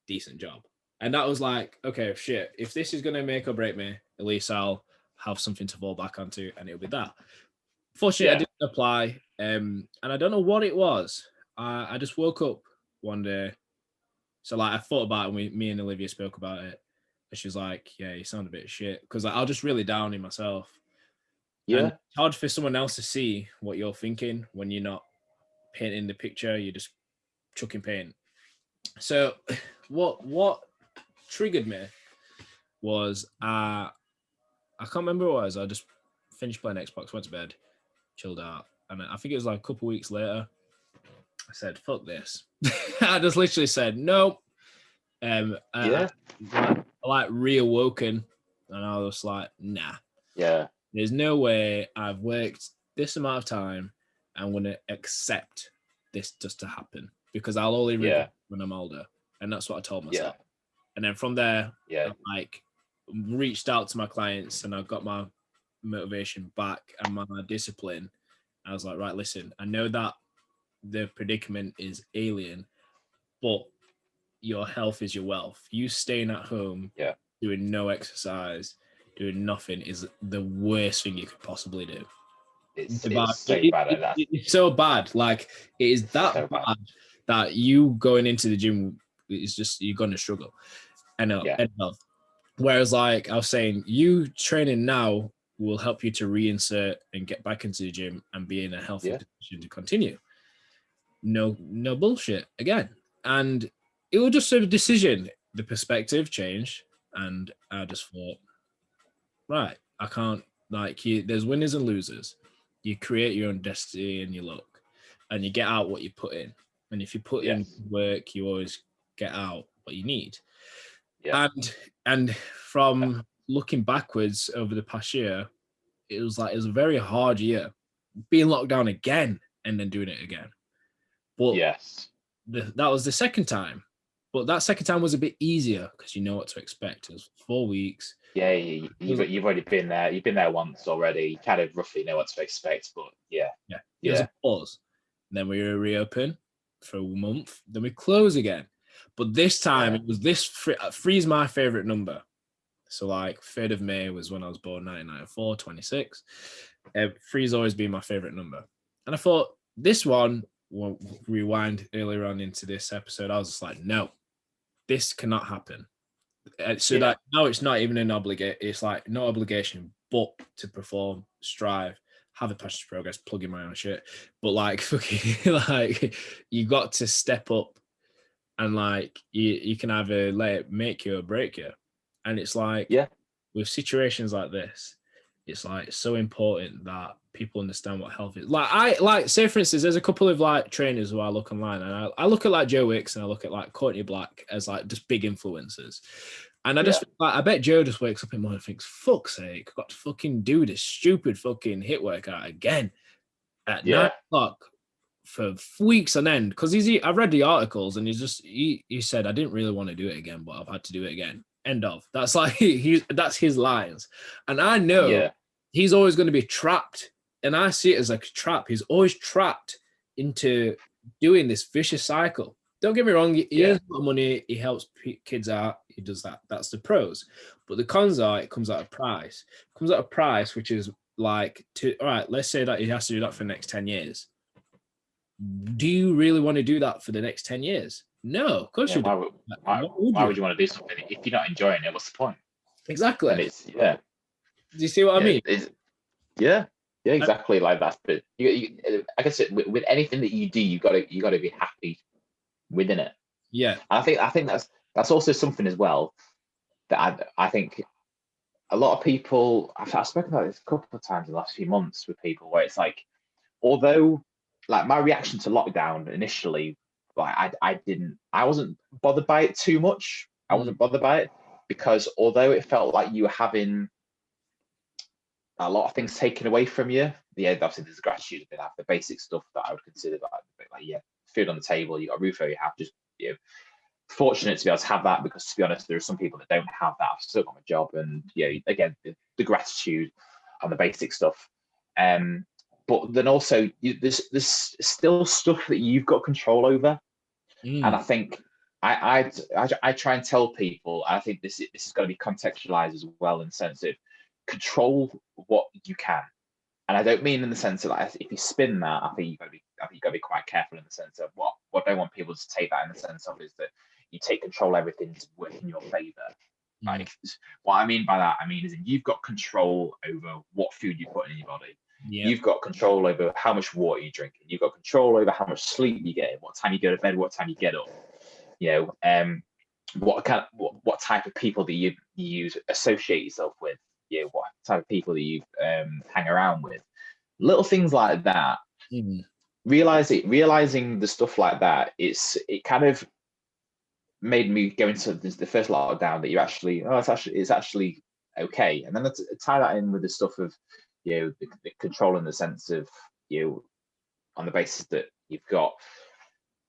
S1: decent job. And that was like, okay, shit, if this is going to make or break me, at least I'll have something to fall back onto, and it'll be that. Fortunately, I didn't apply, and I don't know what it was. I just woke up one day. So like I thought about it, and me and Olivia spoke about it, and she was like, yeah, you sound a bit shit, because I was just really down in myself. And it's hard for someone else to see what you're thinking when you're not painting the picture, you're just chucking paint. So what triggered me was I can't remember what it was. I just finished playing Xbox, went to bed, chilled out, and I think it was like a couple of weeks later, I said, fuck this. I just literally said nope. I like reawoken, and I was like, nah. There's no way I've worked this amount of time I'm going to accept this just to happen, because I'll only regret when I'm older. And that's what I told myself. And then from there, I'm like, reached out to my clients and I got my motivation back and my discipline. I was like, right, listen, I know that the predicament is alien, but your health is your wealth. You staying at home, doing no exercise, doing nothing is the worst thing you could possibly do.
S2: It's so bad at that.
S1: It's so bad. Like, it is that
S2: So
S1: bad that you going into the gym is just, you're going to struggle. And whereas, like I was saying, you training now will help you to reinsert and get back into the gym and be in a healthy position to continue. No bullshit again. And it was just a decision. The perspective changed, and I just thought, right, I can't, like, there's winners and losers. You create your own destiny and your luck, and you get out what you put in. And if you put in work, you always get out what you need. And from looking backwards over the past year, it was a very hard year, being locked down again and then doing it again. But that was the second time. But that second time was a bit easier because you know what to expect. It was 4 weeks.
S2: Yeah, you've already been there. You've been there once already. You kind of roughly know what to expect. But
S1: it was a pause. And then we reopen for a month. Then we close again. But this time it was this. Free's my favorite number. So like 3rd of May was when I was born, 1994, 26. Free's always been my favorite number. And I thought this one, we'll rewind earlier on into this episode, I was just like, no, this cannot happen. That now it's not even an obligation. It's like no obligation, but to perform, strive, have a passion to progress, plug in my own shit. But like fucking like you got to step up, and like you can either let it make you or break you. And it's like with situations like this, it's like so important that people understand what health is. Like say for instance, there's a couple of like trainers who I look online, and I look at like Joe Wicks and I look at like Courtney Black as like just big influencers. And I just like, I bet Joe just wakes up in the morning and thinks, fuck's sake, I've got to fucking do this stupid fucking hit workout again at 9 o'clock for weeks on end. Because I've read the articles and he said, I didn't really want to do it again, but I've had to do it again. End of. That's like that's his lines. And I know he's always going to be trapped. And I see it as like a trap. He's always trapped into doing this vicious cycle. Don't get me wrong, he earns a lot of money, he helps kids out, he does that. That's the pros. But the cons are, it comes at a price. It comes at a price which is like, all right, let's say that he has to do that for the next 10 years. Do you really want to do that for the next 10 years? No, of course you don't.
S2: Why would you want to do something if you're not enjoying it? What's the point?
S1: Exactly.
S2: And it's,
S1: do you see what I mean?
S2: Yeah, exactly like that. But I guess with anything that you do, you got to be happy within it.
S1: Yeah,
S2: I think that's also something as well that I think a lot of people. I've spoken about this a couple of times in the last few months with people where it's like, although like my reaction to lockdown initially, like I wasn't bothered by it too much. I wasn't bothered by it because although it felt like you were having a lot of things taken away from you, obviously there's gratitude, the basic stuff that I would consider like food on the table, you got a roof over your house, just fortunate to be able to have that, because to be honest, there are some people that don't have that. I've still got my job, and again, the gratitude on the basic stuff. But then also there's still stuff that you've got control over. And I think I try and tell people, I think this is going to be contextualized as well in the sense of control what you can. And I don't mean in the sense of like, if you spin that, I think you've got to be quite careful in the sense of what I don't want people to take that in the sense of is that you take control, everything's working in your favor. Like what I mean by that, is you've got control over what food you put in your body. You've got control over how much water you're drinking. You've got control over how much sleep you get, what time you go to bed, what time you get up. What type of people that you associate yourself with. What type of people that you hang around with. Little things like that. Realizing the stuff like that, it kind of made me go into the first lockdown that it's actually okay. And then to tie that in with the stuff of the control in the sense of on the basis that you've got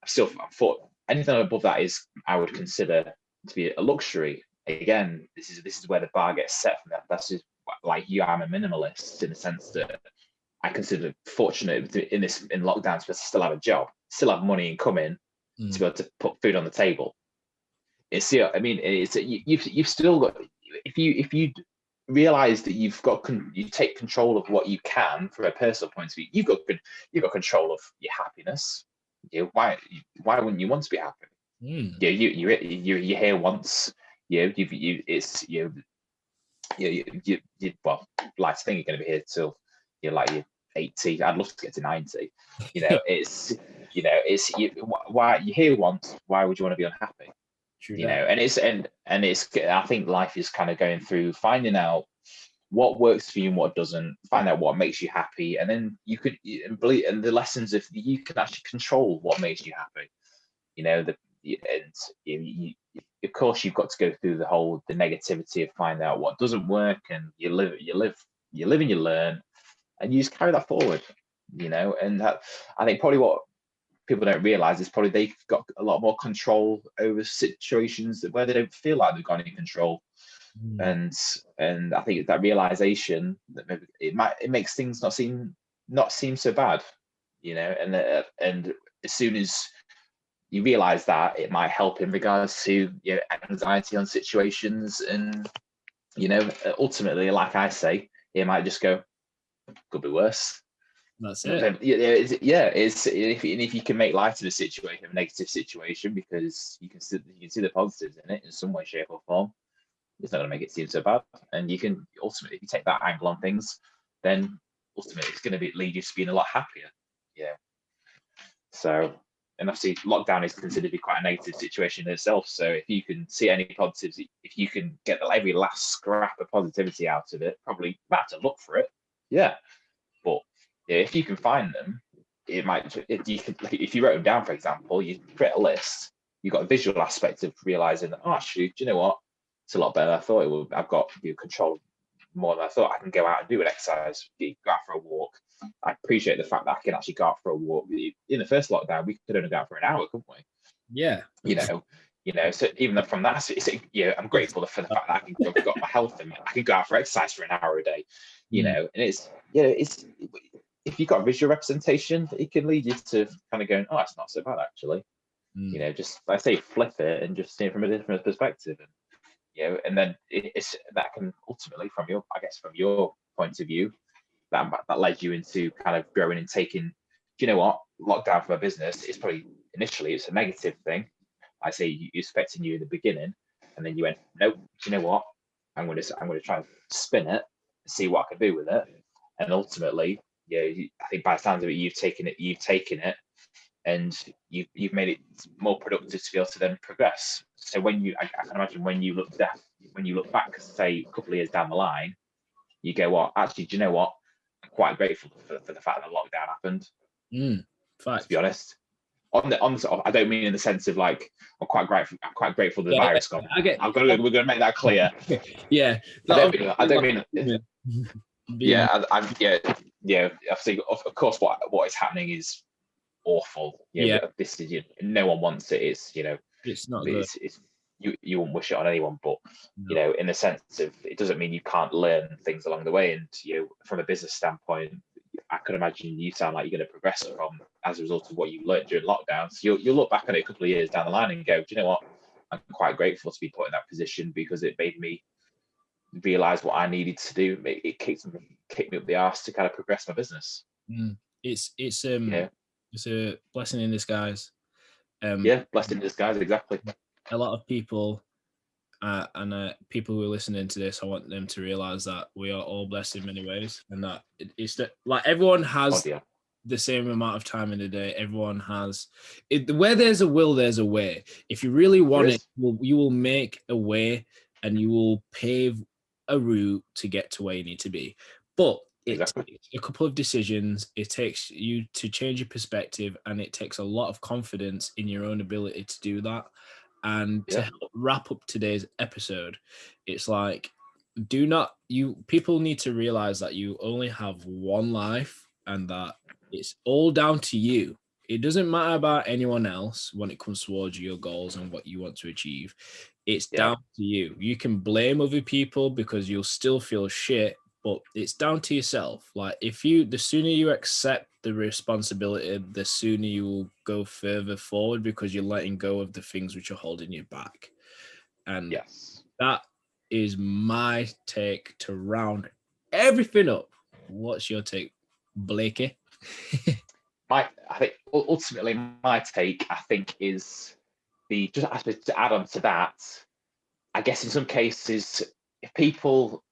S2: I thought anything above that is I would consider to be a luxury. again, this is where the bar gets set from that. That's just like you. I'm a minimalist in the sense that I consider fortunate in lockdowns to still have a job, still have money incoming to be able to put food on the table. It's I mean, it's you've still got, if you realize that you take control of what you can from a personal point of view, you've got control of your happiness. Why wouldn't you want to be happy? You're here once. Well, like to think you're going to be here till you're like you're 80. I'd love to get to 90. It's why you're here once. Why would you want to be unhappy?
S1: True,
S2: And it's I think life is kind of going through finding out what works for you and what doesn't, find out what makes you happy, and then you could believe, and the lessons of you can actually control what makes you happy. Of course you've got to go through the negativity of finding out what doesn't work, and you live and you learn, and you just carry that forward. And that, I think, probably what people don't realize is probably they've got a lot more control over situations where they don't feel like they've got any control. And I think that realization that maybe it makes things not seem so bad, and as soon as you realize that, it might help in regards to anxiety on situations, and ultimately, like I say, it might just go, could be worse.
S1: That's it.
S2: If you can make light of a situation, a negative situation, because you can see the positives in it in some way, shape, or form, it's not going to make it seem so bad. And you can ultimately, if you take that angle on things, then ultimately it's going to lead you to being a lot happier. So, and obviously lockdown is considered to be quite a negative situation in itself. So if you can see any positives, if you can get every last scrap of positivity out of it, probably have to look for it. But if you can find them, it might. If you wrote them down, for example, you create a list. You've got a visual aspect of realizing that, actually, do you know what? It's a lot better than I thought it would. I've got control more than I thought. I can go out and do an exercise, go out for a walk. I appreciate the fact that I can actually go out for a walk. In the first lockdown, we could only go out for an hour, couldn't we?
S1: Yeah.
S2: So even from that, I'm grateful for the fact that I've got my health and I can go out for exercise for an hour a day. And it's if you've got a visual representation, it can lead you to kind of going, oh, it's not so bad actually. Just like I say, flip it and just see it from a different perspective, and then it's that can ultimately, from your point of view, that led you into kind of growing and taking. Do you know what? Lockdown for my business is probably initially it's a negative thing. I say expecting you in the beginning, and then you went, nope. Do you know what? I'm going to try and spin it, see what I can do with it, and ultimately, I think by the sounds of it, you've taken it, and you've made it more productive to be able to then progress. So I can imagine when you look back, say a couple of years down the line, you go, well, actually, do you know what? I'm quite grateful for the fact that lockdown happened. To be honest, on the I don't mean in the sense of like I'm quite grateful the virus gone. We're going to make that clear. I don't mean. Obviously, of course, what is happening is awful. This is no one wants it.
S1: It's not good.
S2: You won't wish it on anyone, but in the sense of it doesn't mean you can't learn things along the way. And from a business standpoint, I could imagine you sound like you're going to progress as a result of what you learned during lockdown. So you'll look back on it a couple of years down the line and go, do you know what? I'm quite grateful to be put in that position because it made me realize what I needed to do. It kicked me up the arse to kind of progress my business.
S1: It's a blessing in disguise.
S2: Blessing in disguise, exactly.
S1: A lot of people and people who are listening to this, I want them to realize that we are all blessed in many ways, and that it's like everyone has the same amount of time in the day. Everyone has where there's a will, there's a way. If you really want it, you will make a way, and you will pave a route to get to where you need to be. But it takes a couple of decisions. It takes you to change your perspective, and it takes a lot of confidence in your own ability to do that. And to help wrap up today's episode, it's like, people need to realize that you only have one life, and that it's all down to you. It doesn't matter about anyone else when it comes towards your goals and what you want to achieve. It's
S2: Yeah.
S1: down to you. You can blame other people because you'll still feel shit, but it's down to yourself. Like the sooner you accept the responsibility, the sooner you will go further forward because you're letting go of the things which are holding you back. And
S2: Yes.
S1: that is my take to round everything up. What's your take, Blakey?
S2: I think ultimately my take, I think, is just I suppose to add on to that, I guess in some cases, if people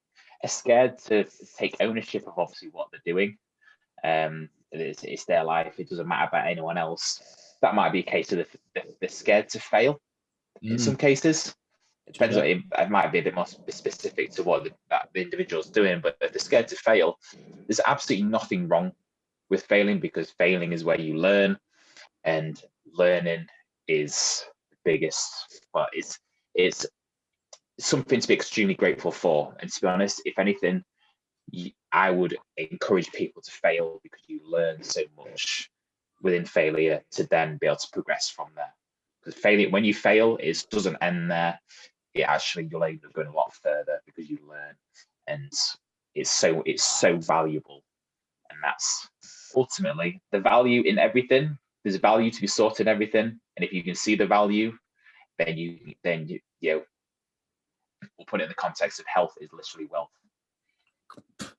S2: are scared to take ownership of obviously what they're doing, it's their life. It doesn't matter about anyone else. That might be a case of they're scared to fail. In some cases, it depends. It might be a bit more specific to what the individual's doing. But if they're scared to fail, there's absolutely nothing wrong with failing, because failing is where you learn, and learning is the biggest. But it's something to be extremely grateful for. And to be honest, if anything, I would encourage people to fail, because you learn so much within failure to then be able to progress from there. Because failure, when you fail, it doesn't end there. It actually, you'll end up going a lot further because you learn, and it's so valuable. And that's ultimately the value in everything. There's value to be sought in everything, and if you can see the value, then you we'll put it in the context of health is literally wealth.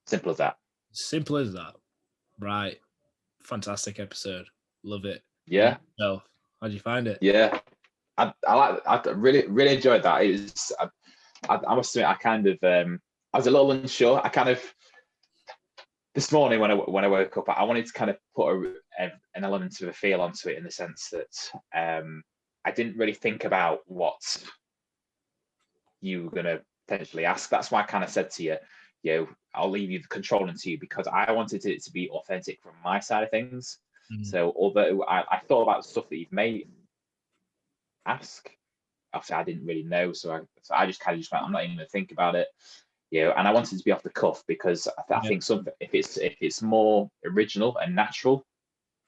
S2: Simple as that.
S1: Simple as that. Right. Fantastic episode. Love it.
S2: Yeah.
S1: So, how'd you find it?
S2: Yeah. I really enjoyed that. It was, I must admit, I was a little unsure. I kind of, this morning when I woke up, I wanted to kind of put an element of a feel onto it, in the sense that I didn't really think about what you were going to potentially ask. That's why I kind of said to you, I'll leave you the controlling to you, because I wanted it to be authentic from my side of things. So although I thought about stuff that you've made ask, obviously I didn't really know, so I just kind of went, I'm not even going to think about it, and I wanted to be off the cuff, because I think something, if it's more original and natural,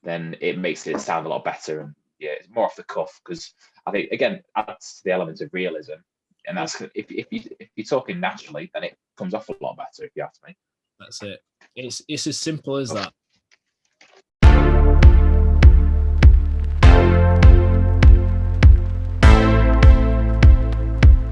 S2: then it makes it sound a lot better. And it's more off the cuff, because I think, again, adds to the element of realism. And that's if you're talking naturally, then it comes off a lot better, if you ask me.
S1: That's it. It's as simple as that.